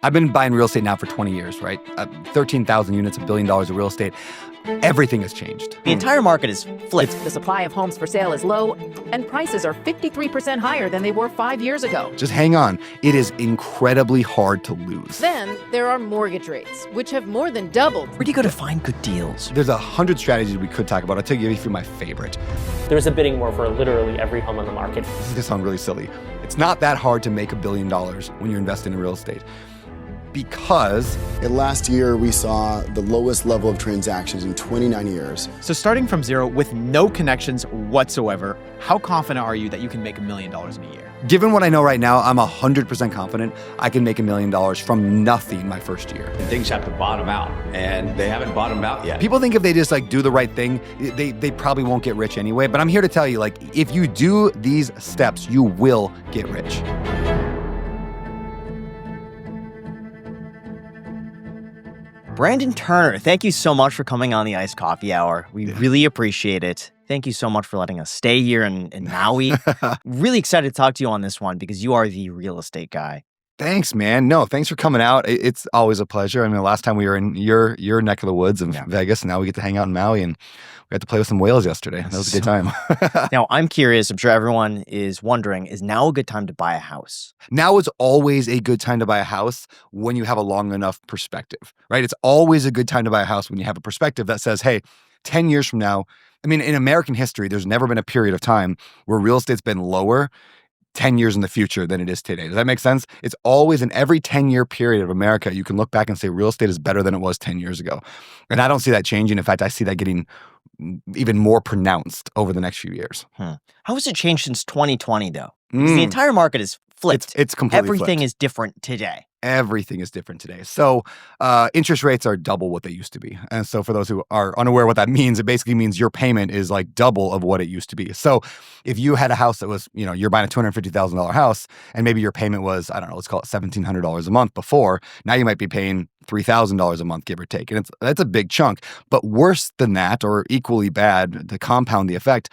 I've been buying real estate now for 20 years, right? 13,000 units, $1 billion of real estate. Everything has changed. The entire market is flipped. The supply of homes for sale is low, and prices are 53% higher than they were 5 years ago. Just hang on. It is incredibly hard to lose. Then there are mortgage rates, which have more than doubled. Where do you go to find good deals? There's 100 strategies we could talk about. I'll tell you a few of my favorite. There's a bidding war for literally every home on the market. This is going to sound really silly. It's not that hard to make $1 billion when you're investing in real estate. Because last year, we saw the lowest level of transactions in 29 years. So starting from zero with no connections whatsoever, how confident are you that you can make $1 million in a year? given what I know right now, I'm 100% confident I can make $1 million from nothing my first year. Things have to bottom out, and they haven't bottomed out yet. People think if they just do the right thing, they probably won't get rich anyway. But I'm here to tell you, if you do these steps, you will get rich. Brandon Turner, thank you so much for coming on the Iced Coffee Hour. We really appreciate it. Thank you so much for letting us stay here in Maui. Really excited to talk to you on this one because you are the real estate guy. Thanks, man. No, thanks for coming out. It's always a pleasure. I mean, the last time we were in your neck of the woods in Vegas, and now we get to hang out in Maui, and we got to play with some whales yesterday. That was a good time. Now, I'm curious. I'm sure everyone is wondering, is now a good time to buy a house? Now is always a good time to buy a house when you have a long enough perspective, right? It's always a good time to buy a house when you have a perspective that says, hey, 10 years from now, I mean, in American history, there's never been a period of time where real estate's been lower 10 years in the future than it is today. Does that make sense? It's always in every 10-year period of America, you can look back and say real estate is better than it was 10 years ago. And I don't see that changing. In fact, I see that getting even more pronounced over the next few years. How has it changed since 2020, though? Because the entire market is flipped. It's completely Everything flipped. is different today. Everything is different today. So interest rates are double what they used to be. And so for those who are unaware what that means, it basically means your payment is double of what it used to be. So if you had a house that was, you're buying a $250,000 house and maybe your payment was, I don't know, let's call it $1,700 a month before, now you might be paying $3,000 a month, give or take. And that's a big chunk. But worse than that, or equally bad, to compound the effect,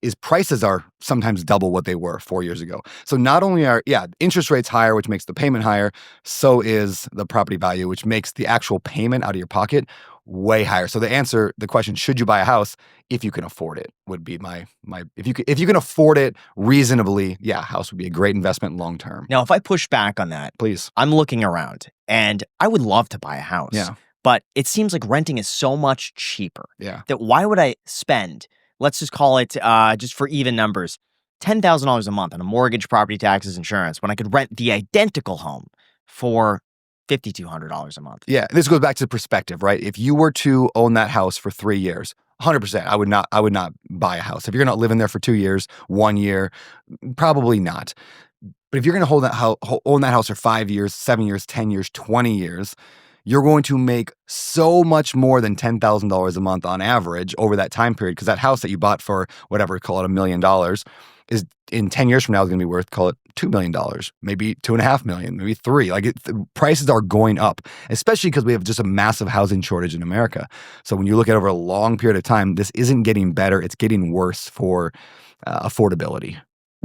is prices are sometimes double what they were 4 years ago. So not only are, interest rates higher, which makes the payment higher, so is the property value, which makes the actual payment out of your pocket way higher. So the question, should you buy a house if you can afford it, would be my if you can afford it reasonably, a house would be a great investment long term. Now, if I push back on that, Please. I'm looking around and I would love to buy a house. Yeah. But it seems like renting is so much cheaper. Yeah. That why would I spend, let's just call it, just for even numbers, $10,000 a month on a mortgage, property taxes, insurance, when I could rent the identical home for $5,200 a month? Yeah, this goes back to perspective, right? If you were to own that house for 3 years, 100%, I would not buy a house. If you're not living there for 2 years, 1 year, probably not. But if you're going to own that house for 5 years, 7 years, 10 years, 20 years, you're going to make so much more than $10,000 a month on average over that time period, because that house that you bought for whatever, call it $1 million, is in 10 years from now is going to be worth, call it $2 million, maybe $2.5 million, maybe $3 million. The prices are going up, especially because we have just a massive housing shortage in America. So when you look at over a long period of time, this isn't getting better. It's getting worse for affordability.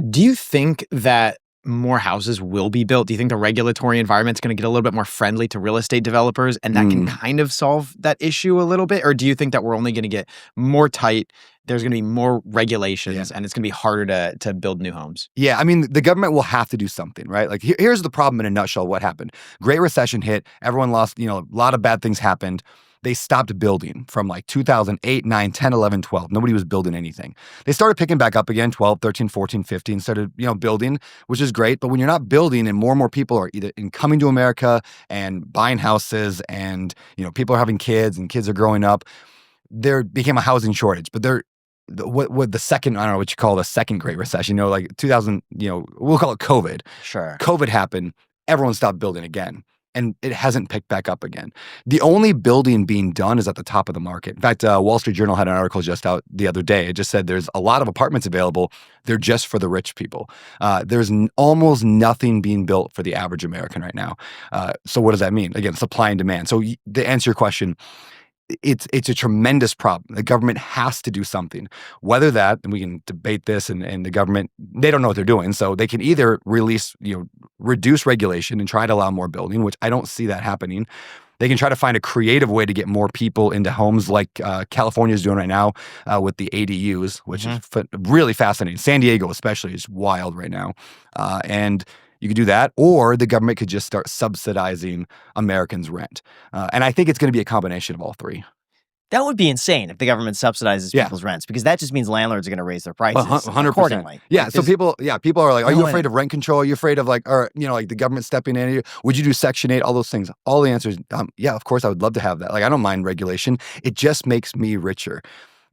Do you think that more houses will be built? Do you think the regulatory environment's going to get a little bit more friendly to real estate developers and that can kind of solve that issue a little bit? Or do you think that we're only going to get more tight, there's going to be more regulations, and it's going to be harder to build new homes? Yeah, I mean, the government will have to do something, right? Here's the problem in a nutshell, what happened. Great Recession hit, everyone lost, a lot of bad things happened. They stopped building from 2008, 9, 10, 11, 12. Nobody was building anything. They started picking back up again, 12, 13, 14, 15, started, building, which is great. But when you're not building and more people are either coming to America and buying houses and, people are having kids and kids are growing up, there became a housing shortage. But what the second, I don't know what you call the second Great Recession, 2000, we'll call it COVID. Sure. COVID happened, everyone stopped building again. And it hasn't picked back up again. The only building being done is at the top of the market. In fact, Wall Street Journal had an article just out the other day. It just said there's a lot of apartments available. They're just for the rich people. There's almost nothing being built for the average American right now. So what does that mean? Again, supply and demand. So to answer your question, it's a tremendous problem. The government has to do something. Whether that, and we can debate this, and the government, they don't know what they're doing. So they can either reduce regulation and try to allow more building, which I don't see that happening. They can try to find a creative way to get more people into homes like California is doing right now with the ADUs, which is really fascinating. San Diego especially is wild right now. And you could do that, or the government could just start subsidizing Americans' rent. And I think it's going to be a combination of all three. That would be insane if the government subsidizes Yeah. people's rents, because that just means landlords are going to raise their prices 100%. accordingly. Yeah. So people are like, are you No way. afraid of rent control? Are you afraid of like the government stepping in? Would you do Section 8? All those things. All the answers, yeah, of course I would love to have that. Like, I don't mind regulation. It just makes me richer.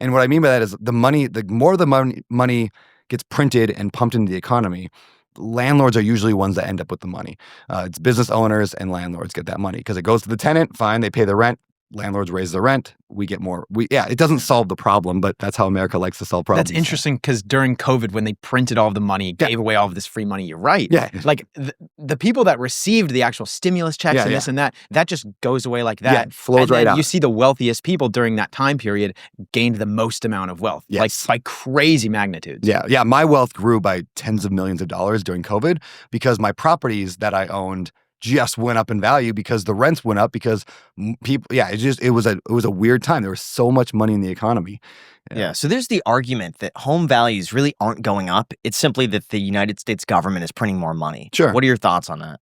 And what I mean by that is the more the money gets printed and pumped into the economy, landlords are usually ones that end up with the money. It's business owners and landlords get that money because it goes to the tenant. Fine, they pay the rent. Landlords raise the rent. We get more. It doesn't solve the problem, but that's how America likes to solve problems. That's interesting because during COVID, when they printed all of the money, gave away all of this free money, you're right. Yeah. Like the people that received the actual stimulus checks and this and that just goes away like that. Yeah, it flows and right then out. You see the wealthiest people during that time period gained the most amount of wealth, like by crazy magnitudes. Yeah. My wealth grew by tens of millions of dollars during COVID because my properties that I owned just went up in value because the rents went up because people. Yeah, it was a weird time. There was so much money in the economy. Yeah. So there's the argument that home values really aren't going up. It's simply that the United States government is printing more money. Sure. What are your thoughts on that?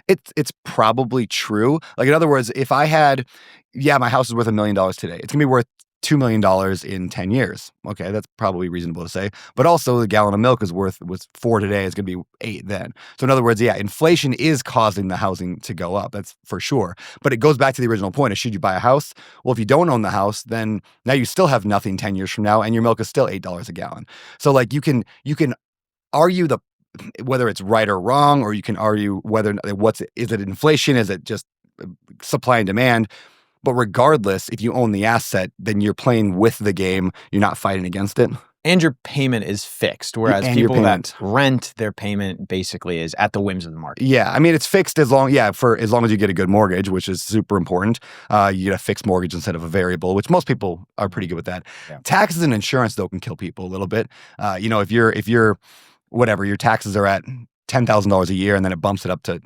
It's probably true. Like, in other words, if I had, my house is worth $1 million today. It's gonna be worth $2 million in 10 years. Okay, that's probably reasonable to say. But also, the gallon of milk was $4 today. It's going to be $8 then. So in other words, inflation is causing the housing to go up. That's for sure. But it goes back to the original point: is should you buy a house? Well, if you don't own the house, then now you still have nothing 10 years from now, and your milk is still $8 a gallon. So like you can argue whether it's right or wrong, or you can argue whether is it inflation? Is it just supply and demand? But regardless, if you own the asset, then you're playing with the game. You're not fighting against it. And your payment is fixed, whereas And your people that payment. rent, their payment basically is at the whims of the market. Yeah, I mean, it's fixed for as long as you get a good mortgage, which is super important. You get a fixed mortgage instead of a variable, which most people are pretty good with that. Yeah. Taxes and insurance, though, can kill people a little bit. If you're whatever, your taxes are at $10,000 a year and then it bumps it up to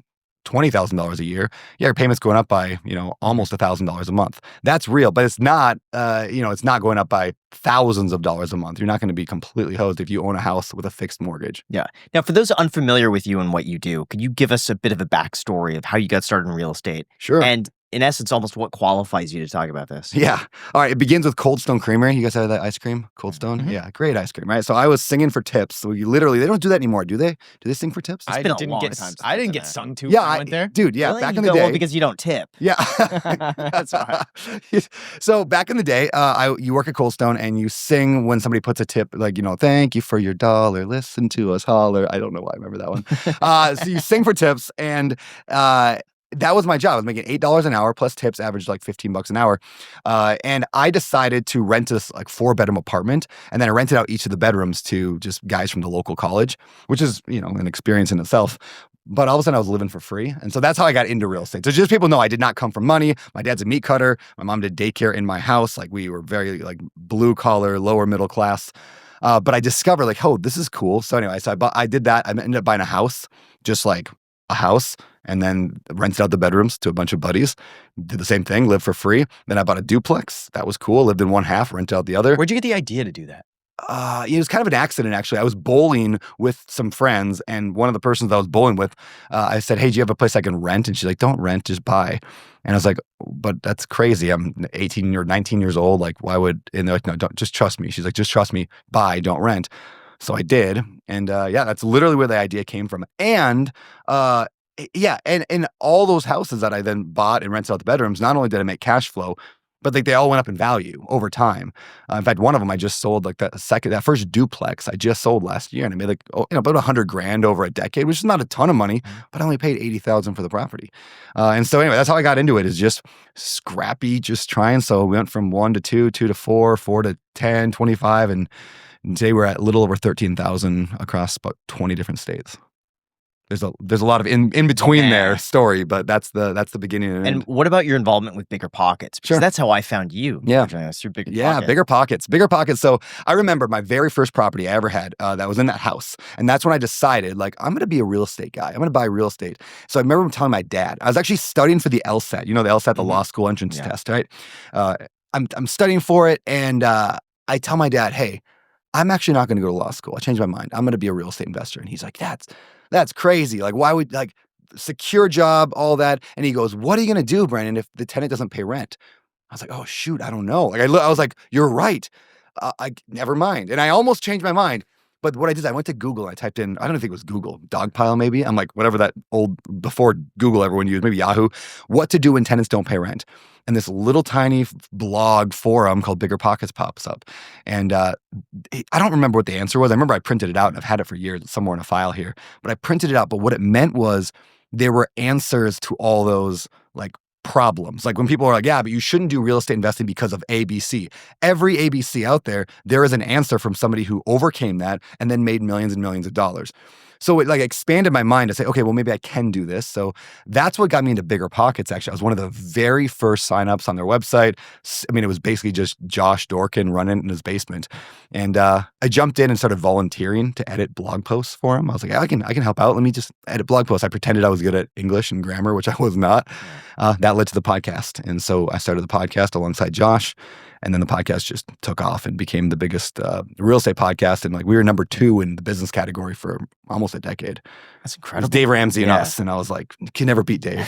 $20,000 a year, your payment's going up by, almost $1,000 a month. That's real, but it's not, it's not going up by thousands of dollars a month. You're not going to be completely hosed if you own a house with a fixed mortgage. Yeah. Now, for those unfamiliar with you and what you do, could you give us a bit of a backstory of how you got started in real estate? Sure. And in essence, almost what qualifies you to talk about this? Yeah. All right. It begins with Cold Stone Creamery. You guys have that ice cream? Cold Stone? Mm-hmm. Yeah. Great ice cream, right? So I was singing for tips. So they don't do that anymore, do they? Do they sing for tips? It's been a long time since I didn't I've get done that. sung to Yeah, when I went there. Dude, yeah. Really? Back You in the go, day. well, because you don't tip. Yeah. That's right. So back in the day, you work at Cold Stone and you sing when somebody puts a tip, like, thank you for your dollar, listen to us holler. I don't know why I remember that one. So you sing for tips, and that was my job. I was making $8 an hour plus tips, averaged like $15 an hour. And I decided to rent this like 4-bedroom apartment, and then I rented out each of the bedrooms to just guys from the local college, which is, an experience in itself. But all of a sudden I was living for free. And so that's how I got into real estate. So just people know I did not come from money. My dad's a meat cutter. My mom did daycare in my house. Like, we were very like blue collar, lower middle class. But I discovered like, oh, this is cool. So anyway, I did that. I ended up buying a house, just like a house, and then rented out the bedrooms to a bunch of buddies. Did the same thing, lived for free. Then I bought a duplex. That was cool. Lived in one half, rented out the other. Where'd you get the idea to do that? It was kind of an accident, actually. I was bowling with some friends, and one of the persons I was bowling with, I said, hey, do you have a place I can rent? And she's like, don't rent, just buy. And I was like, but that's crazy. I'm 18 or 19 years old. Like, why would, and they're like, no, don't, just trust me. She's like, just trust me, buy, don't rent. So I did. And that's literally where the idea came from. And and all those houses that I then bought and rented out the bedrooms, not only did I make cash flow, but like they all went up in value over time. In fact, one of them I just sold, like that first duplex I just sold last year, and I made like about $100,000 over a decade, which is not a ton of money, but I only paid $80,000 for the property. And so anyway, that's how I got into it, is just scrappy, just trying. So we went from 1 to 2, 2 to 4, 4 to 10, 25, and today we're at a little over 13,000 across about 20 different states. there's a lot of in between there story, but that's the beginning and And end. what about your involvement with BiggerPockets? Because Sure. that's how I found you. Yeah. originally. That's through BiggerPockets. Yeah, BiggerPockets. So I remember my very first property I ever had that was in that house. And that's when I decided, like, I'm going to be a real estate guy. I'm going to buy real estate. So I remember telling my dad, I was actually studying for the LSAT, the LSAT, the law school entrance test, right? I'm studying for it. And I tell my dad, hey, I'm actually not going to go to law school. I changed my mind. I'm going to be a real estate investor. And he's like, that's crazy. Like, why would, like, secure job, all that. And he goes, what are you going to do, Brandon, if the tenant doesn't pay rent? I was like, oh, shoot, I don't know. Like, I was like, you're right. Never mind. And I almost changed my mind. But what I did is I went to Google and I typed in, I don't think it was Google, Dogpile maybe. I'm like, whatever that old, before Google everyone used, maybe Yahoo, what to do when tenants don't pay rent. And this little tiny blog forum called BiggerPockets pops up. And I don't remember what the answer was. I remember I printed it out and I've had it for years. It's somewhere in a file here. But I printed it out. But what it meant was there were answers to all those, like, problems. Like when people are like, yeah, but you shouldn't do real estate investing because of ABC. Every ABC out there is an answer from somebody who overcame that and then made millions and millions of dollars. So it, like, expanded my mind to say, okay, well, maybe I can do this. So that's what got me into BiggerPockets. Actually, I was one of the very first signups on their website. I mean, it was basically just Josh Dorkin running in his basement. And I jumped in and started volunteering to edit blog posts for him. I was like, I can help out. Let me just edit blog posts. I pretended I was good at English and grammar, which I was not. That led to the podcast. And so I started the podcast alongside Josh. And then the podcast just took off and became the biggest real estate podcast. And like we were number 2 in the business category for almost a decade. That's It incredible. was Dave Ramsey and us. And I was like, can never beat Dave.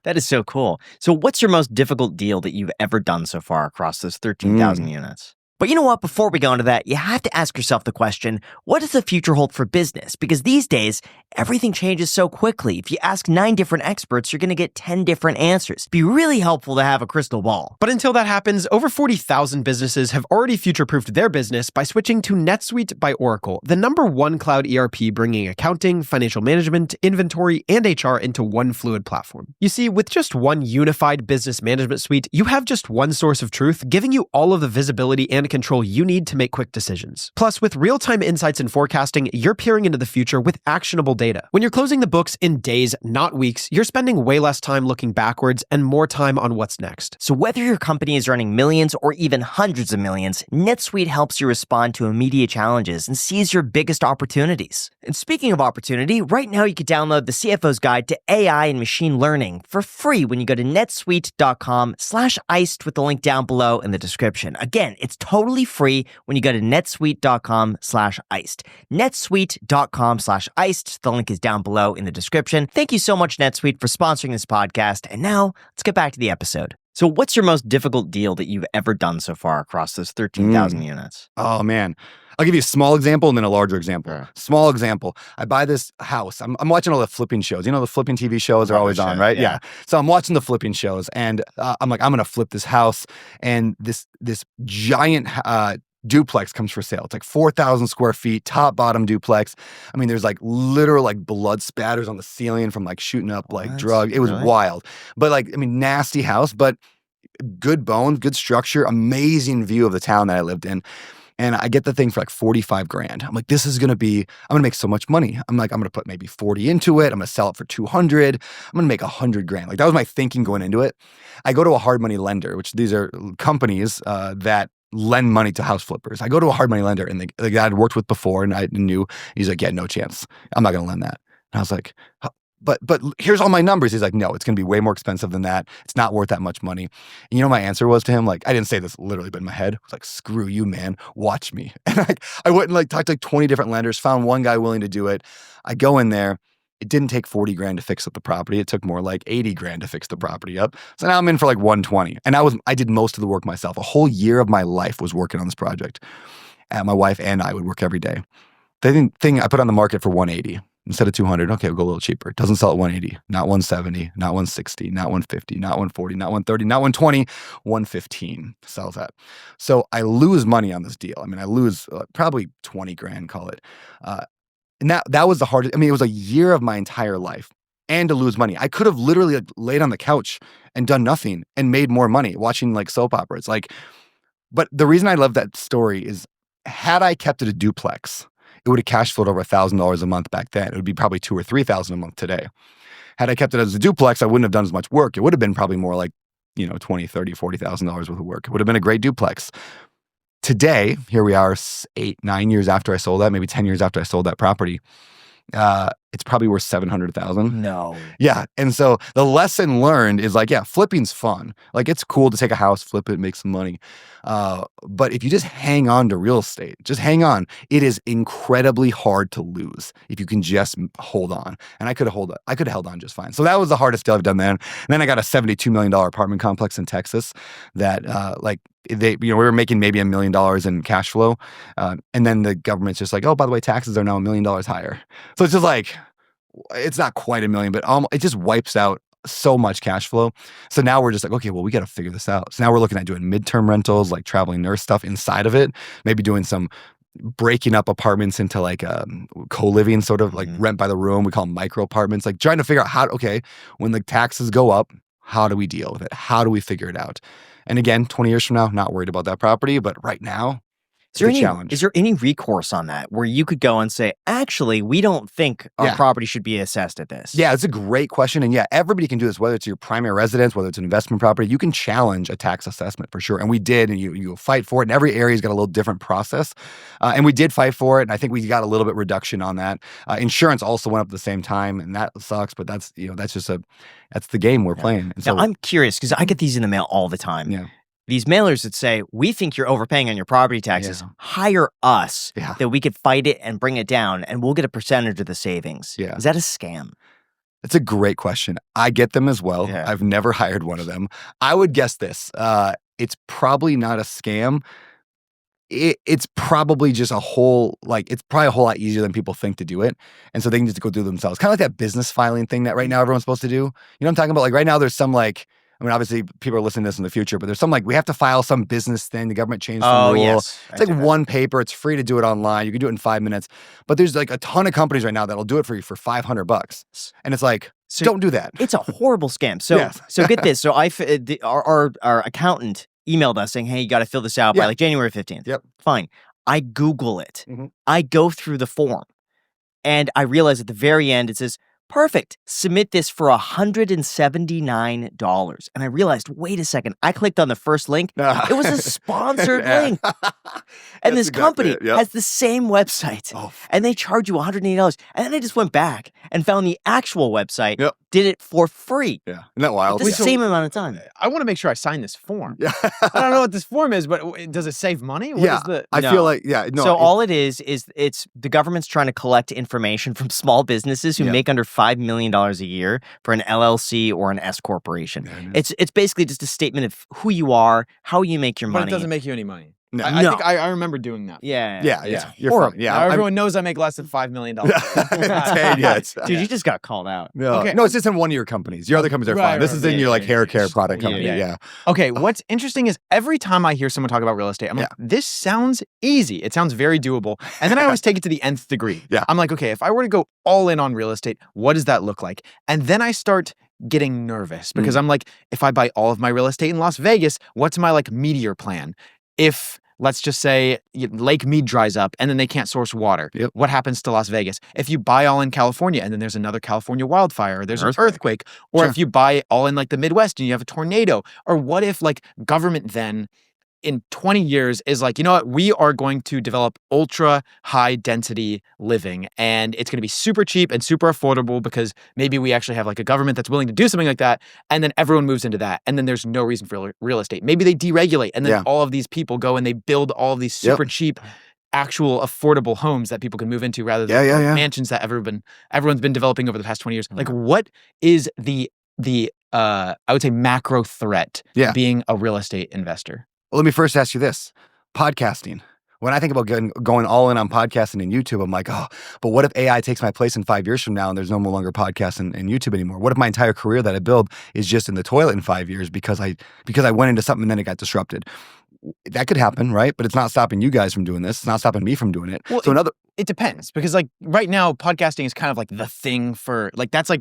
That is so cool. So what's your most difficult deal that you've ever done so far across those 13,000 units? But you know what? Before we go into that, you have to ask yourself the question, what does the future hold for business? Because these days, everything changes so quickly. If you ask 9 different experts, you're going to get 10 different answers. It'd be really helpful to have a crystal ball. But until that happens, over 40,000 businesses have already future-proofed their business by switching to Netsuite by Oracle, the #1 cloud ERP bringing accounting, financial management, inventory, and HR into one fluid platform. You see, with just one unified business management suite, you have just one source of truth, giving you all of the visibility and control you need to make quick decisions. Plus, with real-time insights and forecasting, you're peering into the future with actionable data. When you're closing the books in days, not weeks, you're spending way less time looking backwards and more time on what's next. So whether your company is running millions or even hundreds of millions, NetSuite helps you respond to immediate challenges and seize your biggest opportunities. And speaking of opportunity, right now you can download the CFO's Guide to AI and Machine Learning for free when you go to netsuite.com/iced with the link down below in the description. Again, it's totally free when you go to netsuite.com/iced. netsuite.com/iced. The link is down below in the description. Thank you so much, NetSuite, for sponsoring this podcast. And now let's get back to the episode. So what's your most difficult deal that you've ever done so far across those 13,000 units? Oh, man. I'll give you a small example and then a larger example. Sure. Small example. I buy this house. I'm watching all the flipping shows. You know, the flipping TV shows are always on, right? Yeah. So I'm watching the flipping shows and I'm like, I'm going to flip this house. And this giant duplex comes for sale. It's like 4,000 square feet, top bottom duplex. I mean, there's like literal like blood spatters on the ceiling from like shooting up like drug. It was wild. But like, I mean, nasty house, but good bones, good structure, amazing view of the town that I lived in. And I get the thing for like 45 grand. I'm like, I'm going to make so much money. I'm like, I'm going to put maybe 40 into it. I'm going to sell it for 200. I'm going to make 100 grand. Like that was my thinking going into it. I go to a hard money lender, which these are companies that lend money to house flippers. I go to a hard money lender and the guy I'd worked with before and I knew, he's like, yeah, no chance. I'm not going to lend that. And I was like, but here's all my numbers. He's like, no, it's going to be way more expensive than that. It's not worth that much money. And you know, my answer was to him, like, I didn't say this literally, but in my head, I was like, screw you, man, watch me. And I went and like talked to like 20 different lenders, found one guy willing to do it. I go in there. It didn't take 40 grand to fix up the property. It took more like 80 grand to fix the property up. So now I'm in for like 120. And I did most of the work myself. A whole year of my life was working on this project. And my wife and I would work every day. The thing I put on the market for 180 instead of 200. Okay, we'll go a little cheaper. It doesn't sell at 180, not 170, not 160, not 150, not 140, not 130, not 120, 115 sells at. So I lose money on this deal. I mean, I lose probably 20 grand, call it. And that was the hardest. I mean, it was a year of my entire life and to lose money. I could have literally like laid on the couch and done nothing and made more money watching like soap operas. Like, but the reason I love that story is had I kept it a duplex, it would have cash flowed over $1,000 a month back then. It would be probably $2,000 or $3,000 a month today. Had I kept it as a duplex, I wouldn't have done as much work. It would have been probably more like, $20,000, $30,000, $40,000 worth of work. It would have been a great duplex. Today, here we are 8, 9 years after I sold that, maybe 10 years after I sold that property. It's probably worth $700,000. No. Yeah. And so the lesson learned is like, yeah, flipping's fun. Like it's cool to take a house, flip it, make some money. But if you just hang on to real estate, just hang on. It is incredibly hard to lose if you can just hold on. And I could have held on just fine. So that was the hardest deal I've done then. And then I got a $72 million apartment complex in Texas that we were making maybe $1 million in cash flow. And then the government's just like, oh, by the way, taxes are now $1 million higher. So it's just like, it's not quite $1 million, but it just wipes out so much cash flow. So now we're just like, okay, well, we got to figure this out. So now we're looking at doing midterm rentals, like traveling nurse stuff inside of it, maybe doing some breaking up apartments into like co-living, sort of like rent by the room. We call them micro apartments, like trying to figure out when the taxes go up, how do we deal with it? How do we figure it out? And again, 20 years from now, not worried about that property, but right now, challenge. Is there any recourse on that where you could go and say, actually, we don't think our property should be assessed at this? Yeah, it's a great question. And yeah, everybody can do this, whether it's your primary residence, whether it's an investment property, you can challenge a tax assessment for sure. And we did, and you fight for it. And every area's got a little different process. And we did fight for it. And I think we got a little bit reduction on that. Insurance also went up at the same time, and that sucks. But that's the game we're playing. And now, I'm curious because I get these in the mail all the time. Yeah. These mailers that say, we think you're overpaying on your property taxes. Hire us that we could fight it and bring it down, and we'll get a percentage of the savings. Yeah. Is that a scam? That's a great question. I get them as well. Yeah. I've never hired one of them. I would guess this. It's probably not a scam. It's probably just it's probably a whole lot easier than people think to do it. And so they can just go do it themselves. Kind of like that business filing thing that right now everyone's supposed to do. You know what I'm talking about? Like right now there's some obviously people are listening to this in the future, but there's some we have to file some business thing. The government changed the rule. Yes. It's like one paper. It's free to do it online. You can do it in 5 minutes. But there's like a ton of companies right now that'll do it for you for $500. And it's like, don't do that. It's a horrible scam. So so get this. So our accountant emailed us saying, hey, you got to fill this out by January 15th. Yep. Fine. I Google it. Mm-hmm. I go through the form. And I realize at the very end, it says, perfect. Submit this for $179. And I realized, wait a second. I clicked on the first link. It was a sponsored link. And this company has the same website. And they charge you $180. And then I just went back and found the actual website, did it for free. Yeah. Isn't that wild? At the same amount of time. I want to make sure I sign this form. Yeah. I don't know what this form is, but does it save money? What is the... I feel like, So all it is it's the government's trying to collect information from small businesses who make under $5 million a year for an LLC or an S corporation. It's basically just a statement of who you are, how you make your money. But it doesn't make you any money. No. I think I remember doing that. Yeah. It's You're horrible. Yeah, now everyone knows I make less than $5 million. Dude, you just got called out. No, Okay. no, it's just in one of your companies. Your other companies are fine. This is in your hair care product company. Yeah. Okay, what's interesting is every time I hear someone talk about real estate, I'm like, this sounds easy. It sounds very doable. And then I always take it to the nth degree. Yeah. I'm like, okay, if I were to go all in on real estate, what does that look like? And then I start getting nervous because I'm like, if I buy all of my real estate in Las Vegas, what's my meteor plan? If let's just say Lake Mead dries up and then they can't source water. Yep. What happens to Las Vegas? If you buy all in California and then there's another California wildfire, or there's an earthquake, or if you buy all in the Midwest and you have a tornado, or what if government then in 20 years is you know what, we are going to develop ultra high density living and it's going to be super cheap and super affordable because maybe we actually have a government that's willing to do something like that, and then everyone moves into that, and then there's no reason for real estate. Maybe they deregulate and then all of these people go and they build all of these super cheap actual affordable homes that people can move into rather than mansions that everyone's been developing over the past 20 years. What is the I would say macro threat being a real estate investor? Well, let me first ask you this. Podcasting. When I think about going all in on podcasting and YouTube, I'm like, oh, but what if AI takes my place in 5 years from now and there's no longer podcasts and YouTube anymore? What if my entire career that I build is just in the toilet in 5 years because I went into something and then it got disrupted? That could happen, right? But it's not stopping you guys from doing this. It's not stopping me from doing it. Well, it depends because right now podcasting is kind of the thing for that's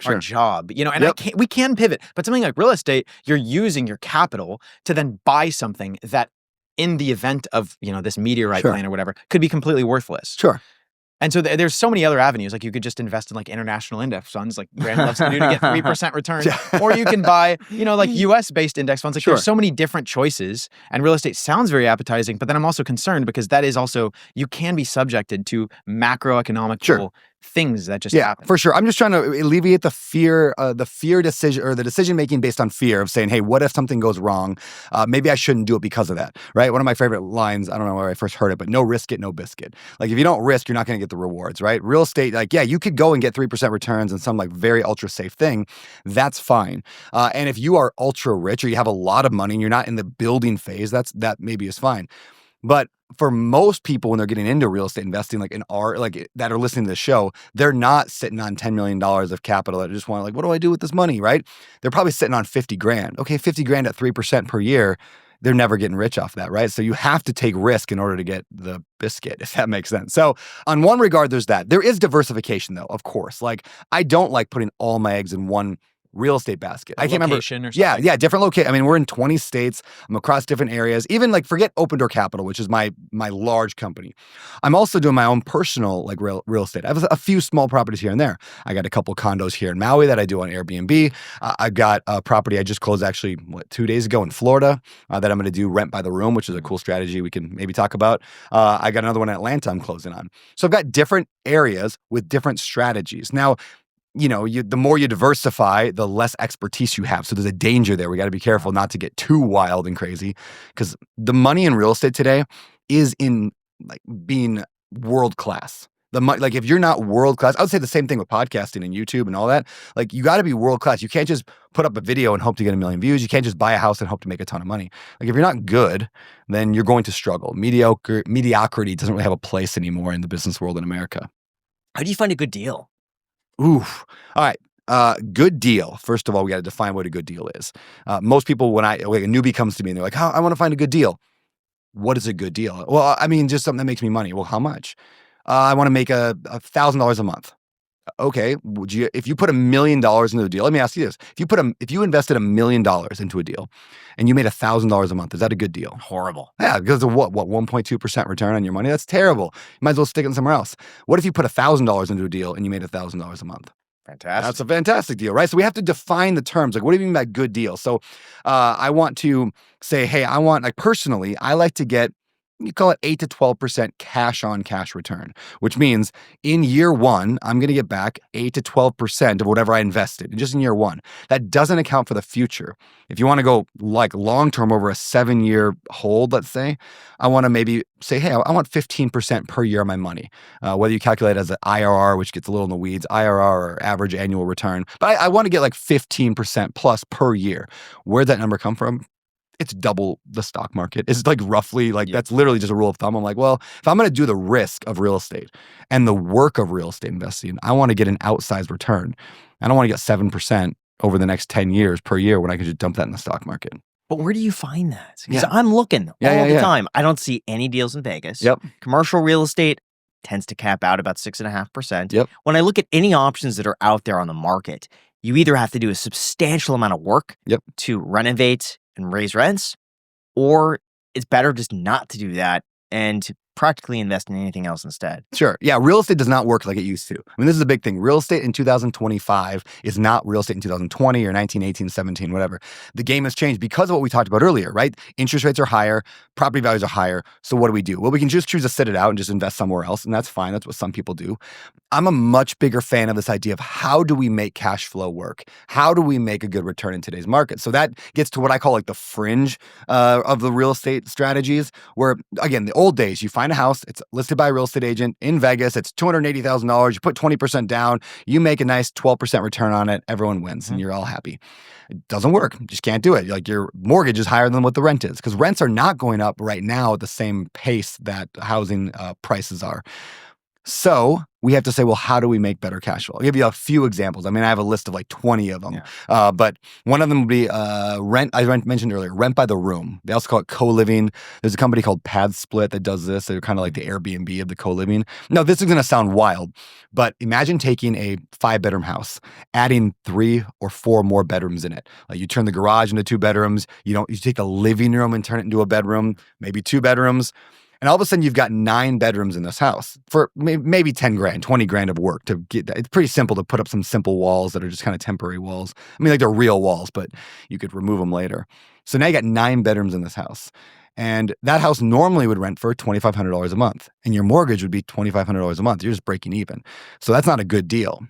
our job, and we can pivot, but something like real estate, you're using your capital to then buy something that in the event of, this meteorite plane or whatever could be completely worthless. Sure. And so there's so many other avenues. Like you could just invest in like international index funds, like Brandon loves to do, to get 3% returns. Or you can buy, like US-based index funds. Like there's so many different choices. And real estate sounds very appetizing, but then I'm also concerned because that is also, you can be subjected to macroeconomic things that just happen. For sure. I'm just trying to alleviate the fear decision, or the decision making based on fear of saying, hey, what if something goes wrong? Maybe I shouldn't do it because of that, right? One of my favorite lines, I don't know where I first heard it, but no risk it, no biscuit. Like if you don't risk, you're not going to get the rewards, right? Real estate, like, yeah, you could go and get 3% returns in some like very ultra safe thing. That's fine. And if you are ultra rich or you have a lot of money and you're not in the building phase, that maybe is fine. But for most people, when they're getting into real estate investing, like that are listening to the show, they're not sitting on $10 million of capital that just want to like, what do I do with this money, right? They're probably sitting on 50 grand. Okay, 50 grand at 3% per year, they're never getting rich off that, right? So you have to take risk in order to get the biscuit, if that makes sense. So on one regard, there's that. There is diversification though, of course. Like I don't like putting all my eggs in one real estate basket. I can't remember. Or something. Yeah, different location. I mean, we're in 20 states. I'm across different areas. Even like forget Open Door Capital, which is my large company. I'm also doing my own personal like real estate. I have a few small properties here and there. I got a couple condos here in Maui that I do on Airbnb. I've got a property I just closed actually 2 days ago in Florida that I'm going to do rent by the room, which is a cool strategy we can maybe talk about. I got another one in Atlanta I'm closing on. So I've got different areas with different strategies. Now, the more you diversify, the less expertise you have. So there's a danger there. We got to be careful not to get too wild and crazy, because the money in real estate today is in like being world class. Like if you're not world class, I would say the same thing with podcasting and YouTube and all that. Like you got to be world class. You can't just put up a video and hope to get 1 million views. You can't just buy a house and hope to make a ton of money. Like if you're not good, then you're going to struggle. Mediocrity doesn't really have a place anymore in the business world in America. How do you find a good deal? Oof. All right. Good deal. First of all, we got to define what a good deal is. Most people, when a newbie comes to me and they're like, I want to find a good deal. What is a good deal? Well, I mean, just something that makes me money. Well, how much? I want to make $1,000 a month. Okay. If you put $1 million into a deal, let me ask you this. If you invested $1 million into a deal and you made $1,000 a month, is that a good deal? Horrible. Yeah, because of what 1.2% return on your money? That's terrible. You might as well stick it somewhere else. What if you put $1,000 into a deal and you made $1,000 a month? Fantastic. That's a fantastic deal, right? So we have to define the terms. Like, what do you mean by good deal? So I want to say, hey, personally, I like to get, you call it 8 to 12% cash on cash return, which means in year one, I'm going to get back 8 to 12% of whatever I invested, just in year one. That doesn't account for the future. If you want to go like long-term over a 7-year hold, let's say, I want to maybe say, hey, I want 15% per year of my money. Whether you calculate it as an IRR, which gets a little in the weeds, IRR or average annual return, but I want to get like 15% plus per year. Where'd that number come from? It's double the stock market. It's like roughly that's literally just a rule of thumb. I'm like, well, if I'm going to do the risk of real estate and the work of real estate investing, I want to get an outsized return. I don't want to get 7% over the next 10 years per year when I could just dump that in the stock market. But where do you find that? Because I'm looking all the time. I don't see any deals in Vegas. Yep. Commercial real estate tends to cap out about 6.5%. Yep. When I look at any options that are out there on the market, you either have to do a substantial amount of work to renovate and raise rents, or it's better just not to do that and to practically invest in anything else instead. Sure. Yeah. Real estate does not work like it used to. I mean, this is a big thing. Real estate in 2025 is not real estate in 2020 or 1918, 17, whatever. The game has changed because of what we talked about earlier, right? Interest rates are higher, property values are higher. So what do? Well, we can just choose to sit it out and just invest somewhere else. And that's fine. That's what some people do. I'm a much bigger fan of this idea of how do we make cash flow work? How do we make a good return in today's market? So that gets to what I call like the fringe of the real estate strategies, where again, the old days, you find a house, it's listed by a real estate agent in Vegas, it's $280,000, you put 20% down, you make a nice 12% return on it, everyone wins and you're all happy. It doesn't work. You just can't do it. Like your mortgage is higher than what the rent is, because rents are not going up right now at the same pace that housing prices are. So we have to say, well, how do we make better cash flow? I'll give you a few examples. I mean, I have a list of like 20 of them. But one of them would be rent. I mentioned earlier, rent by the room. They also call it co-living. There's a company called Pad Split that does this. They're kind of like the Airbnb of the co-living. Now, this is going to sound wild, but imagine taking a 5-bedroom house, adding 3 or 4 more bedrooms in it. Like you turn the garage into 2 bedrooms. You take the living room and turn it into a bedroom, maybe 2 bedrooms. And all of a sudden, you've got 9 bedrooms in this house for maybe 10 grand, 20 grand of work to get that. It's pretty simple to put up some simple walls that are just kind of temporary walls. I mean, like they're real walls, but you could remove them later. So now you got 9 bedrooms in this house. And that house normally would rent for $2,500 a month. And your mortgage would be $2,500 a month. You're just breaking even. So that's not a good deal.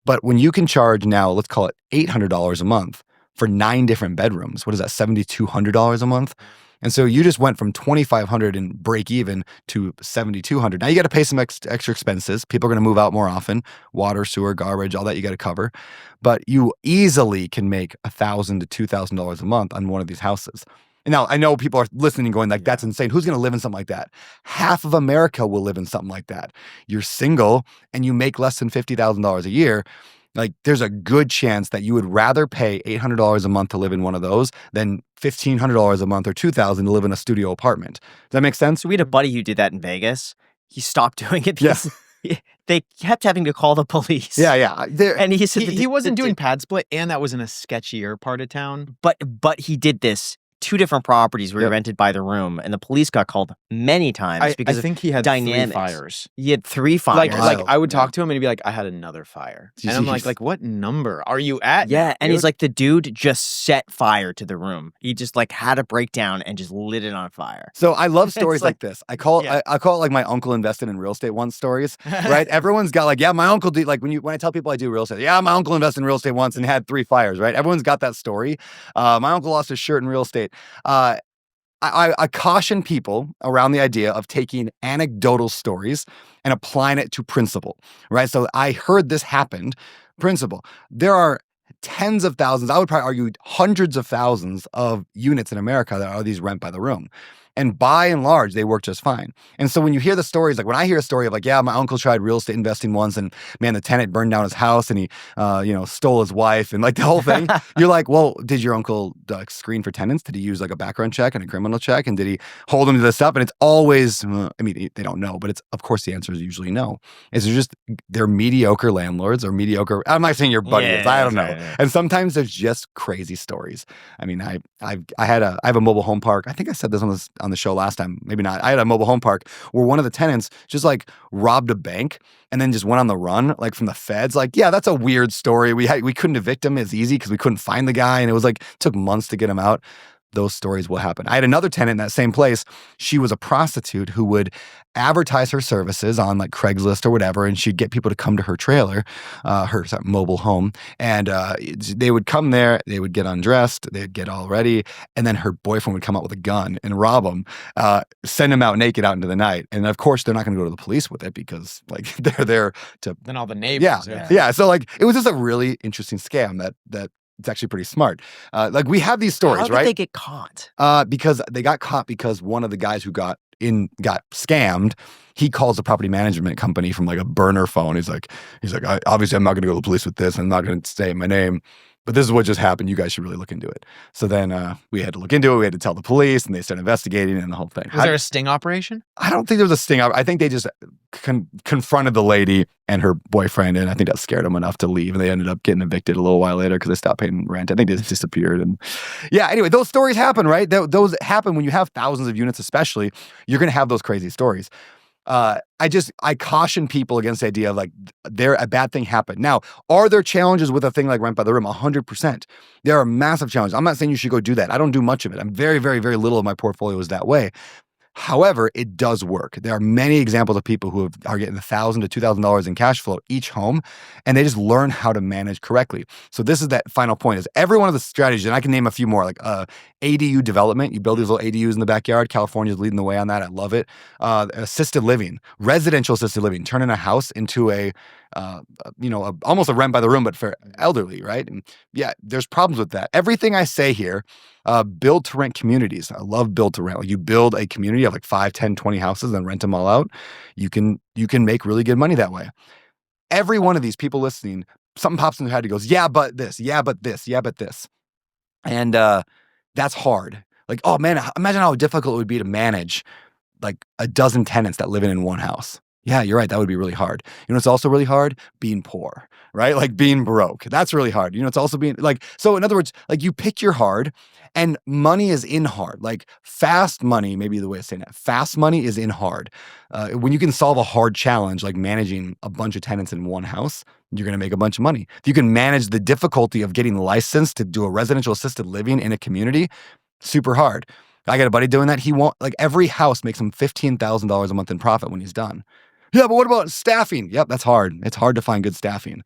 But when you can charge now, let's call it $800 a month for 9 different bedrooms, what is that, $7,200 a month? And so you just went from $2,500 and break even to $7,200. Now you got to pay some extra expenses. People are going to move out more often. Water, sewer, garbage, all that you got to cover. But you easily can make $1,000 to $2,000 a month on one of these houses. And now I know people are listening and going like, that's insane. Who's going to live in something like that? Half of America will live in something like that. You're single and you make less than $50,000 a year. Like there's a good chance that you would rather pay $800 a month to live in one of those than $1,500 a month or $2,000 to live in a studio apartment. Does that make sense? So we had a buddy who did that in Vegas. He stopped doing it because they kept having to call the police. Yeah. And he said He wasn't doing pad split, and that was in a sketchier part of town. But he did this 2 different properties where he rented by the room, and the police got called many times because I think he had dynamics. 3 fires. He had 3 fires. Like I would talk to him and he'd be like, I had another fire. And I'm like, what number are you at? Yeah, and he's like, the dude just set fire to the room. He just like had a breakdown and just lit it on fire. So I love stories like this. I call it like my uncle invested in real estate once stories, right? Everyone's got like, yeah, my uncle did, like when I tell people I do real estate, yeah, my uncle invested in real estate once and had 3 fires, right? Everyone's got that story. My uncle lost his shirt in real estate. I caution people around the idea of taking anecdotal stories and applying it to principle, right? So I heard this happened. Principle. There are tens of thousands, I would probably argue hundreds of thousands of units in America that are these rent by the room. And by and large, they work just fine. And so when you hear the stories, like when I hear a story of like, yeah, my uncle tried real estate investing once and man, the tenant burned down his house and he, stole his wife and like the whole thing, you're like, well, did your uncle screen for tenants? Did he use like a background check and a criminal check? And did he hold them to this stuff? And it's always, they don't know, but of course the answer is usually no. They're mediocre landlords or mediocre, I'm not saying your buddy is, I don't know. Yeah. And sometimes there's just crazy stories. I mean, I have a mobile home park. I think I said this on the show last time, maybe not. I had a mobile home park where one of the tenants just like robbed a bank and then just went on the run, like from the feds. Like, yeah, that's a weird story. We couldn't evict him as easy because we couldn't find the guy, and it was like took months to get him out. Those stories will happen. I had another tenant in that same place. She was a prostitute who would advertise her services on like Craigslist or whatever, and she'd get people to come to her trailer, her mobile home, and they would come there, they would get undressed, they'd get all ready, and then her boyfriend would come out with a gun and rob them, send them out naked out into the night. And of course, they're not going to go to the police with it because like they're there to... Then all the neighbors. Yeah. So like it was just a really interesting scam that it's actually pretty smart. Like we have these stories, right? How did they get caught? Because they got caught because one of the guys who got scammed, he calls a property management company from like a burner phone. He's like, obviously I'm not going to go to the police with this. I'm not going to say my name, but this is what just happened. You guys should really look into it. So then we had to look into it. We had to tell the police, and they started investigating and the whole thing. Was there a sting operation? I don't think there was a sting. I think they just confronted the lady and her boyfriend, and I think that scared them enough to leave, and they ended up getting evicted a little while later because they stopped paying rent. I think they just disappeared. And yeah, anyway, those stories happen, right? Those happen when you have thousands of units, especially. You're going to have those crazy stories. I caution people against the idea of like a bad thing happened. Now, are there challenges with a thing like rent by the room? 100%. There are massive challenges. I'm not saying you should go do that. I don't do much of it. I'm very, very, very little of my portfolio is that way. However, it does work. There are many examples of people who are getting $1,000 to $2,000 in cash flow each home, and they just learn how to manage correctly. So this is that final point: is every one of the strategies, and I can name a few more, like ADU development. You build these little ADUs in the backyard. California's leading the way on that. I love it. Assisted living, residential assisted living, turning a house into almost a rent by the room, but for elderly, right? And yeah, there's problems with that. Everything I say here, build to rent communities. I love build to rent. Like you build a community of like 5, 10, 20 houses and rent them all out. You can make really good money that way. Every one of these people listening, something pops in their head and goes, yeah, but this, yeah, but this, yeah, but this. And that's hard. Like, oh man, imagine how difficult it would be to manage like a dozen tenants that live in one house. Yeah, you're right. That would be really hard. You know, it's also really hard being poor, right? Like being broke. That's really hard. You know, it's also being like, so in other words, like you pick your hard and money is in hard. Like fast money, maybe the way of saying that, fast money is in hard. When you can solve a hard challenge, like managing a bunch of tenants in one house, you're going to make a bunch of money. If you can manage the difficulty of getting licensed to do a residential assisted living in a community, super hard. I got a buddy doing that. He won't, like every house makes him $15,000 a month in profit when he's done. Yeah, but what about staffing? Yep, that's hard. It's hard to find good staffing.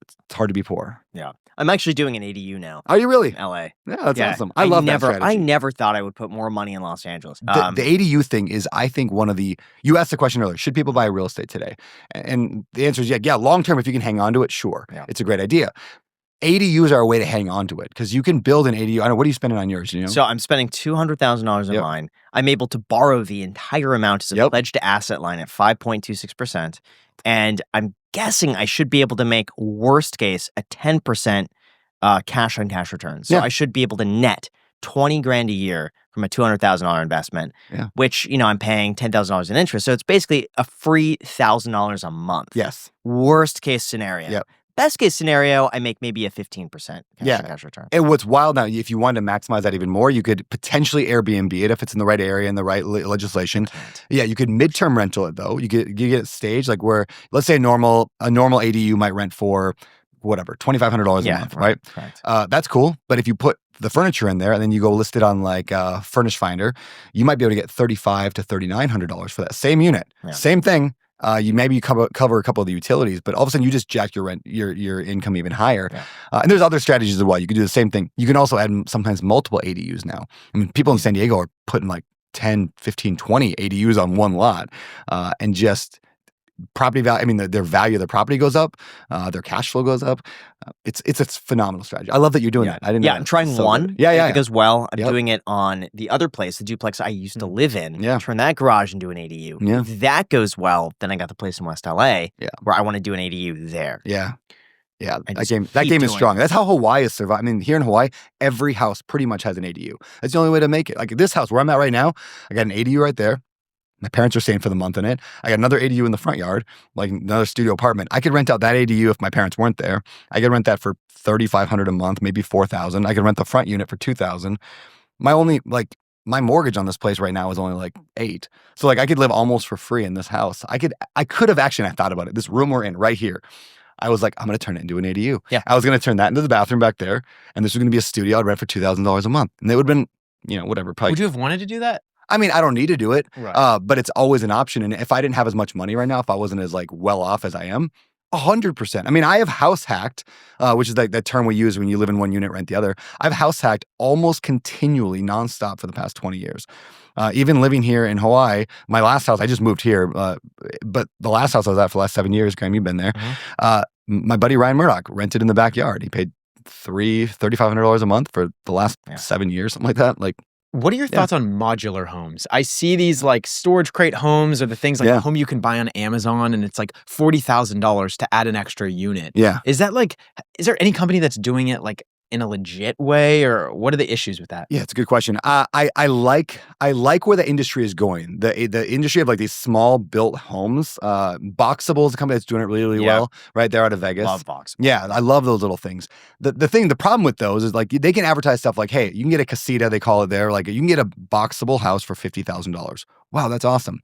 It's hard to be poor. Yeah. I'm actually doing an ADU now. Are you really? In LA. Yeah, that's awesome. I love that strategy. I never thought I would put more money in Los Angeles. The ADU thing is, I think, one of the, you asked the question earlier, should people buy real estate today? And the answer is yeah, long term, if you can hang on to it, sure. Yeah. It's a great idea. ADUs are a way to hang on to it because you can build an ADU. I don't know, what are you spending on yours? You know? So I'm spending $200,000 on mine. I'm able to borrow the entire amount as a pledged asset line at 5.26%. And I'm guessing I should be able to make, worst case, a 10% cash on cash return. So I should be able to net $20,000 a year from a $200,000 investment, which, you know, I'm paying $10,000 in interest. So it's basically a free $1,000 a month. Yes. Worst case scenario. Yep. Best case scenario, I make maybe a 15% cash return. And what's wild now, if you wanted to maximize that even more, you could potentially Airbnb it if it's in the right area and the right legislation. Yeah, you could midterm rental it though. You get it staged, like where, let's say a normal ADU might rent for whatever, $2,500 a month, right? That's cool. But if you put the furniture in there and then you go list it on like Furnish Finder, you might be able to get $3,500 to $3,900 for that same unit. Same thing. You cover a couple of the utilities, but all of a sudden you just jack your rent, your income even higher. And there's other strategies as well. You can do the same thing. You can also add sometimes multiple ADUs now. I mean, people in San Diego are putting like 10, 15, 20 ADUs on one lot, and just property value. I mean, their value of the property goes up, their cash flow goes up. It's a phenomenal strategy. I love that you're doing that. I didn't know I'm trying one. If it goes well. I'm doing it on the other place, the duplex I used to live in. Turn that garage into an ADU. If that goes well, then I got the place in West LA where I want to do an ADU there. Yeah, that game is strong. That's how Hawaii is surviving. I mean, here in Hawaii, every house pretty much has an ADU. That's the only way to make it. Like this house where I'm at right now, I got an ADU right there. My parents are staying for the month in it. I got another ADU in the front yard, like another studio apartment. I could rent out that ADU if my parents weren't there. I could rent that for $3,500 a month, maybe $4,000. I could rent the front unit for $2,000. My mortgage on this place right now is only like $8,000. So like I could live almost for free in this house. I could have actually, I thought about it, this room we're in right here. I was like, I'm going to turn it into an ADU. I was going to turn that into the bathroom back there. And this was going to be a studio I'd rent for $2,000 a month. And it would have been, you know, whatever. Probably. Would you have wanted to do that? I mean, I don't need to do it, but it's always an option. And if I didn't have as much money right now, if I wasn't as like well off as I am, 100%. I mean, I have house hacked, which is like that term we use when you live in one unit, rent the other. I've house hacked almost continually, nonstop for the past 20 years. Even living here in Hawaii, my last house, I just moved here, but the last house I was at for the last 7 years, Graham, you've been there. My buddy Ryan Murdoch rented in the backyard. He paid $3,500 a month for the last 7 years, something like that. Like, what are your thoughts on modular homes? I see these like storage crate homes or the things like a home you can buy on Amazon and it's like $40,000 to add an extra unit. Is there any company that's doing it like in a legit way, or what are the issues with that? Yeah, it's a good question. I like where the industry is going. The industry of like these small built homes. Boxable is a company that's doing it really, really well. Right, they're out of Vegas. Love Boxable. Yeah, I love those little things. The problem with those is like they can advertise stuff like, hey, you can get a casita, they call it there. Like you can get a boxable house for $50,000. Wow, that's awesome.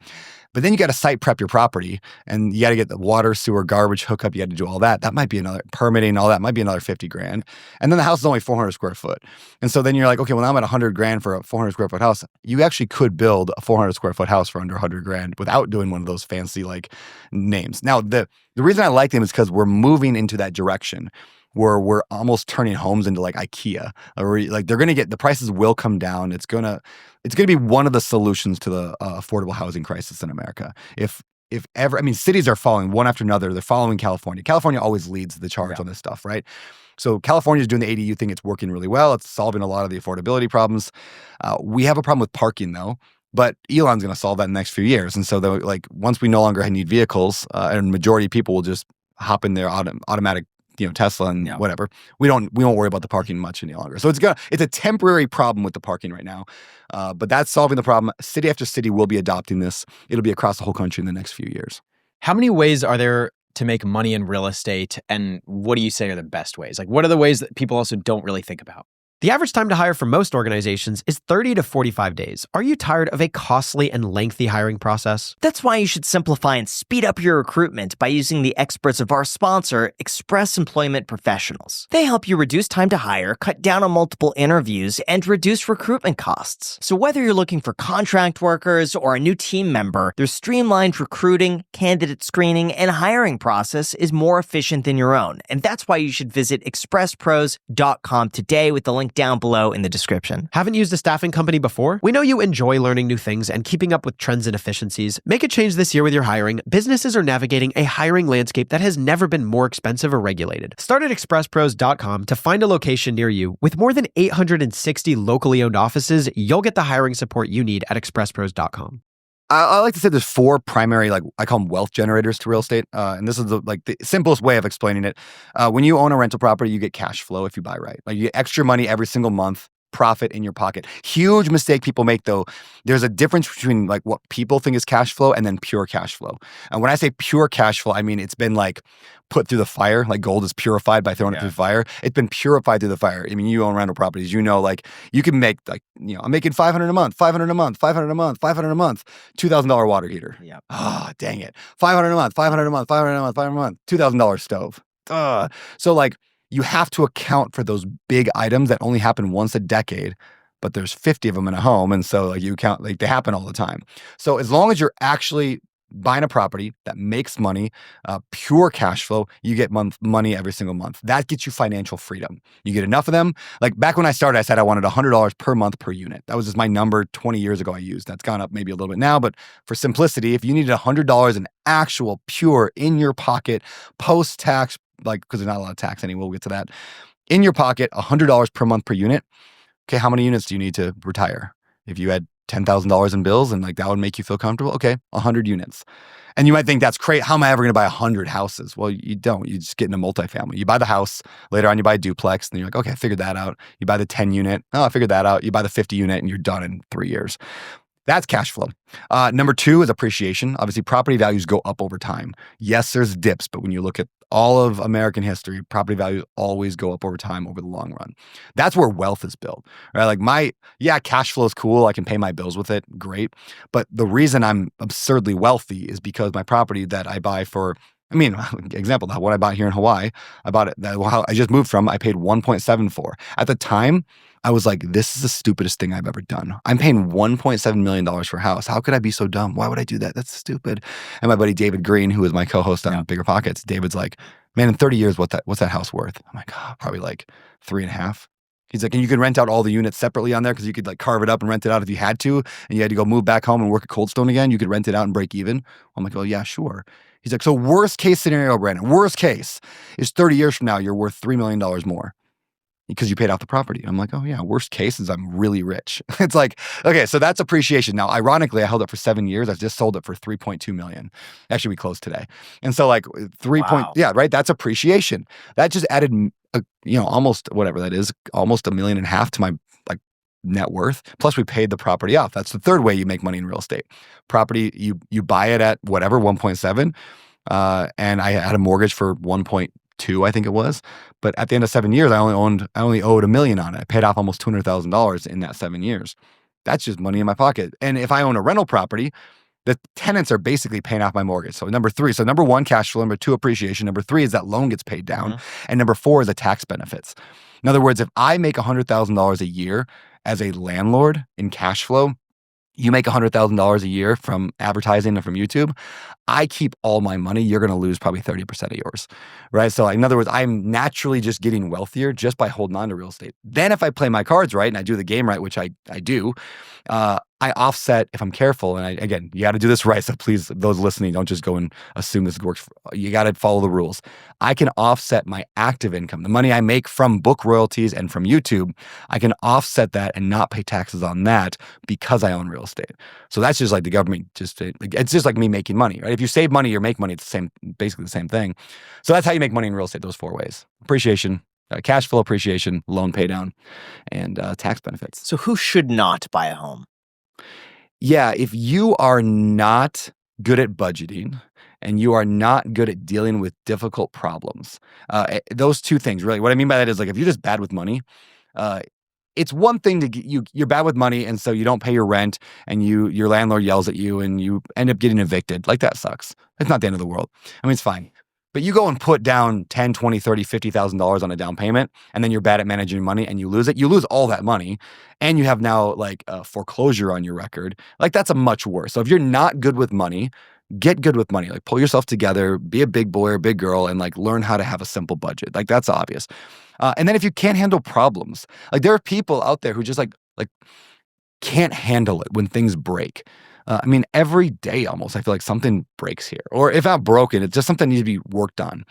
But then you got to site prep your property and you got to get the water, sewer, garbage hookup. You got to do all that. That might be another permitting, all that might be another $50,000. And then the house is only 400 square foot. And so then you're like, okay, well, now I'm at $100,000 for a 400 square foot house. You actually could build a 400 square foot house for under $100,000 without doing one of those fancy like names. Now, the reason I like them is because we're moving into that direction where we're almost turning homes into like IKEA, or like they're going to get, the prices will come down. It's going to be one of the solutions to the affordable housing crisis in America. If ever, I mean, cities are following one after another. They're following California. California always leads the charge on this stuff, right? So California is doing the ADU thing. It's working really well. It's solving a lot of the affordability problems. We have a problem with parking though. But Elon's going to solve that in the next few years. And so like once we no longer need vehicles, and majority of people will just hop in their automatic, Tesla and whatever. We won't worry about the parking much any longer. So it's a temporary problem with the parking right now. But that's solving the problem. City after city will be adopting this. It'll be across the whole country in the next few years. How many ways are there to make money in real estate? And what do you say are the best ways? Like, what are the ways that people also don't really think about? The average time to hire for most organizations is 30 to 45 days. Are you tired of a costly and lengthy hiring process? That's why you should simplify and speed up your recruitment by using the experts of our sponsor, Express Employment Professionals. They help you reduce time to hire, cut down on multiple interviews, and reduce recruitment costs. So whether you're looking for contract workers or a new team member, their streamlined recruiting, candidate screening, and hiring process is more efficient than your own. And that's why you should visit expresspros.com today with the link down below in the description. Haven't used a staffing company before? We know you enjoy learning new things and keeping up with trends and efficiencies. Make a change this year with your hiring. Businesses are navigating a hiring landscape that has never been more expensive or regulated. Start at expresspros.com to find a location near you. With more than 860 locally owned offices, you'll get the hiring support you need at expresspros.com. I like to say there's 4 primary, like I call them wealth generators to real estate. And this is the simplest way of explaining it. When you own a rental property, you get cash flow if you buy right. Like you get extra money every single month, profit in your pocket. Huge mistake people make though. There's a difference between like what people think is cash flow and then pure cash flow. And when I say pure cash flow, I mean it's been like put through the fire, like gold is purified by throwing it through the fire. It's been purified through the fire. I mean, you own rental properties, you know, like you can make like, I'm making $500 a month, $500 a month, $500 a month, $500 a month, $2,000 water heater. Yep. Oh, dang it. $500 a month, $500 a month, $500 a month, $500 a month, $2,000 stove. So like you have to account for those big items that only happen once a decade, but there's 50 of them in a home. And so like you count, like they happen all the time. So as long as you're actually buying a property that makes money, pure cash flow, you get money every single month. That gets you financial freedom. You get enough of them. Like back when I started, I said I wanted $100 per month per unit. That was just my number 20 years ago I used. That's gone up maybe a little bit now, but for simplicity, if you needed $100 in actual pure in your pocket, post-tax, like because there's not a lot of tax anyway, we'll get to that, in your pocket, $100 per month per unit. Okay, how many units do you need to retire? If you had $10,000 in bills and like that would make you feel comfortable, okay, 100 units. And you might think that's great. How am I ever going to buy 100 houses? Well, you don't. You just get in a multifamily. You buy the house. Later on, you buy a duplex. And then you're like, okay, I figured that out. You buy the 10 unit. Oh, I figured that out. You buy the 50 unit and you're done in 3 years. That's cash flow. Number 2 is appreciation. Obviously, property values go up over time. Yes, there's dips, but when you look at all of American history, property values always go up over time over the long run. That's where wealth is built, right? Like cash flow is cool. I can pay my bills with it. Great. But the reason I'm absurdly wealthy is because my property that I buy for, example, what I bought here in Hawaii, I bought it, I just moved from, I paid 1.7 for. At the time, I was like, this is the stupidest thing I've ever done. I'm paying $1.7 million for a house. How could I be so dumb? Why would I do that? That's stupid. And my buddy David Green, who is my co-host on BiggerPockets, David's like, man, in 30 years, what's that house worth? I'm like, probably like 3.5. He's like, and you can rent out all the units separately on there because you could like carve it up and rent it out if you had to, and you had to go move back home and work at Cold Stone again. You could rent it out and break even. I'm like, well, yeah, sure. He's like, so worst case scenario, Brandon, worst case is 30 years from now, you're worth $3 million more because you paid off the property. I'm like, oh yeah, worst case is I'm really rich. It's like, okay, so that's appreciation. Now, ironically, I held it for 7 years. I just sold it for 3.2 million. Actually, we closed today. And so like yeah, right. That's appreciation. That just added, almost whatever that is, almost $1.5 million to my like net worth. Plus we paid the property off. That's the third way you make money in real estate. Property, you buy it at whatever, 1.7. And I had a mortgage for 1.2, I think it was. But at the end of 7 years, I only owed $1 million on it. I paid off almost $200,000 in that 7 years. That's just money in my pocket. And if I own a rental property, the tenants are basically paying off my mortgage. So number 1, cash flow. Number 2, appreciation. Number 3 is that loan gets paid down. Mm-hmm. And number 4 is the tax benefits. In other words, if I make $100,000 a year as a landlord in cash flow, you make $100,000 a year from advertising and from YouTube, I keep all my money, you're going to lose probably 30% of yours, right? So in other words, I'm naturally just getting wealthier just by holding on to real estate. Then if I play my cards right and I do the game right, which I do, I offset if I'm careful. And again, you got to do this right. So please, those listening, don't just go and assume this works. You got to follow the rules. I can offset my active income, the money I make from book royalties and from YouTube. I can offset that and not pay taxes on that because I own real estate. So that's just like the government, it's just like me making money, right? If you save money or make money, it's basically the same thing. So that's how you make money in real estate, those 4 ways. Appreciation, cash flow appreciation, loan pay down, and tax benefits. So who should not buy a home? Yeah, if you are not good at budgeting and you are not good at dealing with difficult problems. Those two things, really. What I mean by that is like if you're just bad with money, it's one thing to get you're bad with money, and so you don't pay your rent, and your landlord yells at you, and you end up getting evicted. Like that sucks. It's not the end of the world. I mean, it's fine. But you go and put down $10, $20, $30, $50,000 on a down payment, and then you're bad at managing money and you lose it. You lose all that money, and you have now like a foreclosure on your record. Like that's a much worse. So if you're not good with money, get good with money. Like pull yourself together, be a big boy or big girl, and like learn how to have a simple budget. Like that's obvious. And then if you can't handle problems, like there are people out there who just like can't handle it when things break. I mean, every day almost, I feel like something breaks here. Or if not broken, it's just something needs to be worked on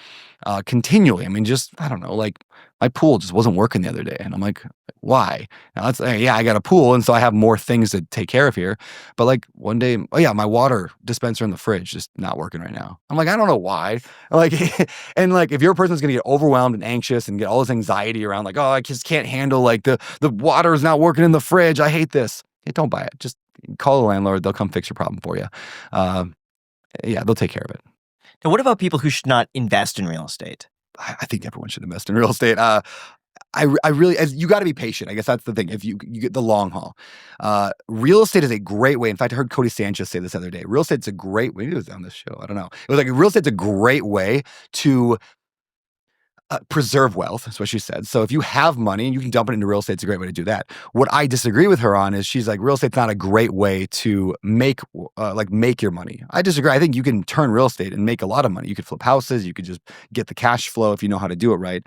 continually. I mean, just, I don't know, like my pool just wasn't working the other day. And I'm like, why? Now it's yeah, I got a pool. And so I have more things to take care of here. But like one day, oh yeah, my water dispenser in the fridge just not working right now. I'm like, I don't know why. Like, and like if you're a person who's going to get overwhelmed and anxious and get all this anxiety around like, oh, I just can't handle like the water is not working in the fridge. I hate this. Yeah, don't buy it. Just call the landlord. They'll come fix your problem for you. Yeah, they'll take care of it. Now, what about people who should not invest in real estate? I think everyone should invest in real estate. I really, you got to be patient. I guess that's the thing. If you get the long haul, real estate is a great way. In fact, I heard Cody Sanchez say this the other day. Real estate's a great way. Maybe it was on this show. I don't know. It was like real estate's a great way to preserve wealth. That's what she said. So if you have money and you can dump it into real estate, it's a great way to do that. What I disagree with her on is she's like, real estate's not a great way to make your money. I disagree. I think you can turn real estate and make a lot of money. You could flip houses. You could just get the cash flow if you know how to do it right.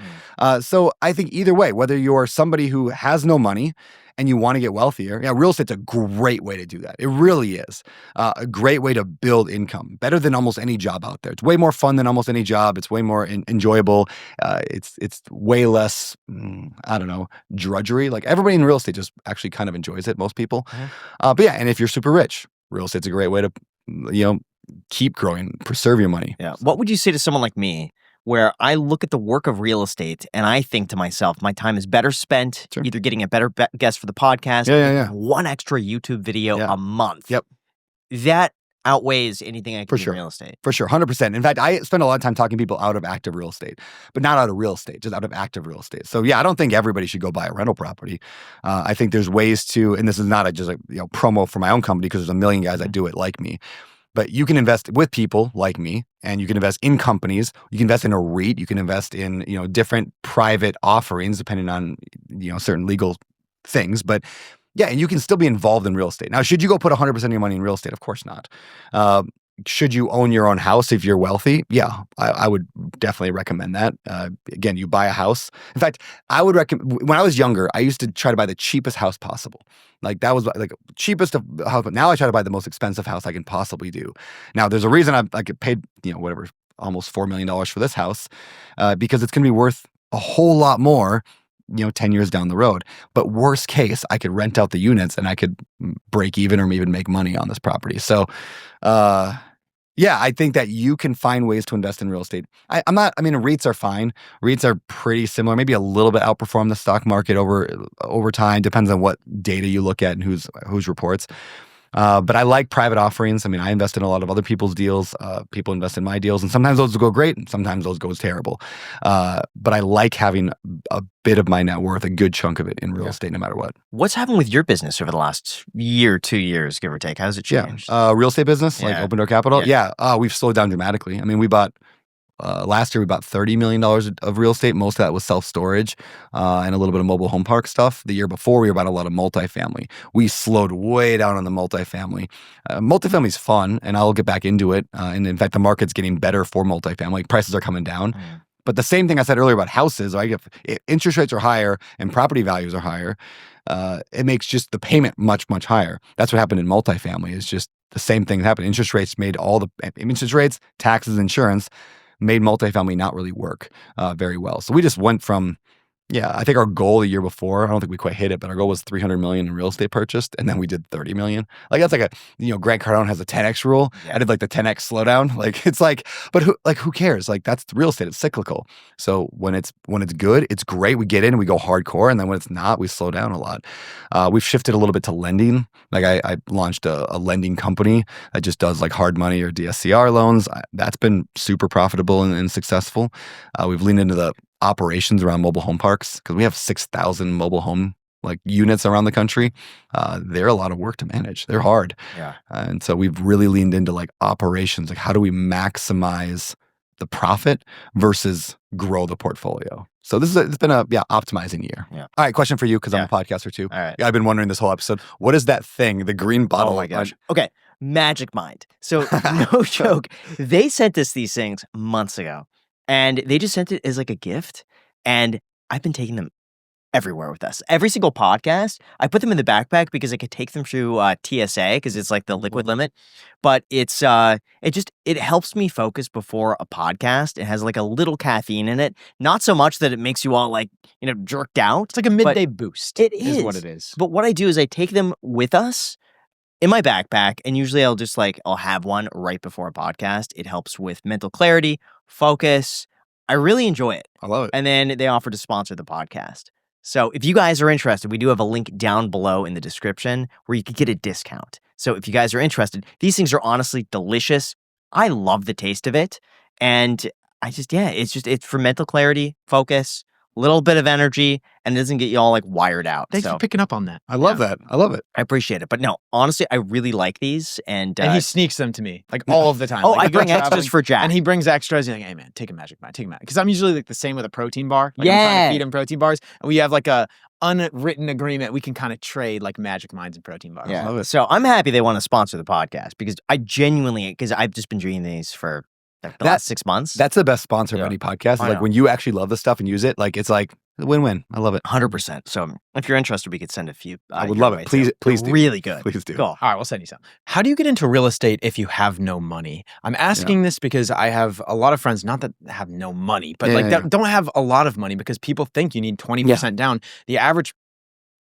So I think either way, whether you're somebody who has no money and you want to get wealthier, yeah, real estate's a great way to do that. It really is a great way to build income, better than almost any job out there. It's way more fun than almost any job. It's way more enjoyable. It's way less, I don't know, drudgery. Like everybody in real estate just actually kind of enjoys it, most people. But yeah, and if you're super rich, real estate's a great way to, keep growing, preserve your money. Yeah. What would you say to someone like me, where I look at the work of real estate and I think to myself, my time is better spent either getting a better guest for the podcast, one extra YouTube video a month. Yep. That outweighs anything I can do sure. in real estate. For sure, 100%. In fact, I spend a lot of time talking people out of active real estate, but not out of real estate, just out of active real estate. So yeah, I don't think everybody should go buy a rental property. I think there's ways to, and this is not just a promo for my own company because there's a million guys that do it like me. But you can invest with people like me, and you can invest in companies. You can invest in a REIT. You can invest in different private offerings depending on certain legal things. But yeah, and you can still be involved in real estate. Now, should you go put 100% of your money in real estate? Of course not. Should you own your own house if you're wealthy? Yeah, I would definitely recommend that. Again, you buy a house. In fact, I would recommend, when I was younger, I used to try to buy the cheapest house possible. Like that was like cheapest of house, but now I try to buy the most expensive house I can possibly do. Now, there's a reason I get paid, whatever, almost $4 million for this house, because it's going to be worth a whole lot more 10 years down the road. But worst case, I could rent out the units and I could break even or even make money on this property. So, yeah, I think that you can find ways to invest in real estate. REITs are fine. REITs are pretty similar, maybe a little bit outperform the stock market over time. Depends on what data you look at and whose reports. But I like private offerings. I mean, I invest in a lot of other people's deals. People invest in my deals, and sometimes those go great, and sometimes those go terrible. But I like having a bit of my net worth, a good chunk of it in real estate, no matter what. What's happened with your business over the last year, 2 years, give or take? How's it changed? Real estate business, like Open Door Capital. Yeah, we've slowed down dramatically. I mean, we bought. Last year, we bought $30 million of real estate. Most of that was self-storage and a little bit of mobile home park stuff. The year before, we were buying a lot of multifamily. We slowed way down on the multifamily. Multifamily is fun, and I'll get back into it. And in fact, the market's getting better for multifamily. Prices are coming down. But the same thing I said earlier about houses, if interest rates are higher and property values are higher, it makes just the payment much, much higher. That's what happened in multifamily. It's just the same thing that happened. Interest rates, taxes, insurance, made multifamily not really work very well. So we just went from Yeah, I think our goal the year before, I don't think we quite hit it, but our goal was 300 million in real estate purchased, and then we did 30 million. Like that's like Grant Cardone has a 10x rule. Yeah. I did like the 10x slowdown. Like it's like, but who cares? Like that's real estate. It's cyclical. So when it's good, it's great. We get in and we go hardcore, and then when it's not, we slow down a lot. We've shifted a little bit to lending. Like I launched a lending company that just does like hard money or DSCR loans. That's been super profitable and successful. We've leaned into the operations around mobile home parks because we have 6,000 mobile home like units around the country. They're a lot of work to manage. They're hard. Yeah. And so we've really leaned into like operations. Like how do we maximize the profit versus grow the portfolio? So it's been a optimizing year. Yeah. All right, question for you because I'm a podcaster too. All right. I've been wondering this whole episode. What is that thing? The green bottle. Oh my gosh. Okay. Magic Mind. So no joke. They sent us these things months ago. And they just sent it as like a gift. And I've been taking them everywhere with us. Every single podcast, I put them in the backpack because I could take them through TSA because it's like the liquid limit. But it helps me focus before a podcast. It has like a little caffeine in it. Not so much that it makes you all like, jerked out. It's like a midday boost. It is what it is. But what I do is I take them with us in my backpack, and usually I'll have one right before a podcast. It helps with mental clarity, focus. I really enjoy it. I love it. And then they offer to sponsor the podcast. So if you guys are interested, we do have a link down below in the description where you could get a discount. So if you guys are interested, these things are honestly delicious. I love the taste of it. And it's for mental clarity, focus, a little bit of energy, and it doesn't get you all like wired out. Thanks for picking up on that. I love that. I love it. I appreciate it. But no, honestly, I really like these. And he sneaks them to me like all of the time. Oh, like, I bring extras for Jack. And he brings extras. He's like, hey man, take a Magic Mind, take a Magic. Because I'm usually like the same with a protein bar. Like, I'm trying to feed him protein bars. And we have like a unwritten agreement. We can kind of trade like Magic Minds and protein bars. Yeah. I love it. So I'm happy they want to sponsor the podcast because I've just been drinking these for the last 6 months. That's the best sponsor of any podcast. Is like when you actually love the stuff and use it, like it's like a win-win. I love it. 100%. So if you're interested, we could send a few. I would love it. Please do. Really good. Please do. Cool. All right, we'll send you some. How do you get into real estate if you have no money? I'm asking this because I have a lot of friends, not that have no money, but that don't have a lot of money because people think you need 20% down. The average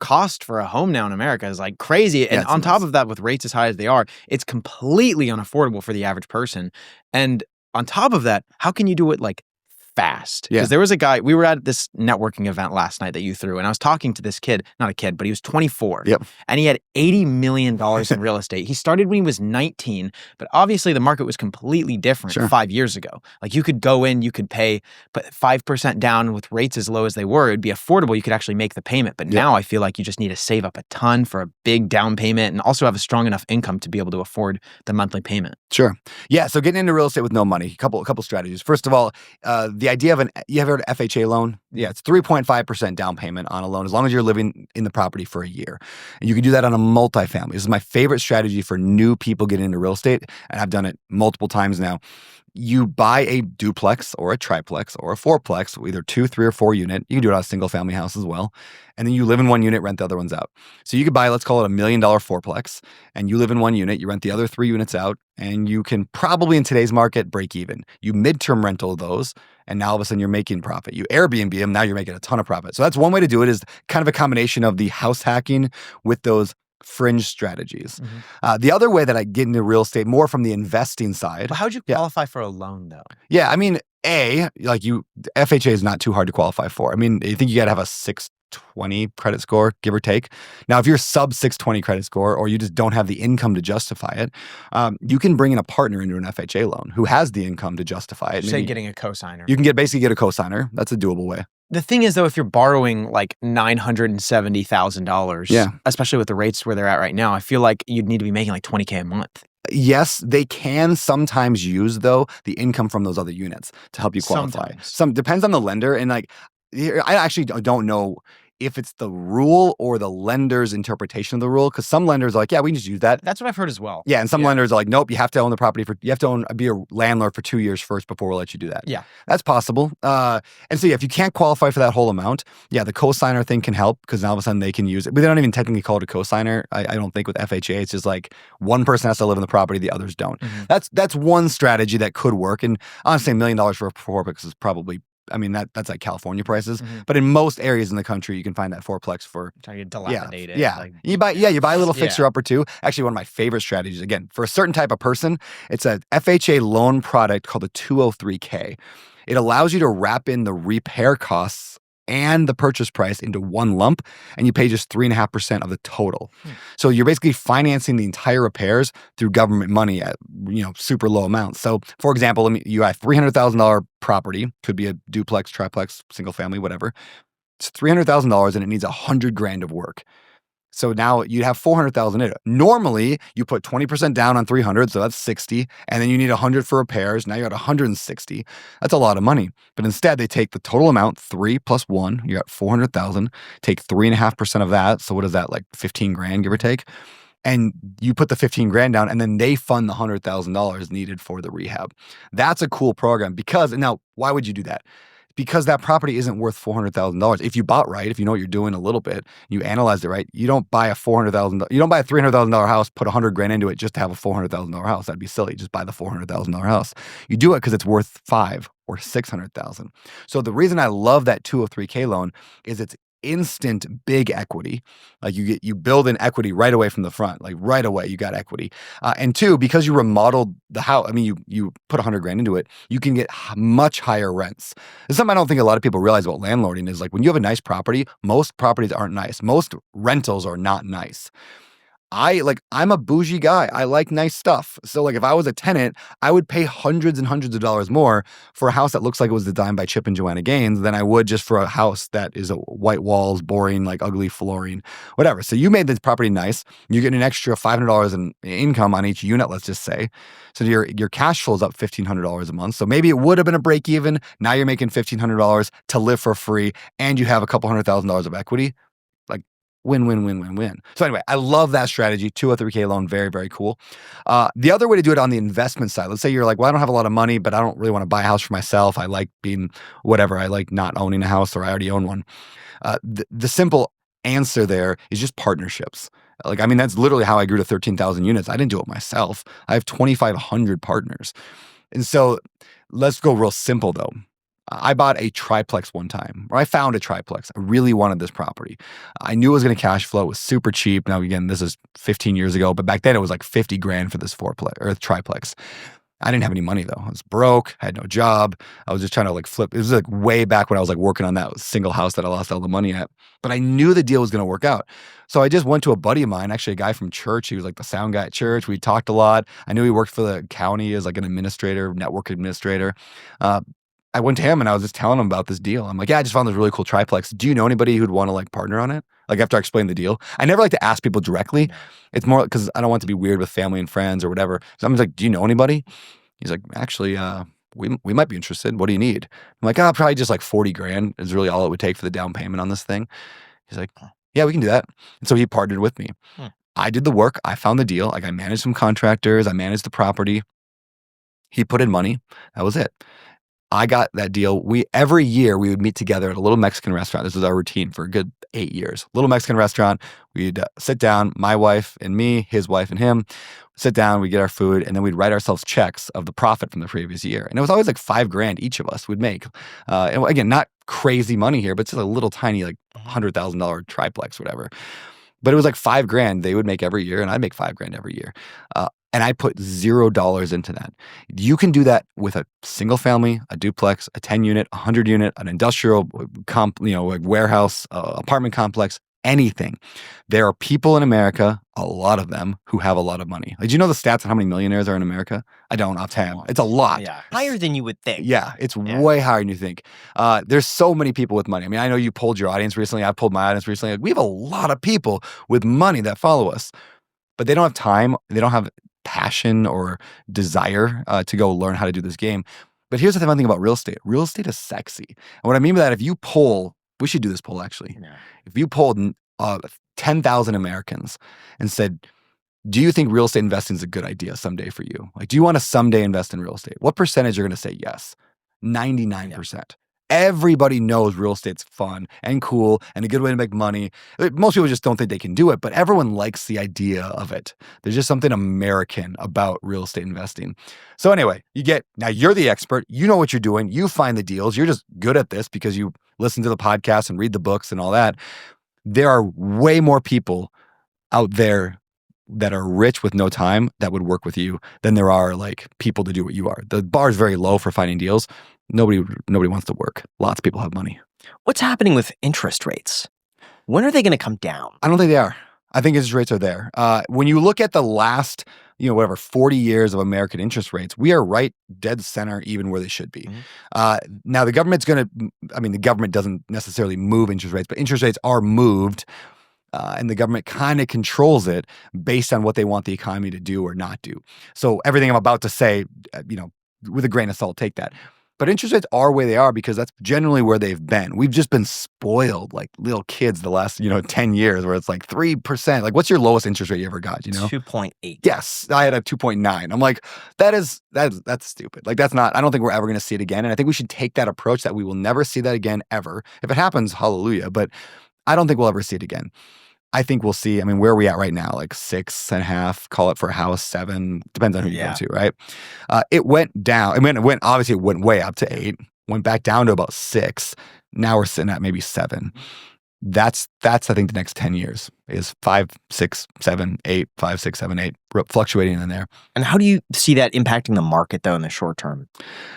cost for a home now in America is like crazy. And on top of that, with rates as high as they are, it's completely unaffordable for the average person. And on top of that, how can you do it like fast? Because there was a guy, we were at this networking event last night that you threw, and I was talking to this kid, not a kid, but he was 24. Yep. And he had $80 million in real estate. He started when he was 19, but obviously the market was completely different 5 years ago. Like you could go in, you could pay, but 5% down with rates as low as they were, it'd be affordable. You could actually make the payment. But now I feel like you just need to save up a ton for a big down payment and also have a strong enough income to be able to afford the monthly payment. Sure. Yeah. So getting into real estate with no money, a couple strategies. First of all, the idea of you ever heard of FHA loan? Yeah, it's 3.5% down payment on a loan as long as you're living in the property for a year. And you can do that on a multifamily. This is my favorite strategy for new people getting into real estate, and I've done it multiple times now. You buy a duplex or a triplex or a fourplex, either 2, 3, or 4 unit. You can do it on a single family house as well. And then you live in one unit, rent the other ones out. So you could buy, let's call it $1 million fourplex, and you live in one unit, you rent the other 3 units out, and you can probably in today's market break even. You midterm rental those, and now all of a sudden you're making profit. You Airbnb them, now you're making a ton of profit. So that's one way to do it, is kind of a combination of the house hacking with those fringe strategies. The other way that I get into real estate more from the investing side. But how'd you qualify for a loan though? Yeah, I mean, FHA is not too hard to qualify for. I mean, I think you got to have a 620 credit score, give or take. Now, if you're sub 620 credit score, or you just don't have the income to justify it, you can bring in a partner into an FHA loan who has the income to justify it. Say getting a cosigner. You can basically get a cosigner. That's a doable way. The thing is, though, if you're borrowing like $970,000, especially with the rates where they're at right now, I feel like you'd need to be making like $20K a month. Yes, they can sometimes use, though, the income from those other units to help you qualify. Some depends on the lender. And like, I actually don't know if it's the rule or the lender's interpretation of the rule, because some lenders are like, yeah, we can just use that. That's what I've heard as well. Yeah, and some lenders are like, nope, you have to own the property be a landlord for 2 years first before we'll let you do that. Yeah, that's possible. And so if you can't qualify for that whole amount, the cosigner thing can help, because now all of a sudden they can use it. But they don't even technically call it a cosigner. I don't think with FHA, it's just like one person has to live in the property, the others don't. That's one strategy that could work. And honestly, $1 million for a fourplex is probably I mean, that's like California prices. Mm-hmm. But in most areas in the country, you can find that fourplex for Trying to dilapidate it. Yeah. Like, You buy a little Yeah. fixer upper too. Actually, one of my favorite strategies, again, for a certain type of person, it's a FHA loan product called a 203K. It allows you to wrap in the repair costs and the purchase price into one lump, and you pay just 3.5% of the total. So you're basically financing the entire repairs through government money at super low amounts. So for example, you have $300,000 property, could be a duplex, triplex, single family, whatever. It's $300,000 and it needs $100,000 of work. So now you'd have $400,000 in it. Normally, you put 20% down on 300, so that's 60, and then you need 100 for repairs. Now you're at 160. That's a lot of money. But instead, they take the total amount, 3 plus 1, you're at 400,000. Take 3.5% of that. So what is that, like 15 grand, give or take? And you put the 15 grand down, and then they fund the $100,000 needed for the rehab. That's a cool program and now, why would you do that? Because that property isn't worth $400,000. If you bought right, if you know what you're doing a little bit, you analyzed it right, you don't buy a $300,000 house, put $100,000 into it just to have a $400,000 house. That'd be silly. Just buy the $400,000 house. You do it because it's worth $500,000 or $600,000. So the reason I love that 203K loan is it's instant big equity. Like you build in equity right away from the front. Like right away you got equity. And two, because you remodeled the house, I mean, you put $100,000 into it, you can get much higher rents. It's something I don't think a lot of people realize about landlording is like when you have a nice property, most properties aren't nice. Most rentals are not nice. I'm a bougie guy. I like nice stuff. So like if I was a tenant, I would pay hundreds and hundreds of dollars more for a house that looks like it was designed by Chip and Joanna Gaines than I would just for a house that is white walls, boring, like ugly flooring, whatever. So you made this property nice. You get an extra $500 in income on each unit, let's just say. So your cash flow is up $1,500 a month. So maybe it would have been a break even. Now you're making $1,500 to live for free, and you have a couple $100,000 of equity. Win, win, win, win, win. So anyway, I love that strategy. 203K loan, very, very cool. The other way to do it on the investment side, let's say you're like, well, I don't have a lot of money, but I don't really want to buy a house for myself. I like being whatever. I like not owning a house, or I already own one. The simple answer there is just partnerships. That's literally how I grew to 13,000 units. I didn't do it myself. I have 2,500 partners. And so let's go real simple though. I bought a triplex one time, or I found a triplex. I really wanted this property. I knew it was going to cash flow. It was super cheap. Now, again, this is 15 years ago, but back then it was like $50,000 for this triplex. I didn't have any money though. I was broke. I had no job. I was just trying to like flip. It was like way back when I was like working on that single house that I lost all the money at. But I knew the deal was going to work out. So I just went to a buddy of mine, actually a guy from church. He was like the sound guy at church. We talked a lot. I knew he worked for the county as like an administrator, network administrator. I went to him and I was just telling him about this deal. I'm like, yeah, I just found this really cool triplex. Do you know anybody who'd want to like partner on it? Like after I explained the deal. I never like to ask people directly. It's more because I don't want to be weird with family and friends or whatever. So I'm just like, do you know anybody? He's like, actually, we might be interested. What do you need? I'm like, probably just like $40,000 is really all it would take for the down payment on this thing. He's like, yeah, we can do that. And so he partnered with me. I did the work. I found the deal. Like I managed some contractors. I managed the property. He put in money. That was it. I got that deal. Every year we would meet together at a little Mexican restaurant. This was our routine for a good 8 years. Little Mexican restaurant. We'd sit down, my wife and me, his wife and him, sit down, we'd get our food, and then we'd write ourselves checks of the profit from the previous year. And it was always like $5,000 each of us would make. And again, not crazy money here, but it's just a little tiny like $100,000 triplex, whatever. But it was like $5,000 they would make every year, and I'd make $5,000 every year. And I put $0 into that. You can do that with a single family, a duplex, a 10-unit, a 100-unit, an industrial like warehouse, apartment complex, anything. There are people in America, a lot of them, who have a lot of money. Like, do you know the stats on how many millionaires are in America? I don't offhand. It's a lot. Yeah, higher than you would think. Yeah, it's way higher than you think. There's so many people with money. I mean, I know you polled your audience recently. I polled my audience recently. Like, we have a lot of people with money that follow us, but they don't have time. They don't have passion or desire to go learn how to do this game. But here's the fun thing about real estate. Real estate is sexy. And what I mean by that, if you poll, we should do this poll actually. Yeah. If you polled 10,000 Americans and said, do you think real estate investing is a good idea someday for you? Like, do you want to someday invest in real estate? What percentage are going to say yes? 99%. everybody knows real estate's fun and cool and a good way to make money. Most people just don't think they can do it, but everyone likes the idea of it. There's just something American about real estate investing. So anyway, now you're the expert. You know what you're doing. You find the deals. You're just good at this because you listen to the podcast and read the books and all that. There are way more people out there that are rich with no time that would work with you than there are like people to do what you are. The bar is very low for finding deals. Nobody wants to work. Lots of people have money. What's happening with interest rates? When are they going to come down? I don't think they are. I think interest rates are there. When you look at the last, 40 years of American interest rates, we are right dead center, even where they should be. Now the government doesn't necessarily move interest rates, but interest rates are moved. And the government kind of controls it based on what they want the economy to do or not do. So everything I'm about to say, with a grain of salt, take that. But interest rates are where they are because that's generally where they've been. We've just been spoiled like little kids the last, 10 years where it's like 3%. Like, what's your lowest interest rate you ever got, 2.8. Yes, I had a 2.9. I'm like, that's stupid. Like, that's not, I don't think we're ever going to see it again. And I think we should take that approach that we will never see that again, ever. If it happens, hallelujah. But I don't think we'll ever see it again. I think we'll see, where are we at right now? Like 6.5, call it for a house, 7, depends on who you go to, right? It went down. It went way up to 8, went back down to about 6. Now we're sitting at maybe 7. That's I think the next 10 years is 5, 6, 7, 8, 5, 6, 7, 8, fluctuating in there. And how do you see that impacting the market though in the short term?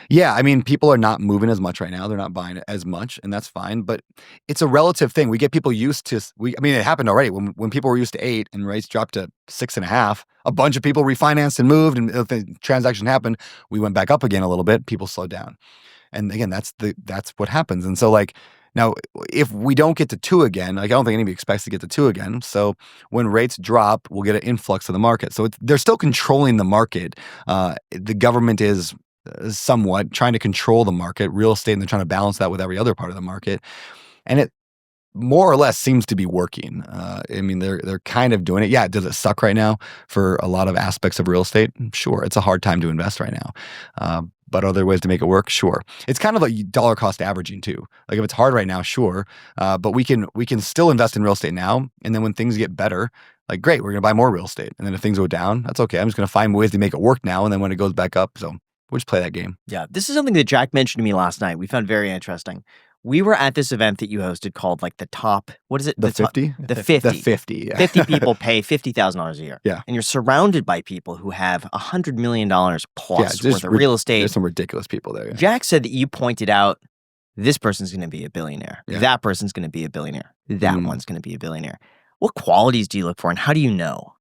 Yeah, people are not moving as much right now. They're not buying as much, and that's fine. But it's a relative thing. We get people used to. It happened already when people were used to 8 and rates dropped to 6.5. A bunch of people refinanced and moved, and if the transaction happened, we went back up again a little bit. People slowed down, and again, that's what happens. And so now, if we don't get to 2 again, I don't think anybody expects to get to 2 again. So when rates drop, we'll get an influx of the market. So they're still controlling the market. The government is somewhat trying to control the market, real estate, and they're trying to balance that with every other part of the market. And it more or less seems to be working. They're kind of doing it. Yeah, does it suck right now for a lot of aspects of real estate? Sure, it's a hard time to invest right now. But are there ways to make it work? Sure. It's kind of like dollar cost averaging too. Like if it's hard right now, sure. But we can still invest in real estate now. And then when things get better, like great, we're going to buy more real estate. And then if things go down, that's okay. I'm just going to find ways to make it work now. And then when it goes back up, so we'll just play that game. Yeah. This is something that Jack mentioned to me last night. We found very interesting. We were at this event that you hosted called like the top, what is it? The 50? The 50. The 50, yeah. 50 people pay $50,000 a year. Yeah. And you're surrounded by people who have $100 million plus worth of real estate. There's some ridiculous people there. Yeah. Jack said that you pointed out this person's going to be a billionaire. Yeah. That person's going to be a billionaire. That one's going to be a billionaire. What qualities do you look for and how do you know?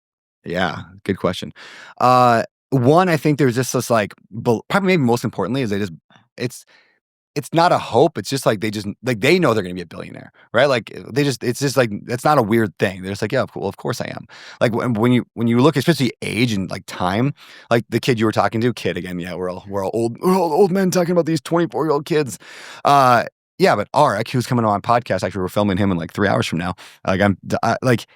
Yeah, good question. One, I think there's just this probably maybe most importantly is it's not a hope. It's just they know they're going to be a billionaire, right? Like it's just like, it's not a weird thing. They're just like, yeah, well, of course I am. Like when you look, especially age and like time, like the kid you were talking to, again, yeah, we're all old men talking about these 24-year-old kids. Yeah, but Arik, who's coming on my podcast, actually we're filming him in like 3 hours from now.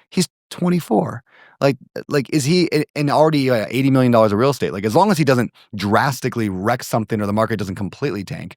He's 24. Like is he in already $80 million of real estate? Like as long as he doesn't drastically wreck something or the market doesn't completely tank,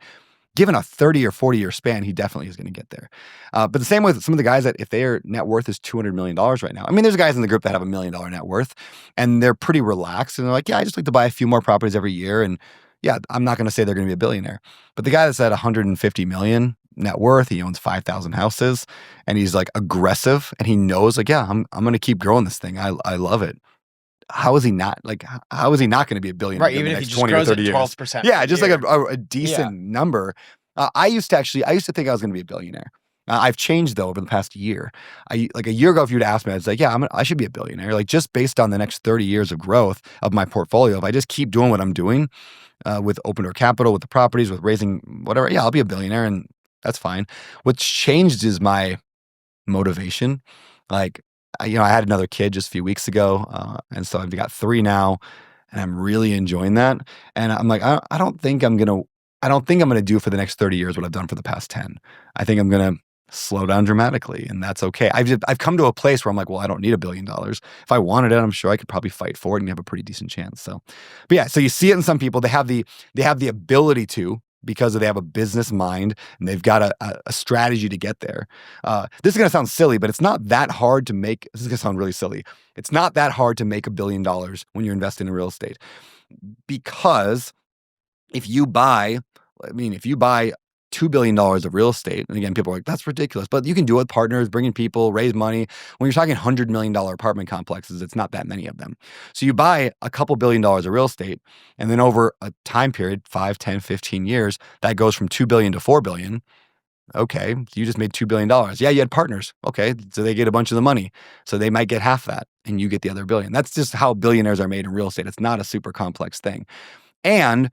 given a 30 or 40 year span, he definitely is going to get there. But the same with some of the guys that if their net worth is $200 million right now. There's guys in the group that have $1 million net worth and they're pretty relaxed and they're like, yeah, I just like to buy a few more properties every year. And yeah, I'm not going to say they're going to be a billionaire. But the guy that's at 150 million net worth, he owns 5,000 houses and he's like aggressive and he knows like, yeah, I'm going to keep growing this thing. I love it. How is he not going to be a billionaire? Right, even if he just grows at 12%. Yeah, just like a decent number. I used to think I was going to be a billionaire. I've changed though over the past year. Like a year ago, if you'd asked me, I was like, yeah, I should be a billionaire. Like just based on the next 30 years of growth of my portfolio, if I just keep doing what I'm doing with open door capital, with the properties, with raising whatever, yeah, I'll be a billionaire and that's fine. What's changed is my motivation. Like, I had another kid just a few weeks ago, and so I've got 3 now, and I'm really enjoying that. And I'm like, I don't think I'm gonna do for the next 30 years what I've done for the past 10. I think I'm gonna slow down dramatically, and that's okay. I've come to a place where I'm like, well, I don't need $1 billion. If I wanted it, I'm sure I could probably fight for it and have a pretty decent chance. So, but yeah, so you see it in some people. They have the ability to. because they have a business mind and they've got a strategy to get there. This is going to sound silly, but it's not that hard to make. This is going to sound really silly. It's not that hard to make $1 billion when you're investing in real estate, because if you buy $2 billion of real estate, and again, people are like, that's ridiculous, but you can do it with partners, bringing people, raise money. When you're talking $100 million apartment complexes, it's not that many of them. So you buy a couple $1 billion of real estate, and then over a time period, 5, 10, 15 years, that goes from $2 billion to $4 billion. Okay, you just made $2 billion. Yeah, you had partners. Okay, so they get a bunch of the money. So they might get half that, and you get the other $1 billion. That's just how billionaires are made in real estate. It's not a super complex thing. And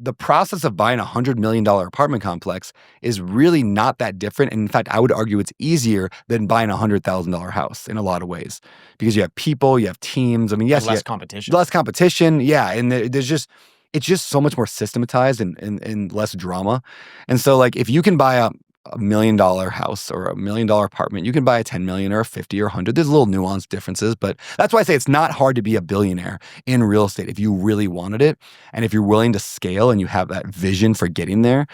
the process of buying a $100 million apartment complex is really not that different. And in fact, I would argue it's easier than buying a $100,000 house in a lot of ways, because you have people, you have teams. I mean, yes, less competition. Less competition, yeah. And it's just so much more systematized and less drama. And so, like, if you can buy a $1 million house or a $1 million apartment, you can buy a 10 million or a 50 or 100. There's little nuanced differences, but that's why I say it's not hard to be a billionaire in real estate if you really wanted it, and if you're willing to scale and you have that vision for getting there.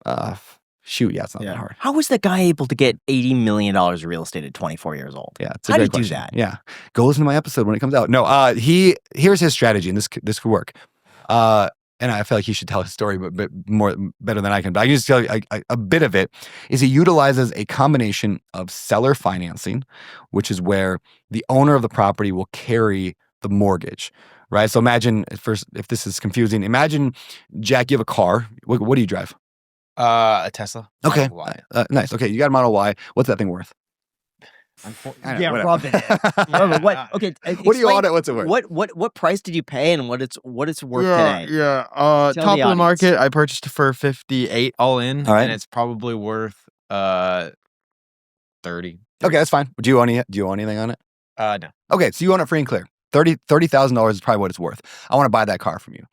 It's not that hard. How was the guy able to get $80 million of real estate at 24 years old? Yeah, it's a How great did he do question. that? Yeah, go listen to my episode when it comes out. No, here's his strategy, and this could work. And I feel like he should tell his story, but better than I can. But I can just tell you a bit of it. Is he utilizes a combination of seller financing, which is where the owner of the property will carry the mortgage, right? So imagine, first, if this is confusing, imagine, Jack, you have a car. What do you drive? A Tesla. Okay, Model Y. nice. Okay, you got a Model Y. What's that thing worth? Rub it in. What? Okay. What do you want it? What's it worth? What price did you pay, and what it's worth today? Yeah. Tell Top the of the audience. market, I purchased it for 58 all in, All right. and it's probably worth 30. Okay, that's fine. Do you own anything on it? No. Okay, so you own it free and clear. $30,000 is probably what it's worth. I want to buy that car from you,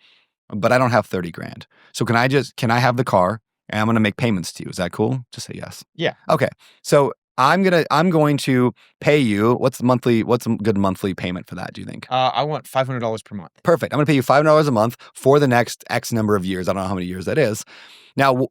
but I don't have 30 grand. So can I have the car, and I'm going to make payments to you? Is that cool? Just say yes. Yeah. Okay. So I'm going to pay you. What's a good monthly payment for that, do you think? I want $500 per month. Perfect. I'm going to pay you $500 a month for the next X number of years. I don't know how many years that is. Now,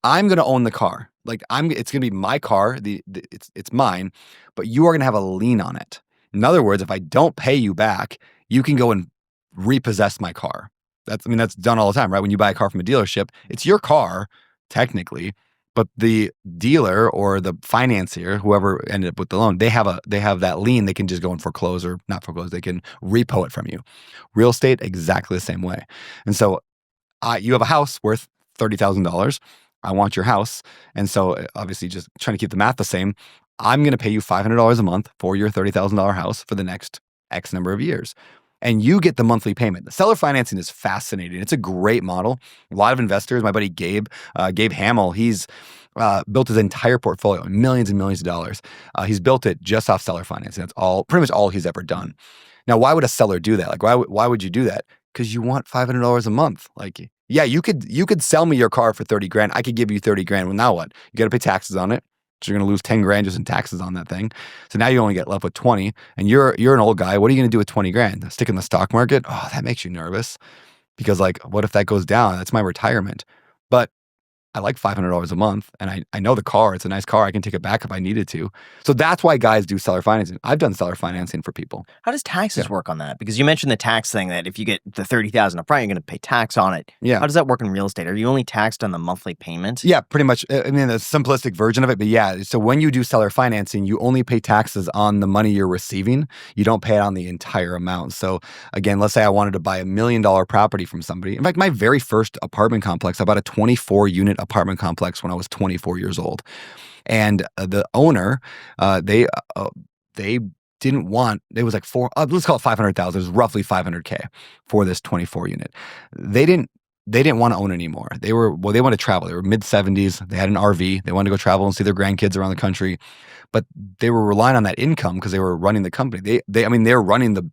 I'm going to own the car. Like, it's going to be my car. It's mine, but you are going to have a lien on it. In other words, if I don't pay you back, you can go and repossess my car. That's done all the time, right? When you buy a car from a dealership, it's your car, technically, but the dealer or the financier, whoever ended up with the loan, they have that lien. They can just go and foreclose, or not foreclose. They can repo it from you. Real estate, exactly the same way. And so, you have a house worth $30,000. I want your house, and so obviously, just trying to keep the math the same, I'm going to pay you $500 a month for your $30,000 house for the next X number of years. And you get the monthly payment. The seller financing is fascinating. It's a great model. A lot of investors, my buddy Gabe Hamill, he's built his entire portfolio, millions and millions of dollars. He's built it just off seller financing. That's pretty much all he's ever done. Now, why would a seller do that? Like, why would you do that? Because you want $500 a month. Like, yeah, you could sell me your car for 30 grand. I could give you 30 grand. Well, now what? You got to pay taxes on it. So you're going to lose 10 grand just in taxes on that thing. So now you only get left with 20, and you're an old guy. What are you going to do with 20 grand? Stick in the stock market? Oh, that makes you nervous, because, like, what if that goes down? That's my retirement. But I like $500 a month, and I know the car. It's a nice car. I can take it back if I needed to. So that's why guys do seller financing. I've done seller financing for people. How does taxes work on that? Because you mentioned the tax thing, that if you get the $30,000 up front, you're going to pay tax on it. Yeah. How does that work in real estate? Are you only taxed on the monthly payment? Yeah, pretty much. I mean, the simplistic version of it, but yeah. So when you do seller financing, you only pay taxes on the money you're receiving. You don't pay it on the entire amount. So again, let's say I wanted to buy $1 million property from somebody. In fact, my very first apartment complex, I bought a 24-unit apartment complex when I was 24 years old. And the owner, they didn't want, it was like let's call it 500,000. It was roughly 500K for this 24 unit. They didn't want to own anymore. They wanted to travel. They were mid-70s. They had an RV. They wanted to go travel and see their grandkids around the country, but they were relying on that income because they were running the company. They were running the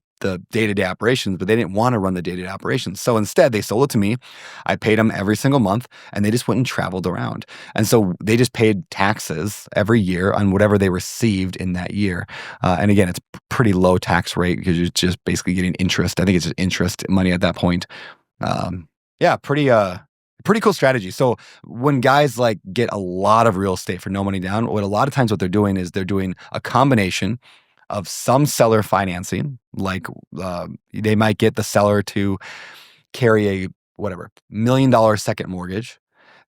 day-to-day operations, but they didn't want to run the day-to-day operations. So instead, they sold it to me. I paid them every single month, and they just went and traveled around. And so they just paid taxes every year on whatever they received in that year. And again, it's pretty low tax rate because you're just basically getting interest. I think it's just interest money at that point. Yeah, pretty Pretty cool strategy. So when guys like get a lot of real estate for no money down, a lot of times what they're doing is they're doing a combination of some seller financing, like they might get the seller to carry a $1 million second mortgage,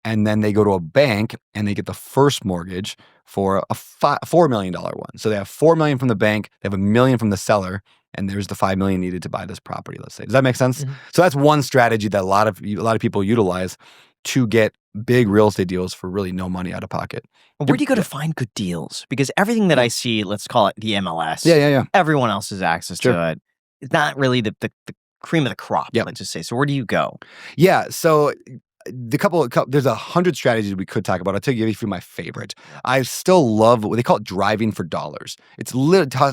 and then they go to a bank and they get the first mortgage for a $4 million one. So they have $4 million from the bank, they have $1 million from the seller, and there's the $5 million needed to buy this property. Let's say, does that make sense? Mm-hmm. So that's one strategy that a lot of people utilize to get big real estate deals for really no money out of pocket. Where do you go to find good deals? Because everything that I see, let's call it the MLS. Yeah. Everyone else has access to it. It's not really the cream of the crop, let's just say. So where do you go? Yeah. So there's 100 strategies we could talk about. I'll tell you a few of my favorite. I still love what they call it, driving for dollars. It's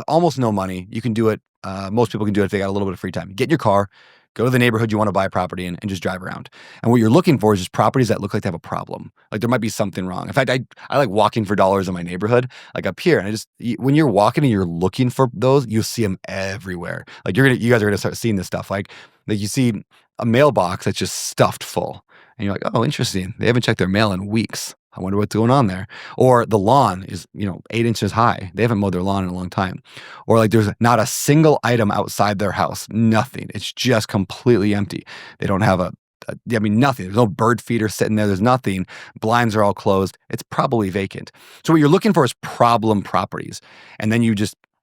almost no money. You can do it. Most people can do it if they got a little bit of free time. Get in your car, go to the neighborhood you want to buy a property in, and just drive around. And what you're looking for is just properties that look like they have a problem. Like there might be something wrong. In fact, I like walking for dollars in my neighborhood, like up here. And when you're walking and you're looking for those, you see them everywhere. Like you guys are gonna start seeing this stuff. Like you see a mailbox that's just stuffed full. And you're like, oh, interesting. They haven't checked their mail in weeks. I wonder what's going on there. Or the lawn is, 8 inches high. They haven't mowed their lawn in a long time. Or like there's not a single item outside their house. Nothing. It's just completely empty. They don't have nothing. There's no bird feeder sitting there. There's nothing. Blinds are all closed. It's probably vacant. So what you're looking for is problem properties. And then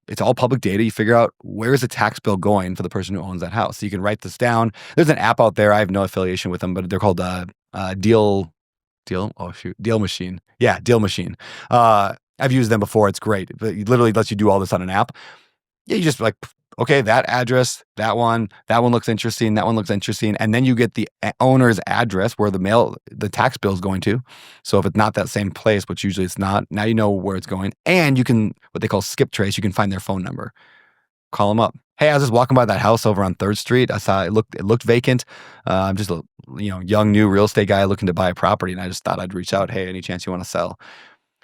it's all public data. You figure out where's the tax bill going for the person who owns that house. So you can write this down. There's an app out there. I have no affiliation with them, but they're called Deal Machine. Yeah, Deal Machine. I've used them before. It's great. It literally lets you do all this on an app. Yeah, you just like, okay, that address, that one looks interesting, that one looks interesting. And then you get the owner's address where the tax bill is going to. So if it's not that same place, which usually it's not, now you know where it's going. And you can, what they call skip trace, you can find their phone number. Call them up. Hey, I was just walking by that house over on 3rd Street. I saw it looked vacant. I'm just a young new real estate guy looking to buy a property, and I just thought I'd reach out. Hey, any chance you want to sell?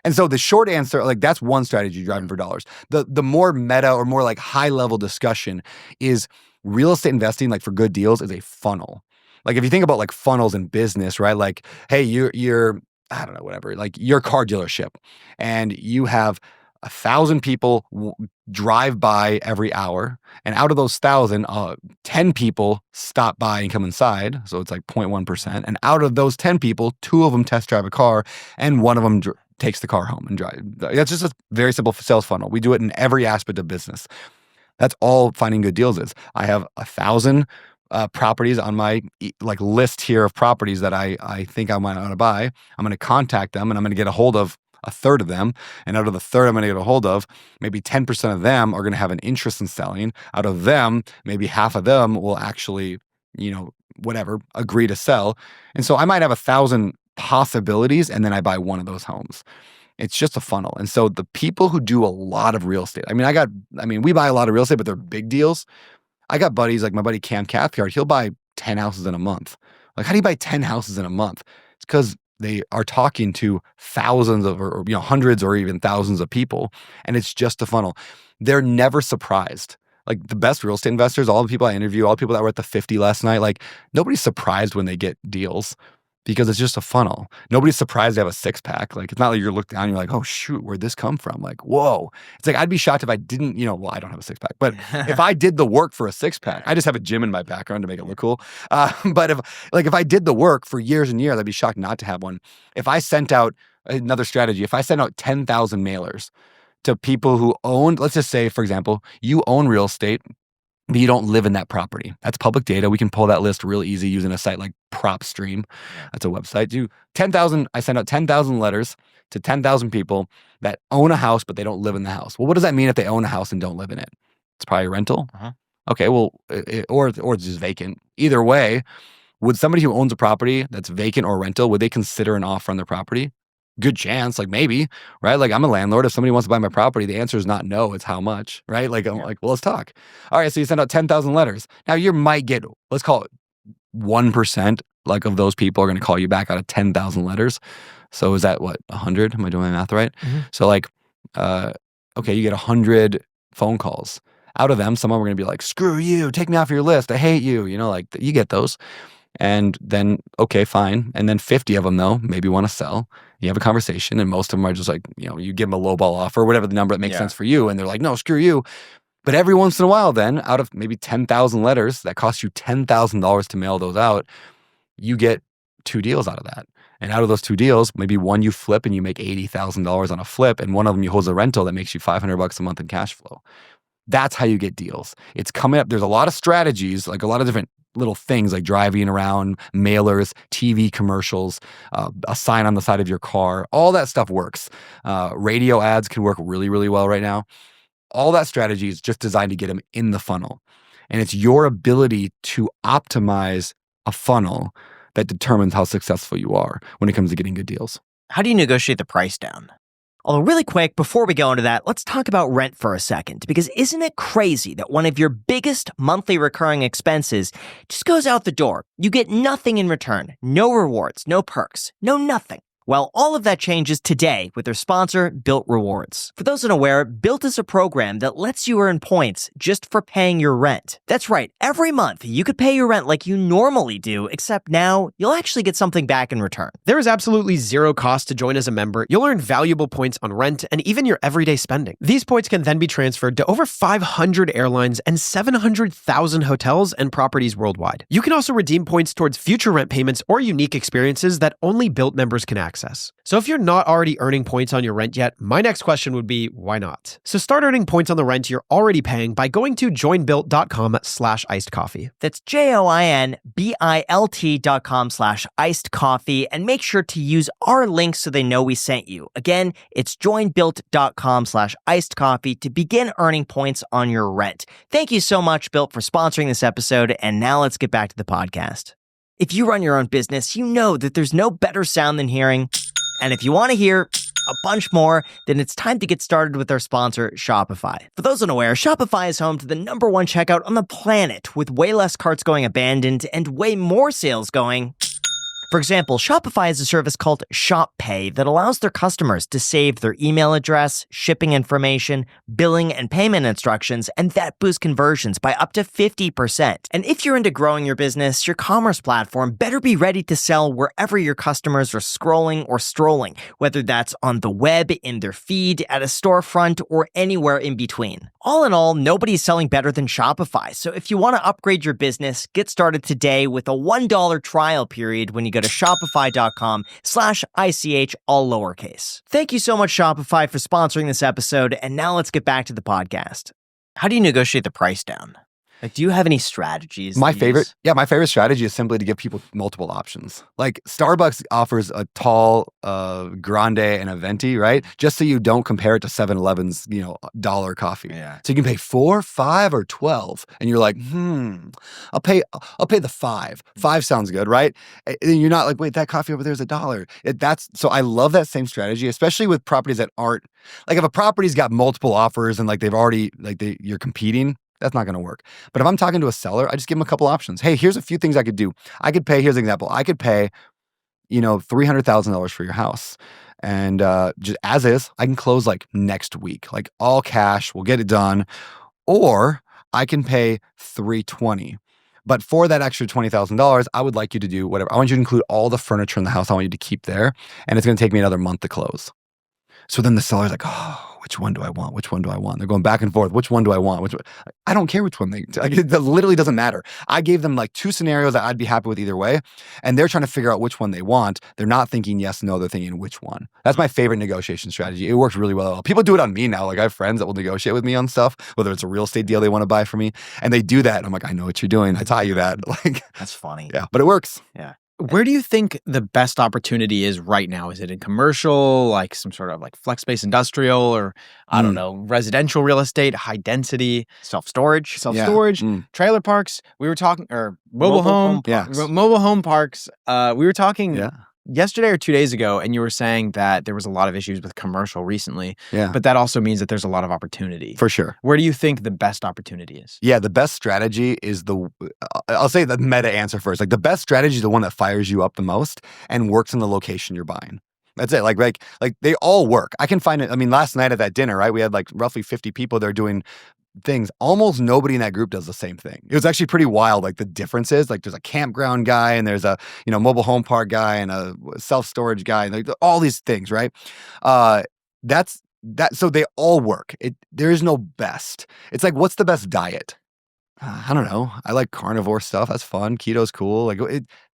And so the short answer, like that's one strategy, driving for dollars. The more meta or more like high level discussion is real estate investing, like for good deals, is a funnel. Like if you think about like funnels in business, right? Like, hey, you're I don't know, whatever, like your car dealership, and you have 1,000 people drive by every hour, and out of those 1,000, 10 people stop by and come inside, so it's like 0.1%. And out of those 10 people, 2 of them test drive a car, and 1 of them takes the car home and drive. That's just a very simple sales funnel. We do it in every aspect of business. That's all finding good deals is. I have 1,000 properties on my like list here of properties that I think I might want to buy. I'm going to contact them, and I'm going to get a hold of a third of them. And out of the third I'm going to get a hold of, maybe 10% of them are going to have an interest in selling. Out of them, maybe half of them will actually, agree to sell. And so I might have 1,000 possibilities, and then I buy one of those homes. It's just a funnel. And so the people who do a lot of real estate, we buy a lot of real estate, but they're big deals. I got buddies like my buddy Cam Cathcart. He'll buy 10 houses in a month. Like, how do you buy 10 houses in a month? It's because they are talking to thousands of, or hundreds or even thousands of people, and it's just a funnel. They're never surprised. Like the best real estate investors, all the people I interview, all the people that were at the 50 last night, like nobody's surprised when they get deals because it's just a funnel. Nobody's surprised they have a 6-pack. Like it's not like you're looking down and you're like, oh shoot, where'd this come from? Like, whoa. It's like, I'd be shocked if I didn't, I don't have a 6-pack, but if I did the work for a 6-pack, I just have a gym in my background to make it look cool. But if I did the work for years and years, I'd be shocked not to have one. If I sent out another strategy, if I sent out 10,000 mailers to people who owned, let's just say, for example, you own real estate, but you don't live in that property. That's public data. We can pull that list real easy using a site like PropStream. That's a website. I send out 10,000 letters to 10,000 people that own a house, but they don't live in the house. Well, what does that mean if they own a house and don't live in it? It's probably a rental. Uh-huh. Okay, well, or it's just vacant. Either way, would somebody who owns a property that's vacant or rental, would they consider an offer on their property? Good chance, like maybe, right? Like I'm a landlord. If somebody wants to buy my property, the answer is not no, it's how much, right? Like I'm like, well, let's talk. All right, so you send out 10,000 letters. Now you might get, let's call it 1%, like of those people are going to call you back out of 10,000 letters. So is that what, 100? Am I doing my math right? Mm-hmm. So like, okay, you get 100 phone calls. Out of them, some of them are going to be like, screw you, take me off your list. I hate you. Like you get those. And then, okay, fine. And then 50 of them, though, maybe want to sell. You have a conversation, and most of them are just like, you give them a lowball offer, whatever the number that makes sense for you. And they're like, no, screw you. But every once in a while, then, out of maybe 10,000 letters that cost you $10,000 to mail those out, you get 2 deals out of that. And out of those 2 deals, maybe one you flip and you make $80,000 on a flip, and one of them you hold a rental that makes you $500 a month in cash flow. That's how you get deals. It's coming up. There's a lot of strategies, like a lot of different little things like driving around, mailers, TV commercials, a sign on the side of your car. All that stuff works. Radio ads can work really, really well right now. All that strategy is just designed to get them in the funnel. And it's your ability to optimize a funnel that determines how successful you are when it comes to getting good deals. How do you negotiate the price down? Although really quick, before we go into that, let's talk about rent for a second, because isn't it crazy that one of your biggest monthly recurring expenses just goes out the door? You get nothing in return, no rewards, no perks, no nothing. Well, all of that changes today with their sponsor, Bilt Rewards. For those unaware, Bilt is a program that lets you earn points just for paying your rent. That's right, every month you could pay your rent like you normally do, except now you'll actually get something back in return. There is absolutely zero cost to join as a member. You'll earn valuable points on rent and even your everyday spending. These points can then be transferred to over 500 airlines and 700,000 hotels and properties worldwide. You can also redeem points towards future rent payments or unique experiences that only Bilt members can access. So if you're not already earning points on your rent yet, my next question would be, why not? So start earning points on the rent you're already paying by going to joinbilt.com/icedcoffee. That's joinbilt.com/icedcoffee, and make sure to use our link so they know we sent you. Again, it's joinbilt.com/icedcoffee to begin earning points on your rent. Thank you so much, Bilt, for sponsoring this episode, and now let's get back to the podcast. If you run your own business, you know that there's no better sound than hearing. And if you want to hear a bunch more, then it's time to get started with our sponsor, Shopify. For those unaware, Shopify is home to the #1 checkout on the planet, with way less carts going abandoned and way more sales going. For example, Shopify has a service called Shop Pay that allows their customers to save their email address, shipping information, billing, and payment instructions, and that boosts conversions by up to 50%. And if you're into growing your business, your commerce platform better be ready to sell wherever your customers are scrolling or strolling, whether that's on the web, in their feed, at a storefront, or anywhere in between. All in all, nobody's selling better than Shopify. So if you want to upgrade your business, get started today with a $1 trial period when you go to shopify.com/ICH, all lowercase. Thank you so much, Shopify, for sponsoring this episode. And now let's get back to the podcast. How do you negotiate the price down? Like, do you have any strategies? My favorite strategy is simply to give people multiple options. Like Starbucks offers a tall, grande, and a venti, right? Just so you don't compare it to 7-Eleven's, dollar coffee. Yeah. So you can pay 4, 5, or 12, and you're like, I'll pay the 5. 5 sounds good, right? And you're not like, wait, that coffee over there is $1. So I love that same strategy, especially with properties that aren't like, if a property's got multiple offers and like they've already you're competing. That's not going to work. But if I'm talking to a seller, I just give them a couple options. Hey, here's a few things I could do. Here's an example. I could pay, $300,000 for your house. And just as is, I can close like next week, like all cash, we'll get it done. Or I can pay $320,000. But for that extra $20,000, I would like you to do whatever. I want you to include all the furniture in the house I want you to keep there. And it's going to take me another month to close. So then the seller's like, which one do I want? Which one do I want? They're going back and forth. Which one do I want? I don't care which one it literally doesn't matter. I gave them like 2 scenarios that I'd be happy with either way. And they're trying to figure out which one they want. They're not thinking yes, no, they're thinking which one. That's my favorite negotiation strategy. It works really well. People do it on me now. Like I have friends that will negotiate with me on stuff, whether it's a real estate deal they want to buy from me. And they do that. And I'm like, I know what you're doing. I taught you that. Like, that's funny. Yeah, but it works. Yeah. Where do you think the best opportunity is right now? Is it in commercial, like some sort of like flex space industrial, or I don't know, residential real estate, high density, self-storage, trailer parks? We were talking, or mobile home parks. We were talking yesterday or 2 days ago, and you were saying that there was a lot of issues with commercial recently. Yeah. But that also means that there's a lot of opportunity. For sure. Where do you think the best opportunity is? Yeah, the best strategy is I'll say the meta answer first. Like the best strategy is the one that fires you up the most and works in the location you're buying. That's it. Like they all work. I can find it. I mean, last night at that dinner, right? We had like roughly 50 people there doing things, almost nobody in that group does the same thing. It was actually pretty wild, like the differences. Like there's a campground guy and there's a, mobile home park guy and a self-storage guy and like all these things, right? So they all work. There is no best. It's like, what's the best diet? I don't know. I like carnivore stuff. That's fun. Keto's cool. Like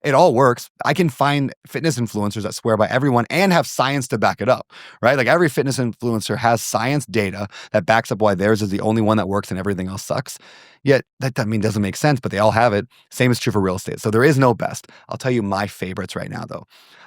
it all works. I can find fitness influencers that swear by everyone and have science to back it up, right? Like every fitness influencer has science data that backs up why theirs is the only one that works and everything else sucks. Yet that doesn't make sense, but they all have it. Same is true for real estate. So there is no best. I'll tell you my favorites right now though.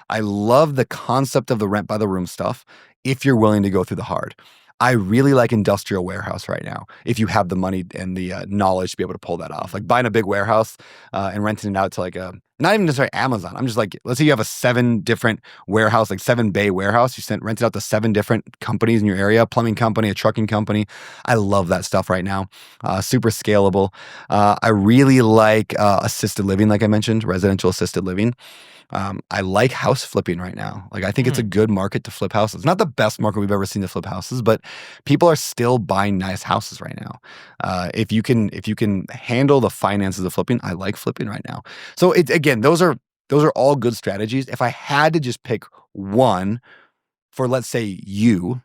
I love the concept of the rent by the room stuff if you're willing to go through the hard. I really like industrial warehouse right now. If you have the money and the knowledge to be able to pull that off, like buying a big warehouse and renting it out to like not even necessarily Amazon. I'm just like, let's say you have a 7 different warehouse, like 7 bay warehouse. You rent it out to 7 different companies in your area, a plumbing company, a trucking company. I love that stuff right now. Super scalable. I really like assisted living, like I mentioned, residential assisted living. I like house flipping right now. Like I think it's a good market to flip houses. Not the best market we've ever seen to flip houses, but people are still buying nice houses right now. If you can handle the finances of flipping, I like flipping right now. So again, those are all good strategies. If I had to just pick one for, let's say, you,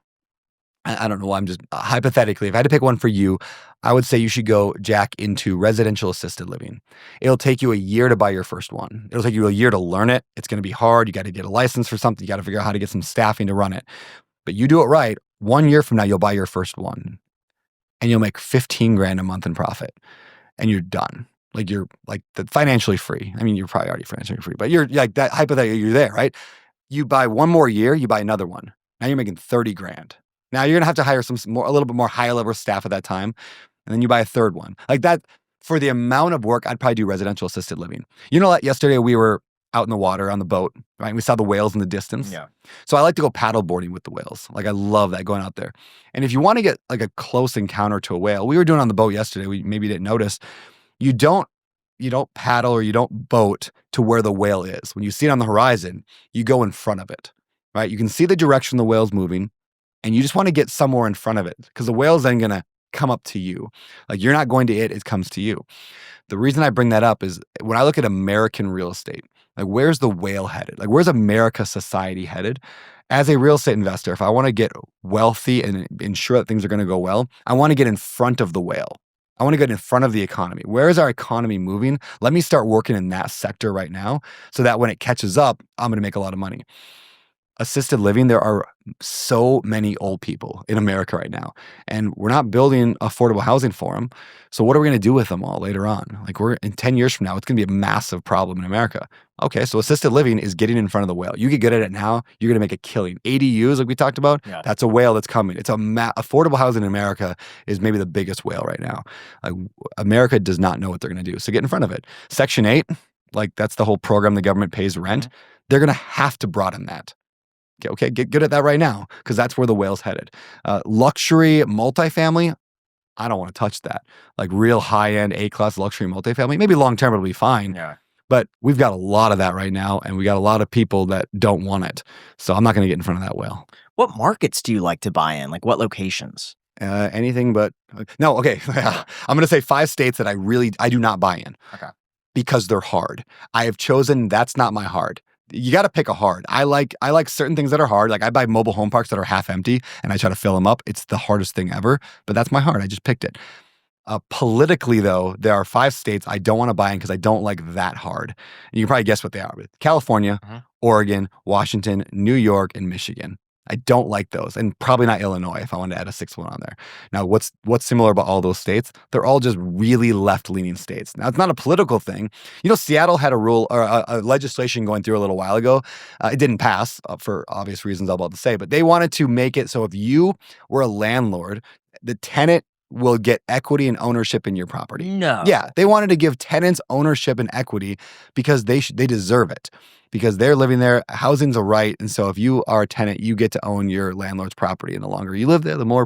I don't know. I'm just hypothetically, if I had to pick one for you, I would say you should go, Jack, into residential assisted living. It'll take you a year to buy your first one. It'll take you a year to learn it. It's going to be hard. You got to get a license for something. You got to figure out how to get some staffing to run it. But you do it right, 1 year from now, you'll buy your first one and you'll make 15 grand a month in profit and you're done. Like you're like financially free. I mean, you're probably already financially free, but you're like that hypothetically, you're there, right? You buy one more year, you buy another one. Now you're making 30 grand. Now you're gonna have to hire a little bit more high level staff at that time, and then you buy a third one. Like that, for the amount of work, I'd probably do residential assisted living. You know, like yesterday we were out in the water on the boat, right? And we saw the whales in the distance. Yeah. So I like to go paddle boarding with the whales. Like I love that, going out there. And if you want to get like a close encounter to a whale, we were doing on the boat yesterday. We maybe didn't notice. You don't paddle or you don't boat to where the whale is. When you see it on the horizon, you go in front of it, right? You can see the direction the whale's moving. And you just want to get somewhere in front of it because the whale's then going to come up to you. Like you're not going to it comes to you. The reason I bring that up is when I look at American real estate, like where's the whale headed? Like where's America society headed? As a real estate investor, if I want to get wealthy and ensure that things are going to go well, I want to get in front of the whale. I want to get in front of the economy. Where is our economy moving? Let me start working in that sector right now so that when it catches up, I'm going to make a lot of money. Assisted living, there are so many old people in America right now, and we're not building affordable housing for them. So what are we going to do with them all later on? Like we're in 10 years from now, it's going to be a massive problem in America. Okay, so assisted living is getting in front of the whale. You get good at it now, you're going to make a killing. ADUs, like we talked about, that's a whale that's coming. It's affordable housing in America is maybe the biggest whale right now. Like America does not know what they're going to do. So get in front of it. Section 8, like that's the whole program the government pays rent. They're going to have to broaden that. Okay, get good at that right now because that's where the whale's headed. Luxury multifamily, I don't want to touch that. Like real high-end A-class luxury multifamily, maybe long-term it'll be fine. Yeah. But we've got a lot of that right now, and we got a lot of people that don't want it. So I'm not going to get in front of that whale. What markets do you like to buy in? Like what locations? Anything but no. Okay, I'm going to say 5 states that I do not buy in. Okay, because they're hard. I have chosen that's not my hard. You got to pick a hard. I like certain things that are hard. Like I buy mobile home parks that are half empty and I try to fill them up. It's the hardest thing ever, but that's my hard. I just picked it. Politically though, there are 5 states I don't want to buy in because I don't like that hard. And you can probably guess what they are. California, Oregon, Washington, New York, and Michigan. I don't like those, and probably not Illinois if I wanted to add a 6th one on there. Now, what's similar about all those states? They're all just really left-leaning states. Now, it's not a political thing. You know, Seattle had a rule or a legislation going through a little while ago. It didn't pass for obvious reasons I'm about to say, but they wanted to make it so if you were a landlord, the tenant will get equity and ownership in your property. No. Yeah, they wanted to give tenants ownership and equity because they deserve it. Because they're living there, housing's a right, and so if you are a tenant, you get to own your landlord's property, and the longer you live there, the more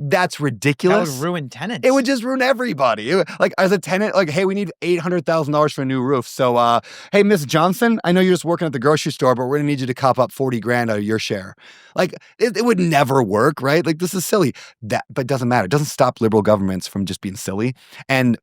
That's That ridiculous. would ruin tenants. It would just ruin everybody. Like as a tenant, like, hey, we need $800,000 for a new roof. So, hey, Miss Johnson, I know you're just working at the grocery store, but we're gonna need you to cop up 40 grand out of your share. Like it would never work, right? Like this is silly. But it doesn't matter. It doesn't stop liberal governments from just being silly. And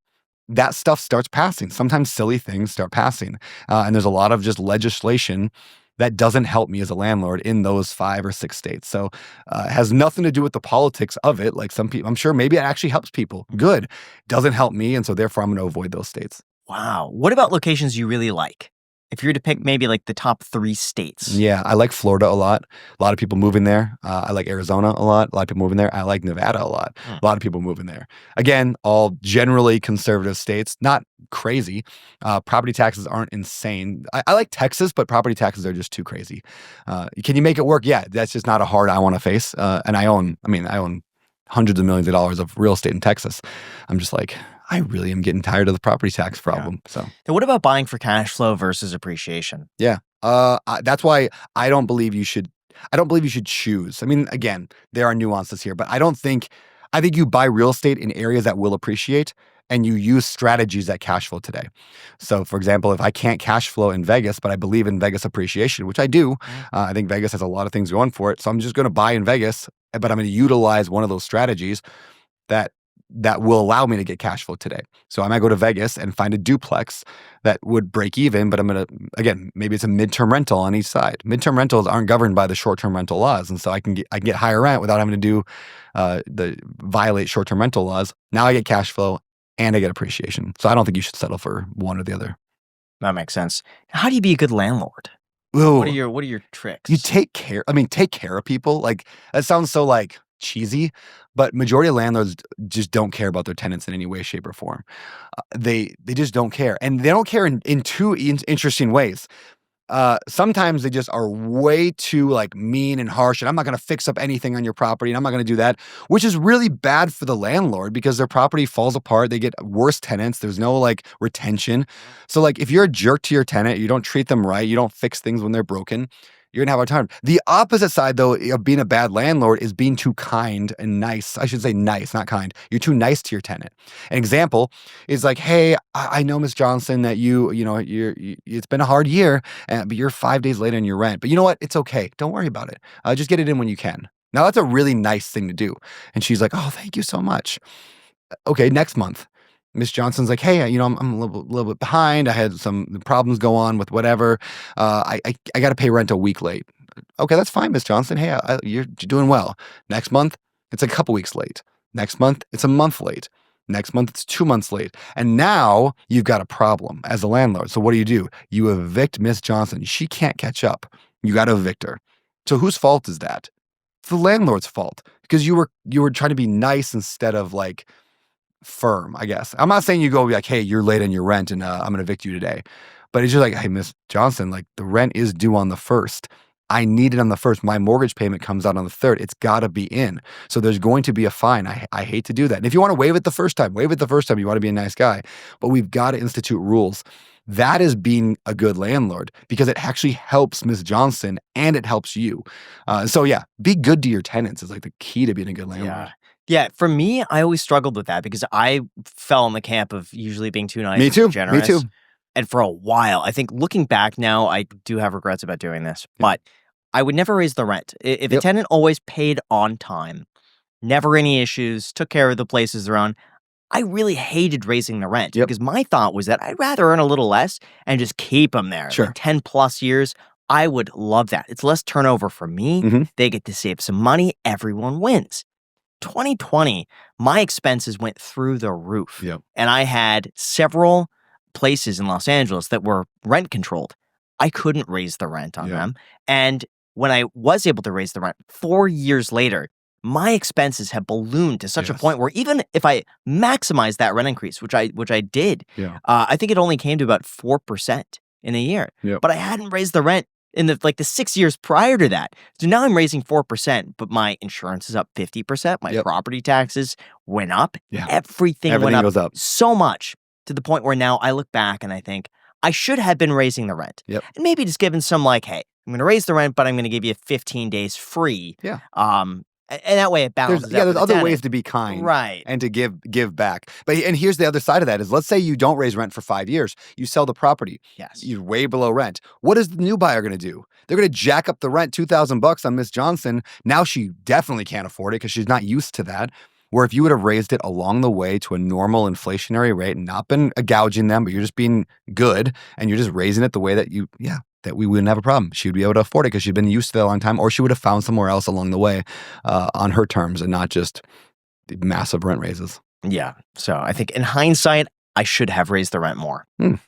that stuff starts passing. Sometimes silly things start passing. And there's a lot of just legislation that doesn't help me as a landlord in those 5 or 6 states. So it has nothing to do with the politics of it. Like some people, I'm sure maybe it actually helps people. Good. Doesn't help me. And so therefore I'm going to avoid those states. Wow. What about locations you really like? If you were to pick maybe like the top 3 states. Yeah, I like Florida a lot. A lot of people moving there. I like Arizona a lot. A lot of people moving there. I like Nevada a lot. A lot of people moving there. Again, all generally conservative states, not crazy. Property taxes aren't insane. I like Texas, but property taxes are just too crazy. Can you make it work? Yeah, that's just not a hard I want to face. And I own hundreds of millions of dollars of real estate in Texas. I'm just like, I really am getting tired of the property tax problem. So what about buying for cash flow versus appreciation? yeah, that's why I don't believe you should. I don't believe you should choose. I mean, again, there are nuances here, but I think you buy real estate in areas that will appreciate, and you use strategies that cash flow today. So, for example, if I can't cash flow in Vegas, but I believe in Vegas appreciation, which I do, I think Vegas has a lot of things going for it. So I'm just going to buy in Vegas, but I'm going to utilize one of those strategies that will allow me to get cash flow today. So I might go to Vegas and find a duplex that would break even, but I'm going to, again, maybe it's a midterm rental on each side. Midterm rentals aren't governed by the short-term rental laws. And so I can get higher rent without having to violate short-term rental laws. Now I get cash flow and I get appreciation. So I don't think you should settle for one or the other. That makes sense. How do you be a good landlord? Ooh, What are your tricks? you take care of people. Like that sounds so like cheesy, but majority of landlords just don't care about their tenants in any way, shape, or form. They just don't care, and they don't care in two interesting ways. Sometimes they just are way too like mean and harsh, and I'm not going to fix up anything on your property, and I'm not going to do that, which is really bad for the landlord because their property falls apart. They get worse tenants. There's no like retention. So like if you're a jerk to your tenant, you don't treat them right, you don't fix things when they're broken, you're gonna have a hard time. The opposite side, though, of being a bad landlord is being too kind and nice. I should say nice, not kind. You're too nice to your tenant. An example is like, hey, I know, Miss Johnson, that it's been a hard year, but you're 5 days late on your rent. But you know what? It's okay. Don't worry about it. Just get it in when you can. Now, that's a really nice thing to do. And she's like, oh, thank you so much. Okay, next month. Miss Johnson's like, hey, I'm a little bit behind. I had some problems go on with whatever. I got to pay rent a week late. Okay, that's fine, Miss Johnson. Hey, you're doing well. Next month, it's a couple weeks late. Next month, it's a month late. Next month, it's 2 months late. And now you've got a problem as a landlord. So what do? You evict Miss Johnson. She can't catch up. You got to evict her. So whose fault is that? It's the landlord's fault because you were trying to be nice instead of like firm, I guess. I'm not saying you go be like, hey, you're late on your rent and I'm gonna evict you today. But it's just like, hey, Miss Johnson, like the rent is due on the 1st. I need it on the 1st. My mortgage payment comes out on the 3rd. It's gotta be in. So there's going to be a fine. I hate to do that. And if you want to waive it the first time, waive it the first time. You want to be a nice guy. But we've got to institute rules. That is being a good landlord because it actually helps Miss Johnson and it helps you. So yeah, be good to your tenants is like the key to being a good landlord. Yeah, for me, I always struggled with that because I fell in the camp of usually being too nice Me too. and generous. Me too. And for a while, I think looking back now, I do have regrets about doing this, but I would never raise the rent. If a tenant always paid on time, never any issues, took care of the places they're on, I really hated raising the rent because my thought was that I'd rather earn a little less and just keep them there. Sure. Like 10 plus years, I would love that. It's less turnover for me. Mhm. They get to save some money. Everyone wins. 2020, my expenses went through the roof. Yep. And I had several places in Los Angeles that were rent controlled. I couldn't raise the rent on them. And when I was able to raise the rent 4 years later, my expenses have ballooned to such a point where even if I maximized that rent increase, which I did, I think it only came to about 4% in a year. But I hadn't raised the rent in the 6 years prior to that. So now I'm raising 4%, but my insurance is up 50%. My property taxes went up. Everything went up, goes up so much to the point where now I look back and I think I should have been raising the rent. And maybe just given some like, hey, I'm going to raise the rent, but I'm going to give you 15 days free. And that way it balances out. There's for the other tenant. ways to be kind, Right. and to give back. And here's the other side of that is, let's say you don't raise rent for 5 years, you sell the property, Yes. you're way below rent. What is the new buyer going to do? They're going to jack up the rent $2,000 on Miss Johnson. Now she definitely can't afford it because she's not used to that. Where if you would have raised it along the way to a normal inflationary rate and not been gouging them, but you're just being good and you're just raising it the way that that we wouldn't have a problem. She would be able to afford it because she'd been used to that a long time, or she would have found somewhere else along the way on her terms and not just the massive rent raises. Yeah. So I think in hindsight, I should have raised the rent more. Good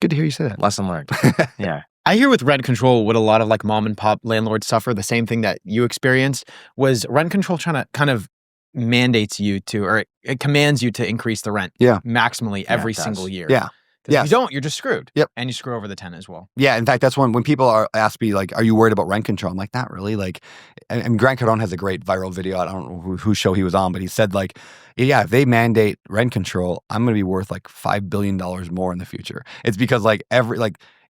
to hear you say that. Lesson learned. Yeah. I hear with rent control, what a lot of like mom and pop landlords suffer, the same thing that you experienced, was rent control trying to kind of mandates you to, or it commands you to increase the rent maximally every single year. Yeah. If you don't, you're just screwed. Yep. And you screw over the tenant as well. Yeah, in fact, that's when people ask me, like, are you worried about rent control? I'm like, not really. Like, and Grant Cardone has a great viral video. I don't know whose show he was on, but he said, like, yeah, if they mandate rent control, I'm going to be worth like $5 billion more in the future. It's because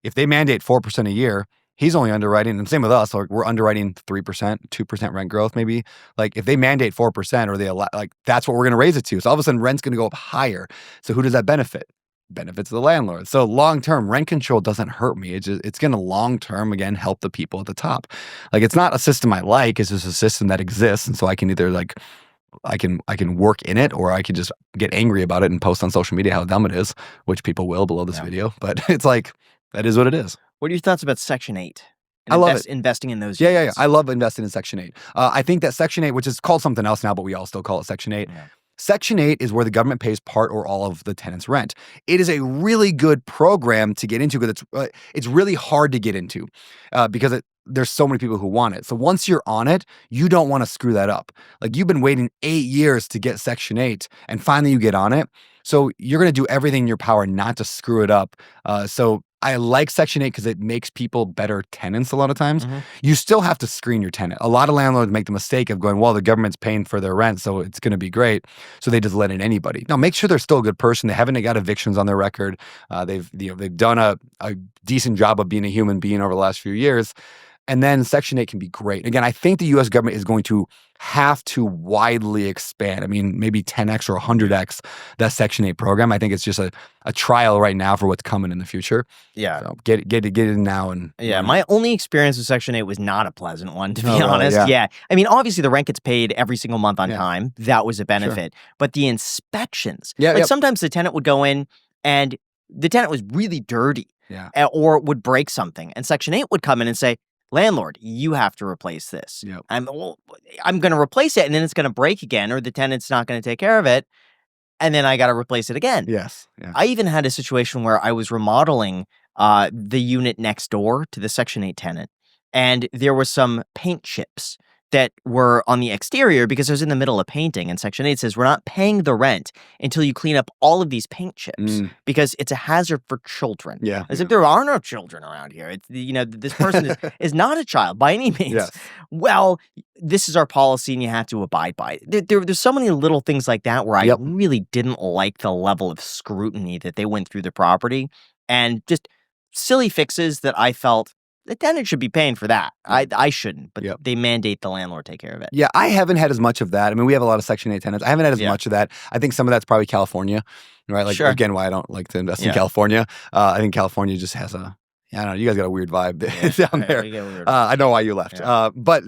if they mandate 4% a year, he's only underwriting, and same with us, like we're underwriting 3%, 2% rent growth maybe. Like if they mandate 4% or they allow, like that's what we're going to raise it to. So all of a sudden rent's going to go up higher. So who does that benefit? Benefits the landlord. So long-term rent control doesn't hurt me. It's going to long-term, again, help the people at the top. Like it's not a system I like. It's just a system that exists. And so I can either I can work in it, or I could just get angry about it and post on social media how dumb it is, which people will below this video. But it's like, that is what it is. What are your thoughts about Section 8? I love it. Investing in those Yeah. units. I love investing in Section 8. I think that Section 8, which is called something else now, but we all still call it Section 8. Yeah. Section 8 is where the government pays part or all of the tenant's rent. It is a really good program to get into because it's really hard to get into because there's so many people who want it. So once you're on it, you don't want to screw that up. Like you've been waiting 8 years to get Section 8 and finally you get on it. So you're going to do everything in your power not to screw it up. So I like Section 8 because it makes people better tenants a lot of times. Mm-hmm. You still have to screen your tenant. A lot of landlords make the mistake of going, well, the government's paying for their rent, so it's going to be great. So they just let in anybody. Now, make sure they're still a good person. They haven't got evictions on their record. They've done a decent job of being a human being over the last few years. And then Section 8 can be great. Again, I think the U.S. government is going to have to widely expand. I mean, maybe 10x or 100x that Section 8 program. I think it's just a trial right now for what's coming in the future. Yeah. So get in now. And my only experience with Section 8 was not a pleasant one, to be really? honest. Yeah. Yeah. I mean, obviously the rent gets paid every single month on time. That was a benefit. Sure. But the inspections, Yeah, sometimes the tenant would go in and the tenant was really dirty or would break something. And Section 8 would come in and say, landlord, you have to replace this. Yep. I'm going to replace it, and then it's going to break again, or the tenant's not going to take care of it, and then I got to replace it again. Yes. Yeah. I even had a situation where I was remodeling the unit next door to the Section 8 tenant, and there were some paint chips that were on the exterior because I was in the middle of painting, and Section 8 says, we're not paying the rent until you clean up all of these paint chips because it's a hazard for children. Yeah. As if there are no children around here. It's, this person is not a child by any means. Yes. Well, this is our policy and you have to abide by it. There's so many little things like that where I really didn't like the level of scrutiny that they went through the property, and just silly fixes that I felt the tenant should be paying for that. I shouldn't, but they mandate the landlord take care of it. Yeah, I haven't had as much of that. I mean, we have a lot of Section 8 tenants. I haven't had as much of that. I think some of that's probably California, right? Like, again, why I don't like to invest in California. I think California just has I don't know, you guys got a weird vibe down there. I know why you left. Yeah. But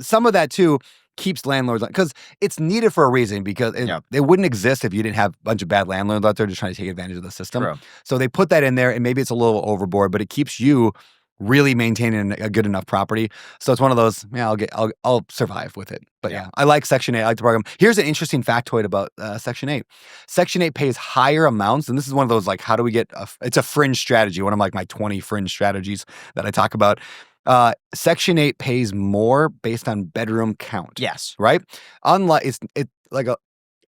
some of that, too, keeps landlords, because it's needed for a reason, because it wouldn't exist if you didn't have a bunch of bad landlords out there just trying to take advantage of the system. True. So they put that in there, and maybe it's a little overboard, but it keeps you really maintaining a good enough property. So it's one of those, I'll survive with it. But I like Section 8. I like the program. Here's an interesting factoid about Section 8. Section 8 pays higher amounts, and this is one of those, like, how do we get it's a fringe strategy, one of my 20 fringe strategies that I talk about. Section 8 pays more based on bedroom count. Yes. Right? Unlike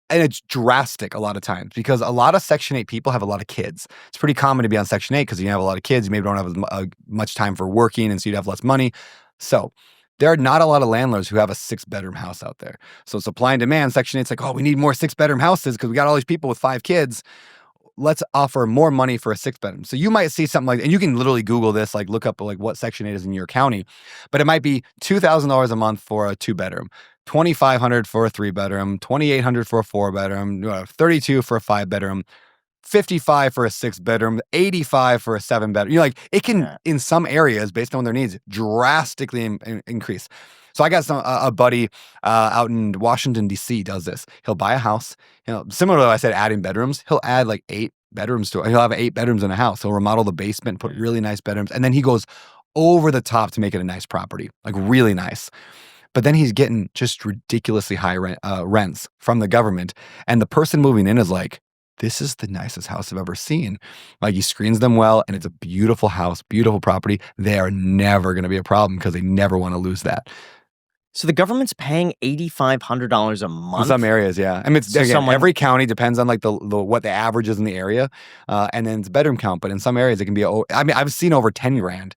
and it's drastic a lot of times, because a lot of Section 8 people have a lot of kids. It's pretty common to be on Section 8 because you have a lot of kids. You maybe don't have as much time for working, and so you'd have less money. So there are not a lot of landlords who have a 6-bedroom house out there. So supply and demand, Section 8's like, oh, we need more 6-bedroom houses because we got all these people with 5 kids. Let's offer more money for a 6-bedroom. So you might see something like, and you can literally Google this, like look up like what Section 8 is in your county, but it might be $2,000 a month for a 2-bedroom, $2,500 for a 3-bedroom, $2,800 for a 4-bedroom, $32 for a 5-bedroom, $55 for a 6-bedroom, $85 for a 7-bedroom. Like it can, in some areas, based on their needs, drastically increase. So I got a buddy out in Washington, D.C. does this. He'll buy a house. Similar to what I said, adding bedrooms, he'll add like 8 bedrooms to it. He'll have 8 bedrooms in a house. He'll remodel the basement, put really nice bedrooms. And then he goes over the top to make it a nice property, like really nice. But then he's getting just ridiculously high rents from the government. And the person moving in is like, this is the nicest house I've ever seen. Like he screens them well, and it's a beautiful house, beautiful property. They are never going to be a problem because they never want to lose that. So the government's paying $8,500 a month? In some areas, yeah. I mean, every county depends on like the what the average is in the area, and then it's bedroom count. But in some areas, it can be. I mean, I've seen over 10 grand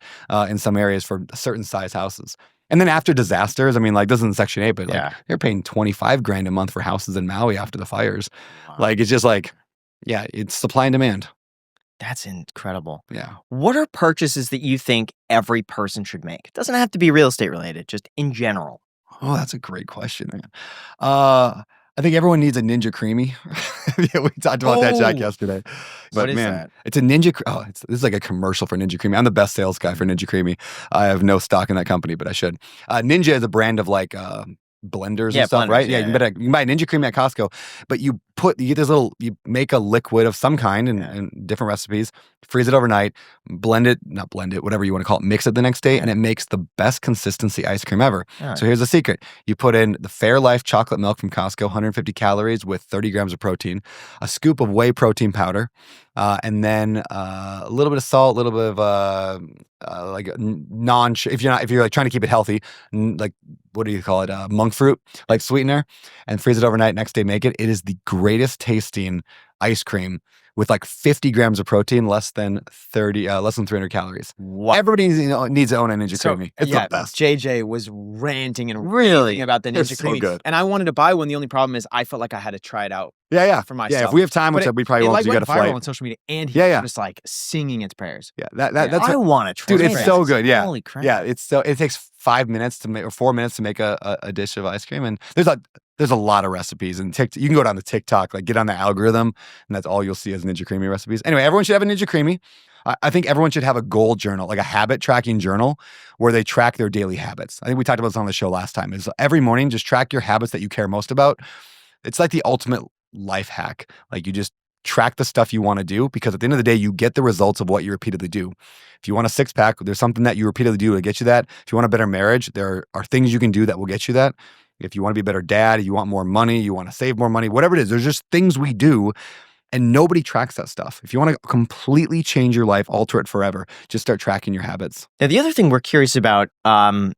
in some areas for certain size houses. And then after disasters, I mean, like this isn't Section 8, but like they're paying 25 grand a month for houses in Maui after the fires. Wow. Like it's just like, yeah, it's supply and demand. That's incredible. Yeah. What are purchases that you think every person should make? It doesn't have to be real estate related, just in general. Oh, that's a great question, man. I think everyone needs a Ninja Creamy. Yeah, we talked about that, Jack, yesterday. But what is that? It's a Ninja. This is like a commercial for Ninja Creamy. I'm the best sales guy for Ninja Creamy. I have no stock in that company, but I should. Ninja is a brand of like blenders and stuff, right? Yeah, you can buy Ninja Creamy at Costco, but you get this you make a liquid of some kind in different recipes, freeze it overnight, not blend it, whatever you want to call it, mix it the next day, and it makes the best consistency ice cream ever. Right. So here's the secret. You put in the Fairlife chocolate milk from Costco, 150 calories with 30 grams of protein, a scoop of whey protein powder, and then a little bit of salt, a little bit of like if you're like trying to keep it healthy, like what do you call it? Monk fruit, like sweetener, and freeze it overnight. Next day, make it. It is the greatest tasting ice cream with like 50 grams of protein, less than 300 calories. Wow. Everybody needs to own a Ninja Creamy. It's the best. JJ was ranting and raving about the Ninja Creamy. So good. And I wanted to buy one. The only problem is I felt like I had to try it out. For myself. Yeah, if we have time, which we probably won't, because you got to fly. On social media, and he was just like singing its prayers. Yeah, that's. I want to try. Dude, it's so good. Yeah, holy crap. Yeah, it takes 5 minutes to make or 4 minutes to make a dish of ice cream, and there's a lot of recipes, and you can go down to TikTok, like get on the algorithm, and that's all you'll see as Ninja Creamy recipes. Anyway, everyone should have a Ninja Creamy. I think everyone should have a goal journal, like a habit tracking journal, where they track their daily habits. I think we talked about this on the show last time. Is every morning just track your habits that you care most about. It's like the ultimate life hack. Like you just track the stuff you want to do, because at the end of the day, you get the results of what you repeatedly do. If you want a 6-pack, there's something that you repeatedly do to get you that. If you want a better marriage, there are things you can do that will get you that. If you want to be a better dad, you want more money, you want to save more money, whatever it is, there's just things we do, and nobody tracks that stuff. If you want to completely change your life, alter it forever, just start tracking your habits. Now, the other thing we're curious about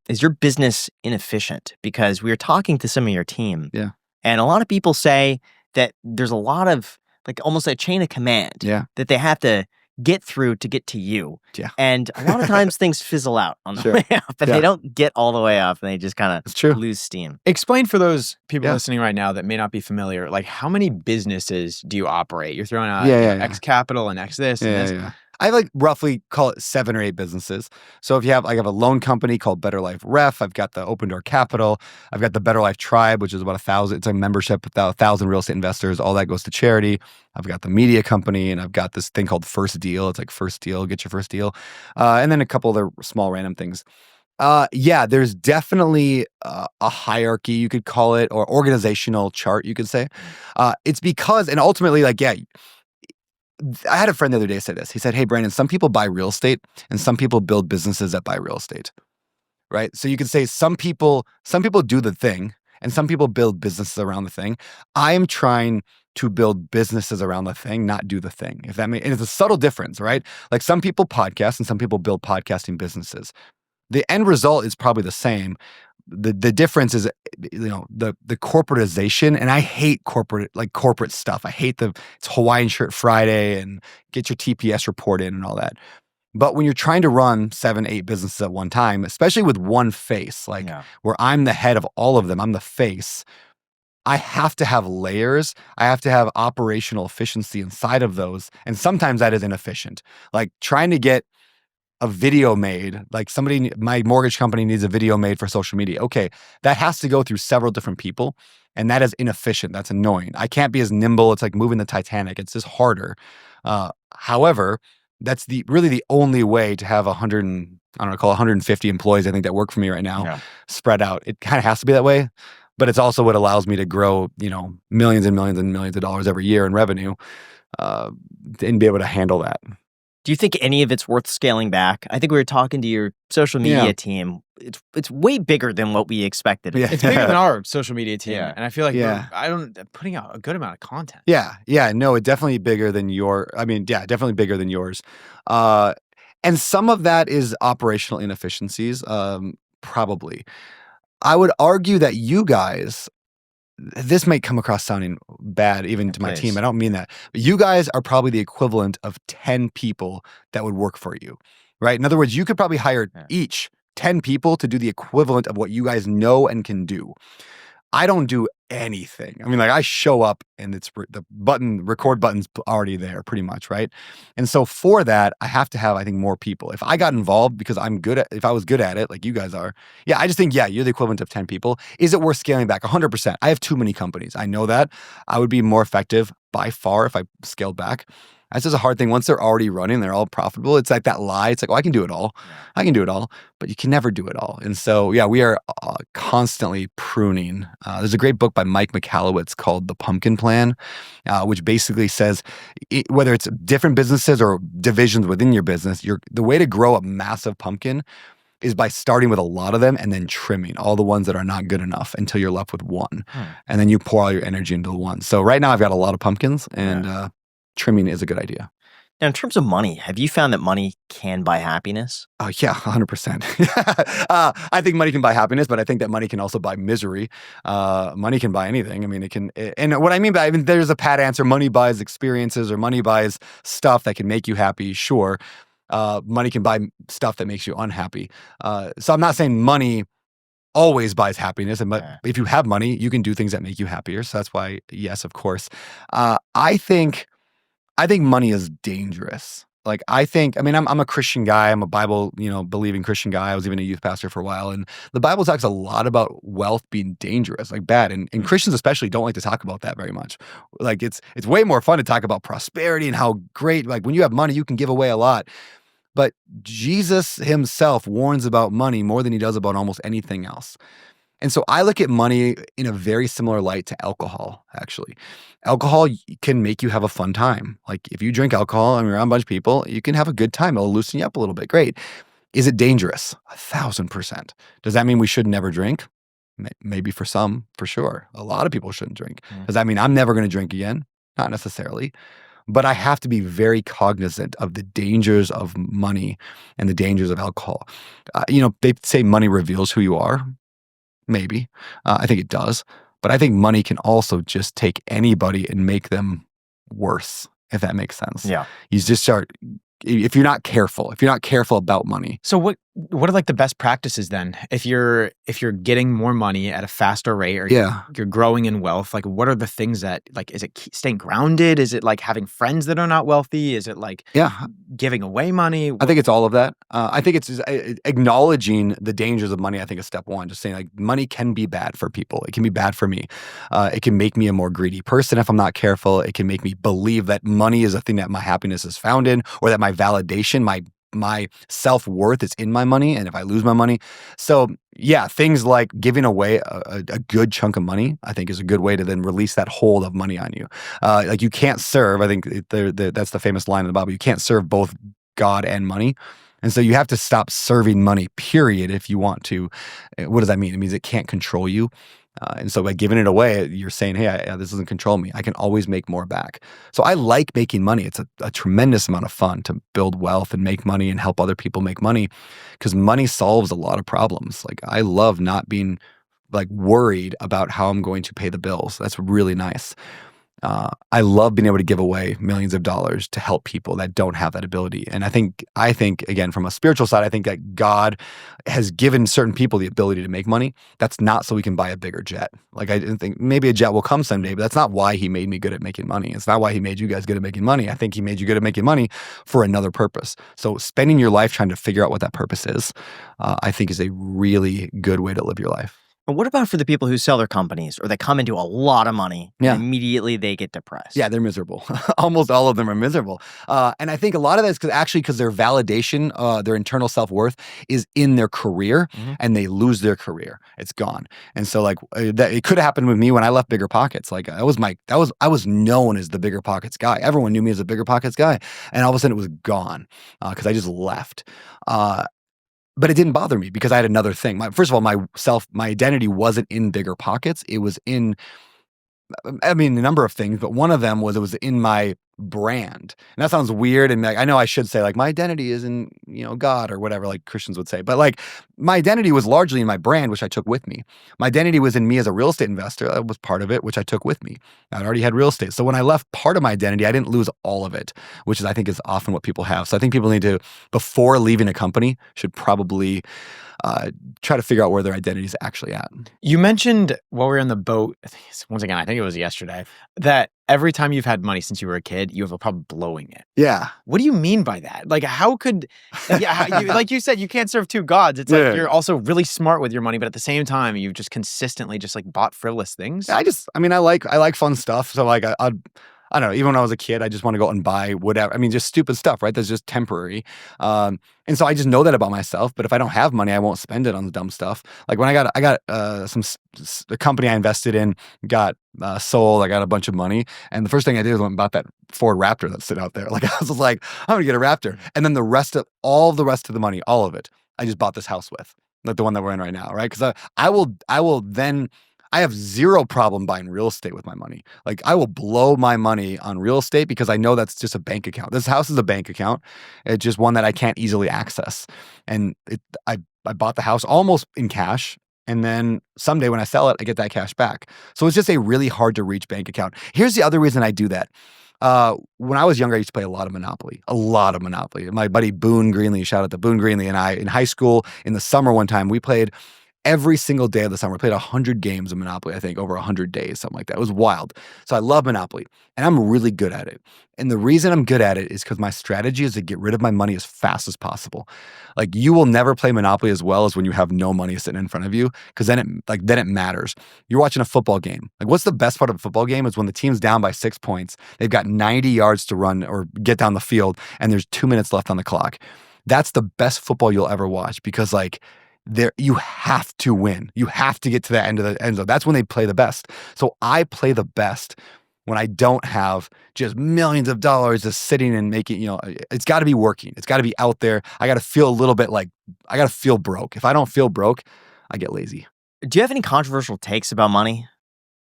is your business inefficient? Because we were talking to some of your team. Yeah. And a lot of people say that there's a lot of, like almost a chain of command that they have to get through to get to you. Yeah. And a lot of times things fizzle out on the way up, and they don't get all the way up, and they just kind of lose steam. Explain for those people listening right now that may not be familiar, like how many businesses do you operate? You're throwing out X Capital and X this and this. Yeah. I have like roughly call it 7 or 8 businesses. So if you have, I have a loan company called Better Life Ref. I've got the Open Door Capital. I've got the Better Life Tribe, which is about 1,000. It's a membership with 1,000 real estate investors. All that goes to charity. I've got the media company, and I've got this thing called First Deal. It's like First Deal, get your first deal. And then a couple other small random things. There's definitely a hierarchy, you could call it, or organizational chart, you could say. It's because, and ultimately, I had a friend the other day say this. He said, hey, Brandon, some people buy real estate and some people build businesses that buy real estate, right? So you could say some people do the thing and some people build businesses around the thing. I am trying to build businesses around the thing, not do the thing. And it's a subtle difference, right? Like some people podcast and some people build podcasting businesses. The end result is probably the same. The difference is, the corporatization, and I hate corporate stuff. I hate it's Hawaiian Shirt Friday and get your TPS report in and all that. But when you're trying to run 7, 8 businesses at one time, especially with one face, where I'm the head of all of them, I'm the face, I have to have layers. I have to have operational efficiency inside of those. And sometimes that is inefficient. Like trying to get a video made, like my mortgage company needs a video made for social media. Okay, that has to go through several different people, and that is inefficient. That's annoying. I can't be as nimble. It's like moving the Titanic. It's just harder. However, that's really the only way to have 150 employees, I think, that work for me right now, spread out. It kind of has to be that way, but it's also what allows me to grow, millions and millions and millions of dollars every year in revenue, and be able to handle that. Do you think any of it's worth scaling back? I think we were talking to your social media team. It's way bigger than what we expected. Yeah. It's bigger than our social media team, Yeah. and I feel like putting out a good amount of content. Yeah, no, it's definitely bigger than definitely bigger than yours. And some of that is operational inefficiencies, probably. I would argue that you guys, this may come across sounding bad even to my team. I don't mean that. But you guys are probably the equivalent of 10 people that would work for you, right? In other words, you could probably hire each 10 people to do the equivalent of what you guys know and can do. I don't do anything. I mean, like, I show up and it's the record button's already there pretty much, right? And so for that, I have to have, I think, more people. If I got involved because if I was good at it, like you guys are, I just think, you're the equivalent of 10 people. Is it worth scaling back? 100%. I have too many companies. I know that. I would be more effective by far if I scaled back. That's just a hard thing. Once they're already running, they're all profitable. It's like that lie. It's like, I can do it all. I can do it all. But you can never do it all. And so, we are constantly pruning. There's a great book by Mike Michalowicz called The Pumpkin Plan, which basically says whether it's different businesses or divisions within your business, the way to grow a massive pumpkin is by starting with a lot of them and then trimming all the ones that are not good enough until you're left with one. And then you pour all your energy into the one. So right now I've got a lot of pumpkins, and trimming is a good idea. Now, in terms of money, have you found that money can buy happiness? Oh, yeah, 100%. I think money can buy happiness, but I think that money can also buy misery. Money can buy anything. I mean, it can. And what I mean by, there's a pat answer. Money buys experiences, or money buys stuff that can make you happy. Sure. Money can buy stuff that makes you unhappy. So I'm not saying money always buys happiness, but if you have money, you can do things that make you happier. So that's why, yes, of course. I think money is dangerous. Like, I'm a Christian guy. I'm a Bible, believing Christian guy. I was even a youth pastor for a while. And the Bible talks a lot about wealth being dangerous, like bad. And Christians especially don't like to talk about that very much. Like, it's way more fun to talk about prosperity and how great, like, when you have money, you can give away a lot. But Jesus himself warns about money more than he does about almost anything else. And so I look at money in a very similar light to alcohol, actually. Alcohol can make you have a fun time. Like, if you drink alcohol and you're around a bunch of people, you can have a good time. It'll loosen you up a little bit. Great. Is it dangerous? 1,000%. Does that mean we should never drink? Maybe for some, for sure. A lot of people shouldn't drink. Does that mean I'm never going to drink again? Not necessarily. But I have to be very cognizant of the dangers of money and the dangers of alcohol. They say money reveals who you are. Maybe. I think it does. But I think money can also just take anybody and make them worse, if that makes sense. Yeah. You just start, if you're not careful about money. So what are like the best practices then? If you're getting more money at a faster rate, or you're growing in wealth, like, what are the things that, like, is it staying grounded? Is it like having friends that are not wealthy? Is it like giving away money? I think it's all of that. I think it's just acknowledging the dangers of money. I think is step one. Just saying, like, money can be bad for people. It can be bad for me. It can make me a more greedy person if I'm not careful. It can make me believe that money is a thing that my happiness is found in, or that my validation, my self-worth is in my money, and if I lose my money. So things like giving away a good chunk of money, I think, is a good way to then release that hold of money on you. Like, you can't serve, I think that's the famous line in the Bible, you can't serve both God and money. And so you have to stop serving money, period, if you want to. What does that mean? It means it can't control you. And so by giving it away, you're saying, hey, this doesn't control me. I can always make more back. So I like making money. It's a tremendous amount of fun to build wealth and make money and help other people make money, because money solves a lot of problems. Like, I love not being, like, worried about how I'm going to pay the bills. That's really nice. I love being able to give away millions of dollars to help people that don't have that ability. And I think again, from a spiritual side, I think that God has given certain people the ability to make money. That's not so we can buy a bigger jet. Like, I didn't think maybe a jet will come someday, but that's not why he made me good at making money. It's not why he made you guys good at making money. I think he made you good at making money for another purpose. So spending your life trying to figure out what that purpose is, I think is a really good way to live your life. But what about for the people who sell their companies or they come into a lot of money and immediately they get depressed? Yeah, they're miserable. Almost all of them are miserable. And I think a lot of that is because their validation, their internal self-worth is in their career, and they lose their career. It's gone. And so like it could have happened with me when I left BiggerPockets. Like I was known as the BiggerPockets guy. Everyone knew me as the BiggerPockets guy. And all of a sudden it was gone because I just left. But it didn't bother me because I had another thing. First of all, my identity wasn't in BiggerPockets. It was in, a number of things, but one of them was it was in my brand. And that sounds weird. And like, I know I should say like my identity is in, God or whatever, like Christians would say. But like my identity was largely in my brand, which I took with me. My identity was in me as a real estate investor. That was part of it, which I took with me. I already had real estate. So when I left part of my identity, I didn't lose all of it, which I think is often what people have. So I think people need to, before leaving a company, should probably try to figure out where their identity is actually at. You mentioned while we were on the boat, once again, I think it was yesterday, that every time you've had money since you were a kid, you have a problem blowing it. Yeah. What do you mean by that? Like, how could, like you said, you can't serve two gods. It's like you're also really smart with your money, but at the same time, you've just consistently just like bought frivolous things. I like fun stuff. So like I don't know, even when I was a kid, I just want to go out and buy whatever. Just stupid stuff, right? That's just temporary. And so I just know that about myself. But if I don't have money, I won't spend it on the dumb stuff. Like when I got the company I invested in got sold. I got a bunch of money. And the first thing I did was went and bought that Ford Raptor that's sitting out there. Like I was just like, I'm going to get a Raptor. And then the rest of the money, all of it, I just bought this house with. Like the one that we're in right now, right? Because I will then... I have zero problem buying real estate with my money. Like I will blow my money on real estate because I know that's just a bank account. This house is a bank account. It's just one that I can't easily access. And I bought the house almost in cash. And then someday when I sell it, I get that cash back. So it's just a really hard to reach bank account. Here's the other reason I do that. When I was younger, I used to play a lot of Monopoly. My buddy Boone Greenlee, shout out to Boone Greenlee, and I in high school in the summer one time, we played every single day of the summer. I played 100 games of Monopoly, I think, over 100 days, something like that. It was wild. So I love Monopoly, and I'm really good at it. And the reason I'm good at it is because my strategy is to get rid of my money as fast as possible. Like you will never play Monopoly as well as when you have no money sitting in front of you, because then it matters. You're watching a football game. Like what's the best part of a football game is when the team's down by 6 points, they've got 90 yards to run or get down the field, and there's 2 minutes left on the clock. That's the best football you'll ever watch because you have to win. You have to get to the end of the end zone. That's when they play the best. So I play the best when I don't have just millions of dollars just sitting and making, it's got to be working. It's got to be out there. I got to feel a little bit like I got to feel broke. If I don't feel broke, I get lazy. Do you have any controversial takes about money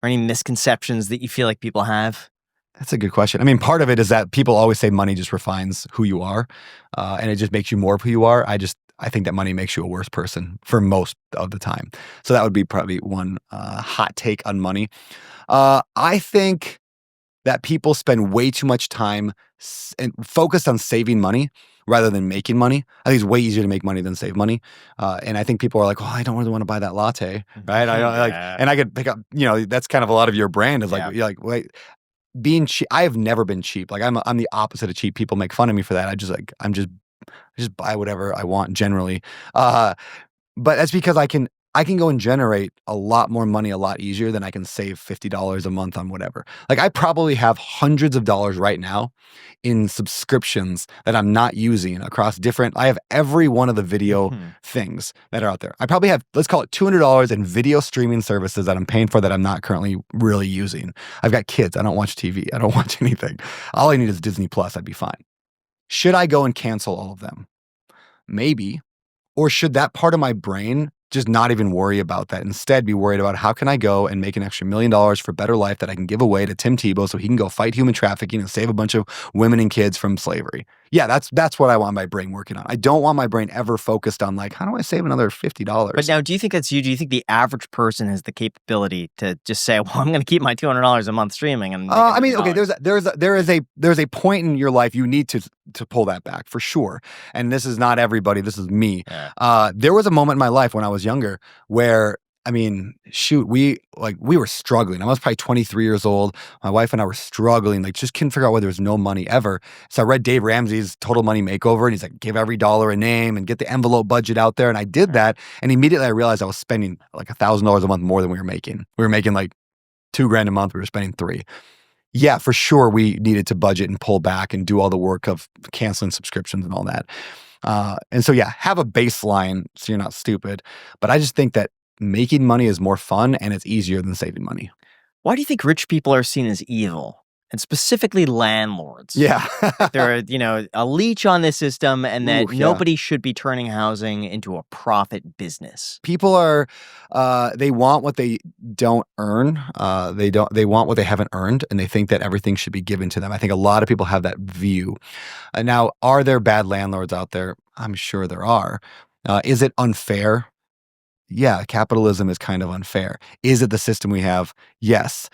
or any misconceptions that you feel like people have? That's a good question. Part of it is that people always say money just refines who you are, and it just makes you more of who you are. I think that money makes you a worse person for most of the time. So that would be probably one hot take on money. I think that people spend way too much time and focused on saving money rather than making money. I think it's way easier to make money than save money. And I think people are like, oh, I don't really want to buy that latte, right? I don't and I could pick up, that's kind of a lot of your brand is like, you're like, wait, being cheap. I have never been cheap. Like I'm the opposite of cheap. People make fun of me for that. I just buy whatever I want generally. But that's because I can go and generate a lot more money a lot easier than I can save $50 a month on whatever. Like I probably have hundreds of dollars right now in subscriptions that I'm not using across I have every one of the video things that are out there. I probably have, let's call it $200 in video streaming services that I'm paying for that I'm not currently really using. I've got kids. I don't watch TV. I don't watch anything. All I need is Disney Plus. I'd be fine. Should I go and cancel all of them? Maybe. Or should that part of my brain just not even worry about that. Instead, be worried about how can I go and make an extra $1 million for a better life that I can give away to Tim Tebow so he can go fight human trafficking and save a bunch of women and kids from slavery. Yeah, that's what I want my brain working on. I don't want my brain ever focused on like, how do I save another $50? But now, do you think that's you? Do you think the average person has the capability to just say, well, I'm going to keep my $200 a month streaming? And I mean, okay, there is a point in your life you need to pull that back for sure. And this is not everybody. This is me. Yeah. There was a moment in my life when I was younger where, I mean, shoot, we were struggling. I was probably 23 years old. My wife and I were struggling, like just couldn't figure out why there was no money ever. So I read Dave Ramsey's Total Money Makeover, and he's like, give every dollar a name and get the envelope budget out there. And I did that. And immediately I realized I was spending like $1,000 a month more than we were making. We were making like $2,000 a month. We were spending $3,000. Yeah, for sure. We needed to budget and pull back and do all the work of canceling subscriptions and all that. And so, yeah, have a baseline so you're not stupid. But I just think that making money is more fun and it's easier than saving money. Why do you think rich people are seen as evil? And specifically landlords. Yeah. They're, a leech on this system, and that Ooh, yeah. nobody should be turning housing into a profit business. People are, they want what they don't earn. They want what they haven't earned, and they think that everything should be given to them. I think a lot of people have that view. Now, are there bad landlords out there? I'm sure there are. Is it unfair? Yeah, capitalism is kind of unfair. Is it the system we have? Yes.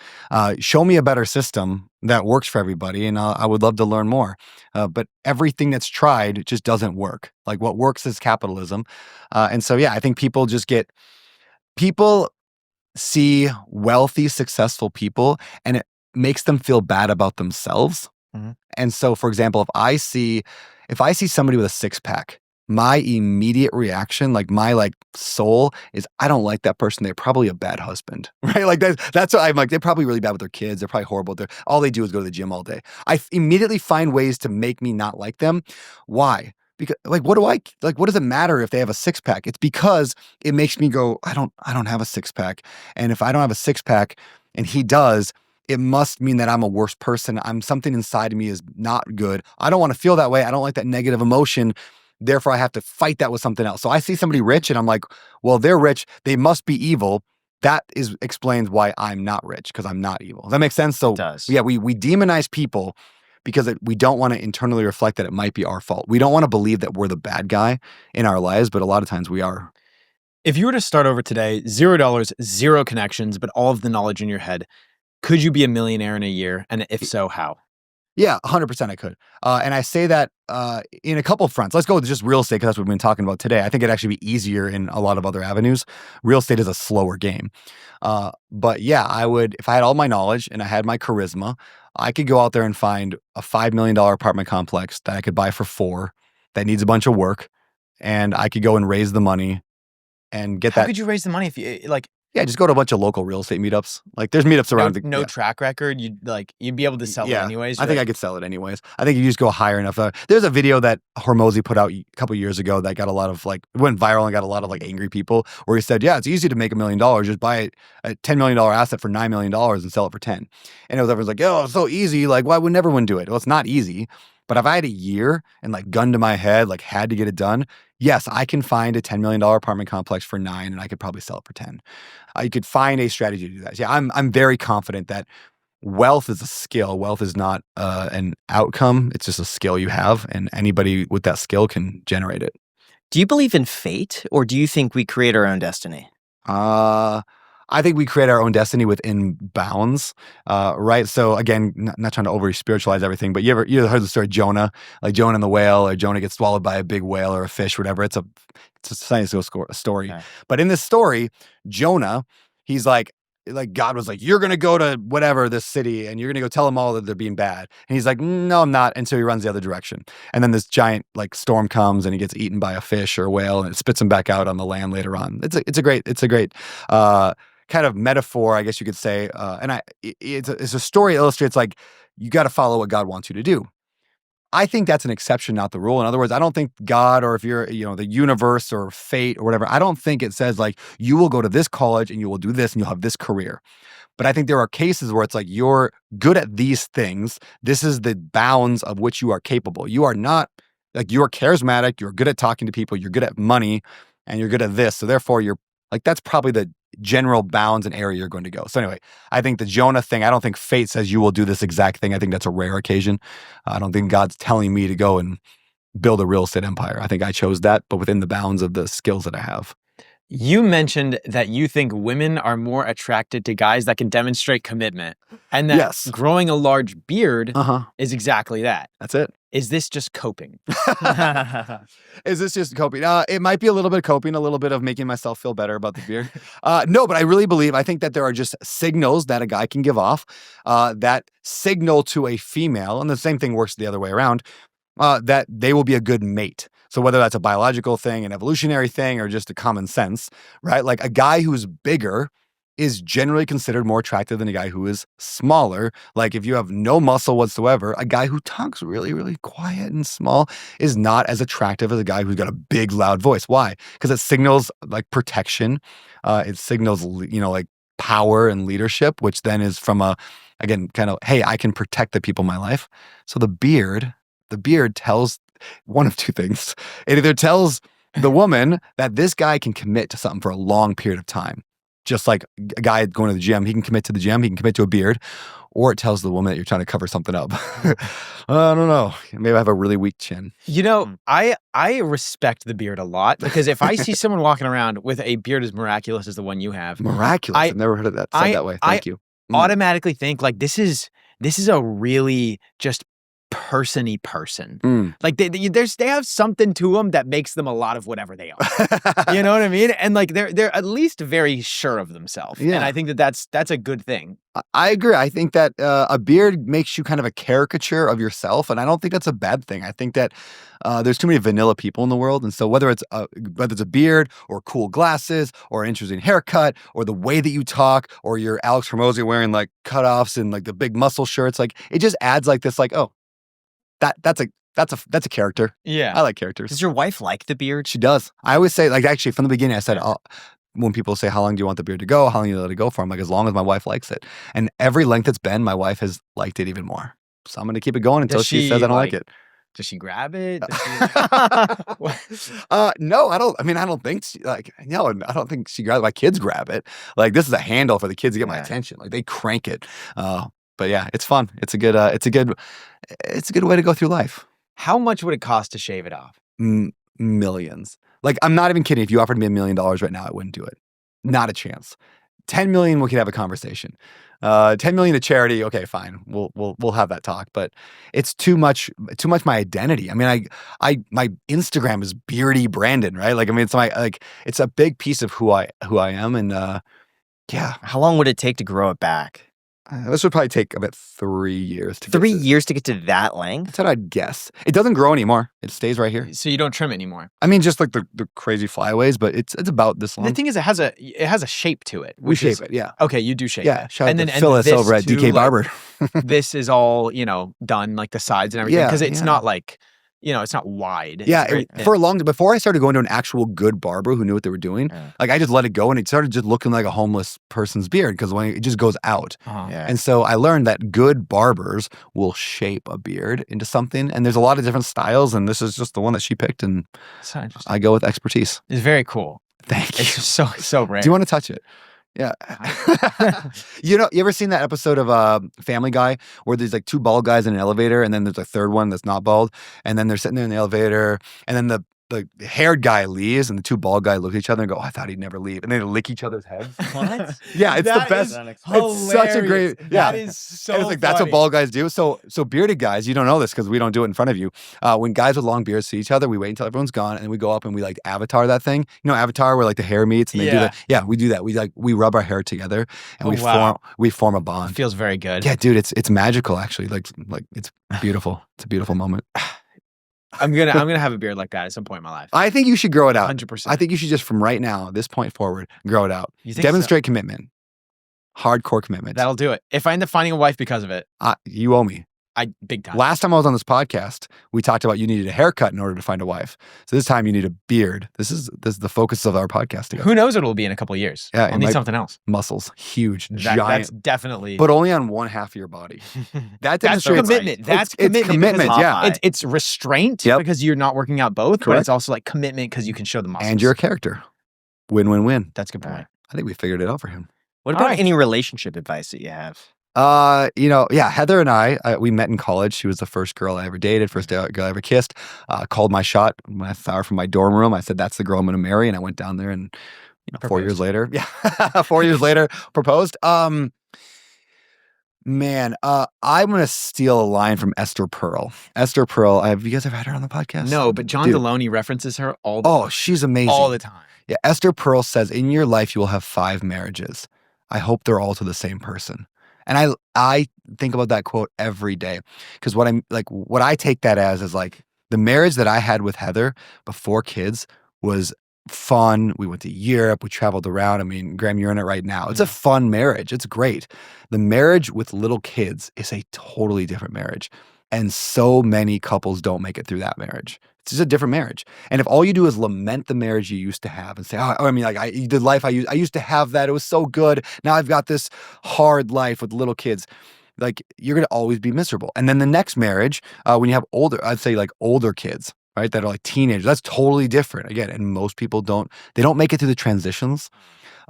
Show me a better system that works for everybody, and I would love to learn more. But everything that's tried just doesn't work. Like what works is capitalism. And so, yeah, I think people see wealthy, successful people, and it makes them feel bad about themselves. Mhm. And so, for example, if I see somebody with a six-pack, my immediate reaction, like my soul is, I don't like that person. They're probably a bad husband, right? Like that's what I'm like. They're probably really bad with their kids. They're probably horrible. All they do is go to the gym all day. I immediately find ways to make me not like them. Why? Because what does it matter if they have a six-pack? It's because it makes me go, I don't have a six-pack. And if I don't have a six-pack and he does, it must mean that I'm a worse person. Something inside of me is not good. I don't want to feel that way. I don't like that negative emotion. Therefore, I have to fight that with something else. So I see somebody rich and I'm like, well, they're rich. They must be evil. That explains why I'm not rich, because I'm not evil. Does that make sense? So It does. yeah, we demonize people because we don't want to internally reflect that it might be our fault. We don't want to believe that we're the bad guy in our lives, but a lot of times we are. If you were to start over today, $0, zero connections, but all of the knowledge in your head, could you be a millionaire in a year? And if so, how? Yeah, 100% I could. And I say that in a couple of fronts. Let's go with just real estate, because that's what we've been talking about today. I think it'd actually be easier in a lot of other avenues. Real estate is a slower game. But yeah, I would, if I had all my knowledge and I had my charisma, I could go out there and find a $5 million apartment complex that I could buy for $4 million that needs a bunch of work. And I could go and raise the money and get How that. could you raise the money if you Yeah, just go to a bunch of local real estate meetups. Like there's meetups around. no Yeah. track record? You'd be able to sell it anyways. I think I could sell it anyways. I think you just go higher enough. There's a video that Hormozy put out a couple years ago that got a lot of it went viral and got a lot of angry people, where he said, yeah, it's easy to make $1 million. Just buy a $10 million asset for $9 million and sell it for 10. And everyone's like, oh, it's so easy. Like, why would everyone do it? Well, it's not easy. But if I had a year and gun to my head, had to get it done, yes, I can find a $10 million apartment complex for $9 million, and I could probably sell it for 10. You could find a strategy to do that. Yeah, I'm very confident that wealth is a skill. Wealth is not an outcome. It's just a skill you have, and anybody with that skill can generate it. Do you believe in fate, or do you think we create our own destiny? I think we create our own destiny within bounds, right? So again, not trying to over spiritualize everything, but you ever heard the story of Jonah, like Jonah and the whale, or Jonah gets swallowed by a big whale or a fish, whatever. It's a science story. Okay. But in this story, Jonah, he's like God was like, you're gonna go to whatever this city, and you're gonna go tell them all that they're being bad. And he's like, no, I'm not. And so he runs the other direction. And then this giant storm comes, and he gets eaten by a fish or a whale, and it spits him back out on the land later on. It's a great kind of metaphor, I guess you could say. And it's a story that illustrates you got to follow what God wants you to do. I think that's an exception, not the rule. In other words, I don't think God, or if you're, the universe or fate or whatever, I don't think it says you will go to this college and you will do this and you'll have this career. But I think there are cases where it's you're good at these things. This is the bounds of which you are capable. You are not you're charismatic. You're good at talking to people. You're good at money, and you're good at this. So therefore, you're Like that's probably the general bounds and area you're going to go. So anyway, I think the Jonah thing, I don't think fate says you will do this exact thing. I think that's a rare occasion. I don't think God's telling me to go and build a real estate empire. I think I chose that, but within the bounds of the skills that I have. You mentioned that you think women are more attracted to guys that can demonstrate commitment, and that Yes. growing a large beard is exactly that. That's it. Is this just coping? Is this just coping? It might be a little bit of coping, a little bit of making myself feel better about the beard. No, but I really believe, I think that there are just signals that a guy can give off that signal to a female, and the same thing works the other way around, that they will be a good mate. So whether that's a biological thing, an evolutionary thing, or just a common sense, right? Like a guy who's bigger is generally considered more attractive than a guy who is smaller. Like if you have no muscle whatsoever, a guy who talks really, really quiet and small is not as attractive as a guy who's got a big, loud voice. Why? Because it signals like protection. It signals, like power and leadership, which then is from again, kind of, hey, I can protect the people in my life. So the beard tells one of two things. It either tells the woman that this guy can commit to something for a long period of time. Just like a guy going to the gym, he can commit to the gym, he can commit to a beard, or it tells the woman that you're trying to cover something up. I don't know. Maybe I have a really weak chin. I respect the beard a lot, because if I see someone walking around with a beard as miraculous as the one you have, Miraculous. I've never heard of that said that way. Thank you. Automatically think like this is a really just person-y person. Like they have something to them that makes them a lot of whatever they are. You know what I mean? And like they're at least very sure of themselves. Yeah. And I think that's a good thing. I agree. I think that a beard makes you kind of a caricature of yourself, and I don't think that's a bad thing. I think that there's too many vanilla people in the world, and so whether it's a beard or cool glasses or an interesting haircut or the way that you talk or your Alex Hormozy wearing like cutoffs and like the big muscle shirts, like it just adds like this, like, oh, that's a character. Yeah, I like characters. Does your wife like the beard? She does. I always say, like, actually from the beginning, I said, when people say, how long do you want the beard to go? How long do you let it go for? I'm like, as long as my wife likes it. And every length it's been, my wife has liked it even more. So I'm going to keep it going until she says I don't like it. Does she grab it? No, I don't. I mean, I don't think I don't think she grabs. My kids grab it. Like this is a handle for the kids to get my attention. Like they crank it. But yeah, it's fun. It's a good way to go through life. How much would it cost to shave it off? Millions. Like I'm not even kidding. If you offered me $1 million right now, I wouldn't do it. Not a chance. 10 million, we could have a conversation. 10 million to charity, okay, fine. We'll have that talk. But it's too much my identity. I mean, my Instagram is Beardy Brandon, right? Like I mean, it's a big piece of who I am. And yeah. How long would it take to grow it back? This would probably take about 3 years. 3 years to get to that length? That's what I'd guess. It doesn't grow anymore. It stays right here. So you don't trim it anymore? I mean, just like the crazy flyaways, but it's about this long. The thing is, it has a shape to it. We shape it, yeah. Okay, you do shape yeah, it. shout out to Phyllis over at DK Barber. This is all, done, like the sides and everything, because it's not like, it's not wide. Yeah, before I started going to an actual good barber who knew what they were doing, like I just let it go and it started just looking like a homeless person's beard because when it just goes out. And so I learned that good barbers will shape a beard into something, and there's a lot of different styles, and this is just the one that she picked, and so interesting. I go with expertise. It's very cool. Thank you. It's so rare. Do you want to touch it? Yeah. You ever seen that episode of Family Guy where there's like two bald guys in an elevator and then there's a third one that's not bald, and then they're sitting there in the elevator and then the haired guy leaves and the two bald guys look at each other and go, oh, I thought he'd never leave. And they lick each other's heads. What? Yeah, it's the best. It's such a great, That is so and it's like, that's what bald guys do. So bearded guys, you don't know this because we don't do it in front of you. When guys with long beards see each other, we wait until everyone's gone and then we go up and we like avatar that thing. Avatar where like the hair meets and they do that. Yeah, we do that. We rub our hair together and we form a bond. It feels very good. Yeah, dude, it's magical actually. Like it's beautiful. It's a beautiful moment. I'm gonna have a beard like that at some point in my life. I think you should grow it out. 100%. I think you should just from right now, this point forward, grow it out. You think Demonstrate commitment. Hardcore commitment. That'll do it. If I end up finding a wife because of it, you owe me. Big time. Last time I was on this podcast, we talked about you needed a haircut in order to find a wife. So this time you need a beard. This is the focus of our podcast together. Who knows what it'll be in a couple of years? Yeah, I'll need something else. Muscles, huge, That's giant. definitely. But only on one half of your body. That That's demonstrates commitment. That's it's commitment. Yeah, it's restraint because you're not working out both, but Correct. it's also like commitment because you can show the muscles. And you're a character. Win-win-win. That's a good point. I think we figured it out for him. What about any relationship advice that you have? Heather and I, we met in college. She was the first girl I ever dated, first girl I ever kissed. Called my shot when I saw her from my dorm room. I said, that's the girl I'm going to marry. And I went down there and 4 years later, 4 years later, proposed. I'm going to steal a line from Esther Pearl. Esther Pearl, have you guys ever had her on the podcast? No, but John Deloney references her all the time. She's amazing. All the time. Yeah, Esther Pearl says, in your life, you will have 5 marriages. I hope they're all to the same person. And I think about that quote every day, because what I take that as is like the marriage that I had with Heather before kids was fun. We went to Europe. We traveled around. I mean, Graham, you're in it right now. It's a fun marriage. It's great. The marriage with little kids is a totally different marriage. And so many couples don't make it through that marriage. It's just a different marriage. And if all you do is lament the marriage you used to have and say, the life I used to have that, it was so good. Now I've got this hard life with little kids. Like, you're going to always be miserable. And then the next marriage, when you have older kids, right, that are like teenagers, that's totally different. Again, and most people don't make it through the transitions.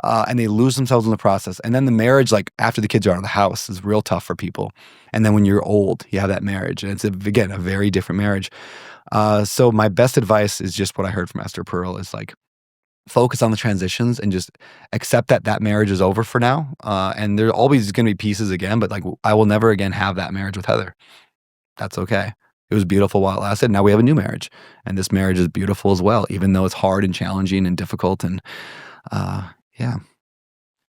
And they lose themselves in the process. And then the marriage, like after the kids are out of the house, is real tough for people. And then when you're old, you have that marriage. And it's, again, a very different marriage. So my best advice is just what I heard from Esther Pearl is like, focus on the transitions and just accept that marriage is over for now. And there's always going to be pieces again, but like I will never again have that marriage with Heather. That's okay. It was beautiful while it lasted. Now we have a new marriage. And this marriage is beautiful as well, even though it's hard and challenging and difficult. And yeah.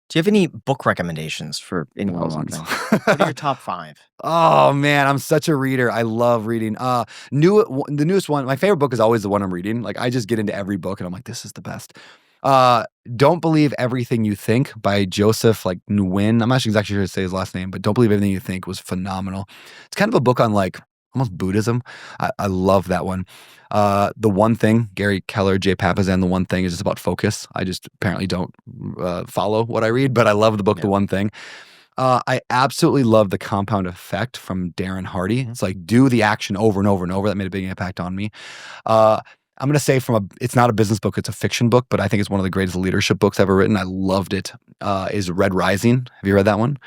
Do you have any book recommendations for anyone watching? What are your top 5? Oh man, I'm such a reader. I love reading. The newest one, my favorite book is always the one I'm reading. Like I just get into every book and I'm like, this is the best. Don't Believe Everything You Think by Joseph Nguyen. I'm not exactly sure to say his last name, but Don't Believe Everything You Think was phenomenal. It's kind of a book on like almost Buddhism. I love that one. The One Thing, Gary Keller, Jay Papasan, The One Thing is just about focus. I just apparently don't follow what I read, but I love the book, The One Thing. I absolutely love The Compound Effect from Darren Hardy. It's like do the action over and over and over. That made a big impact on me. I'm going to say it's not a business book, it's a fiction book, but I think it's one of the greatest leadership books ever written. I loved it. Is Red Rising. Have you read that one?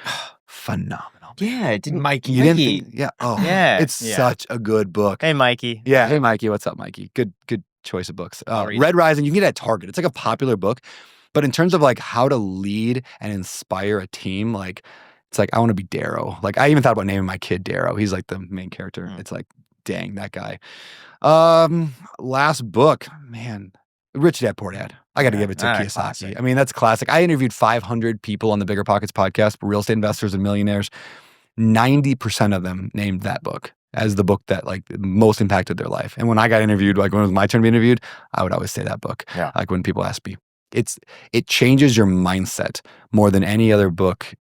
Phenomenal. Yeah, it didn't. Mikey. You didn't think, yeah. Oh, yeah. It's such a good book. Hey, Mikey. Yeah. Hey, Mikey. What's up, Mikey? Good choice of books. Red Rising, you can get it at Target. It's like a popular book. But in terms of like how to lead and inspire a team, like it's like, I want to be Darrow. Like I even thought about naming my kid Darrow. He's like the main character. It's like, dang, that guy. Last book, man, Rich Dad Poor Dad. I got to give it to Kiyosaki. Classic. I mean, that's classic. I interviewed 500 people on the BiggerPockets podcast, real estate investors and millionaires. 90% of them named that book as the book that like most impacted their life. And when I got interviewed, like when it was my turn to be interviewed, I would always say that book. Yeah. Like when people ask me, it changes your mindset more than any other book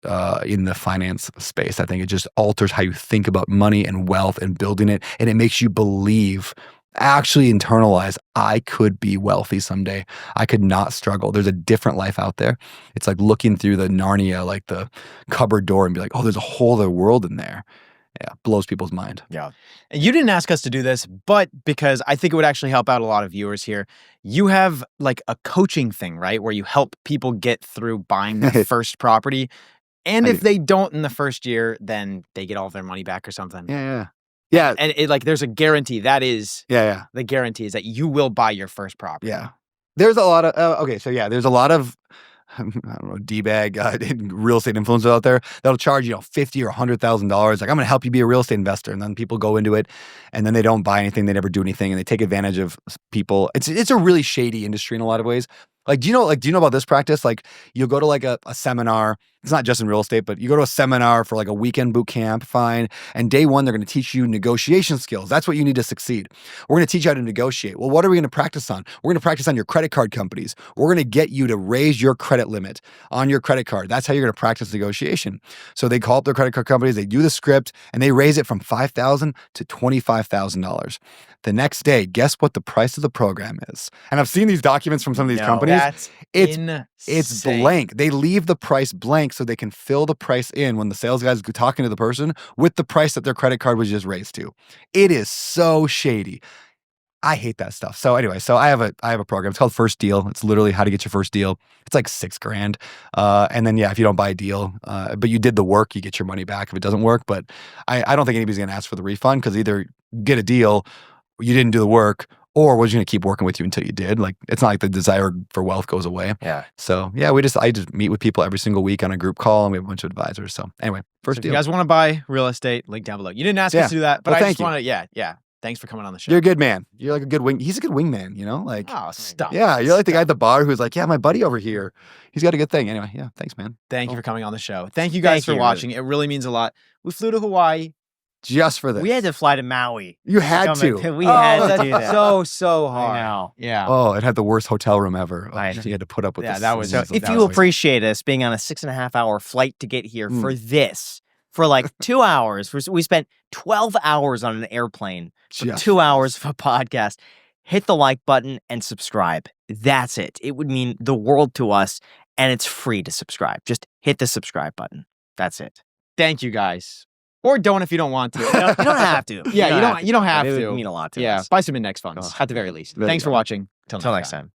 in the finance space. I think it just alters how you think about money and wealth and building it. And it makes you believe, actually internalize, I could be wealthy someday. I could not struggle. There's a different life out there. It's like looking through the Narnia, like the cupboard door and be like, oh, there's a whole other world in there. Yeah, blows people's mind. Yeah. You didn't ask us to do this, but because I think it would actually help out a lot of viewers here, you have like a coaching thing, right? Where you help people get through buying their first property. And if they don't in the first year, then they get all of their money back or something. Yeah. And there's a guarantee. That is the guarantee is that you will buy your first property. Yeah. There's a lot of, there's a lot of, I don't know, D-bag real estate influencers out there that'll charge, $50,000 or $100,000. Like, I'm going to help you be a real estate investor. And then people go into it and then they don't buy anything. They never do anything and they take advantage of people. It's a really shady industry in a lot of ways. Like, do you know about this practice? Like, you'll go to like a seminar. It's not just in real estate, but you go to a seminar for like a weekend boot camp, fine. And day one, they're going to teach you negotiation skills. That's what you need to succeed. We're going to teach you how to negotiate. Well, what are we going to practice on? We're going to practice on your credit card companies. We're going to get you to raise your credit limit on your credit card. That's how you're going to practice negotiation. So they call up their credit card companies, they do the script, and they raise it from $5,000 to $25,000. The next day, guess what the price of the program is? And I've seen these documents from some of these companies. It's blank. They leave the price blank so they can fill the price in when the sales guys are talking to the person with the price that their credit card was just raised to. It is so shady. I hate that stuff. So anyway, so I have a program. It's called First Deal. It's literally how to get your first deal. It's like $6,000. And then if you don't buy a deal, but you did the work, you get your money back if it doesn't work. But I don't think anybody's gonna ask for the refund because either get a deal, you didn't do the work, or we're just gonna keep working with you until you did. Like it's not like the desire for wealth goes away. Yeah. So yeah, I just meet with people every single week on a group call, and we have a bunch of advisors. So anyway, So First if Deal. you guys want to buy real estate, link down below. You didn't ask us to do that, but Well, I thank just you. want to, yeah. Thanks for coming on the show. You're a good man. You're like a good wing. He's a good wingman, you know? Like, Oh, stop. yeah, you're like the guy at the bar who's like, yeah, my buddy over here, he's got a good thing. Anyway, yeah, thanks, man. Thank you for coming on the show. Thank you guys Thank for you. watching. It really means a lot. We flew to Hawaii. Just for this. We had to fly to Maui. You had to. We had to do that. so I know. Yeah. Oh, it had the worst hotel room ever. Right. You had to put up with Yeah, this. that was- So So if that you was- appreciate us being on a 6.5-hour flight to get here for this, for like 2 hours, we spent 12 hours on an airplane for Just 2 hours of a podcast. Hit the like button and subscribe. That's it. It would mean the world to us, and it's free to subscribe. Just hit the subscribe button. That's it. Thank you guys. Or don't if you don't want to. You don't have to. Yeah, you don't have It to. would mean a lot to Yeah, us. buy some index funds Ugh. at the very least. There Thanks you for go. watching. Until next time.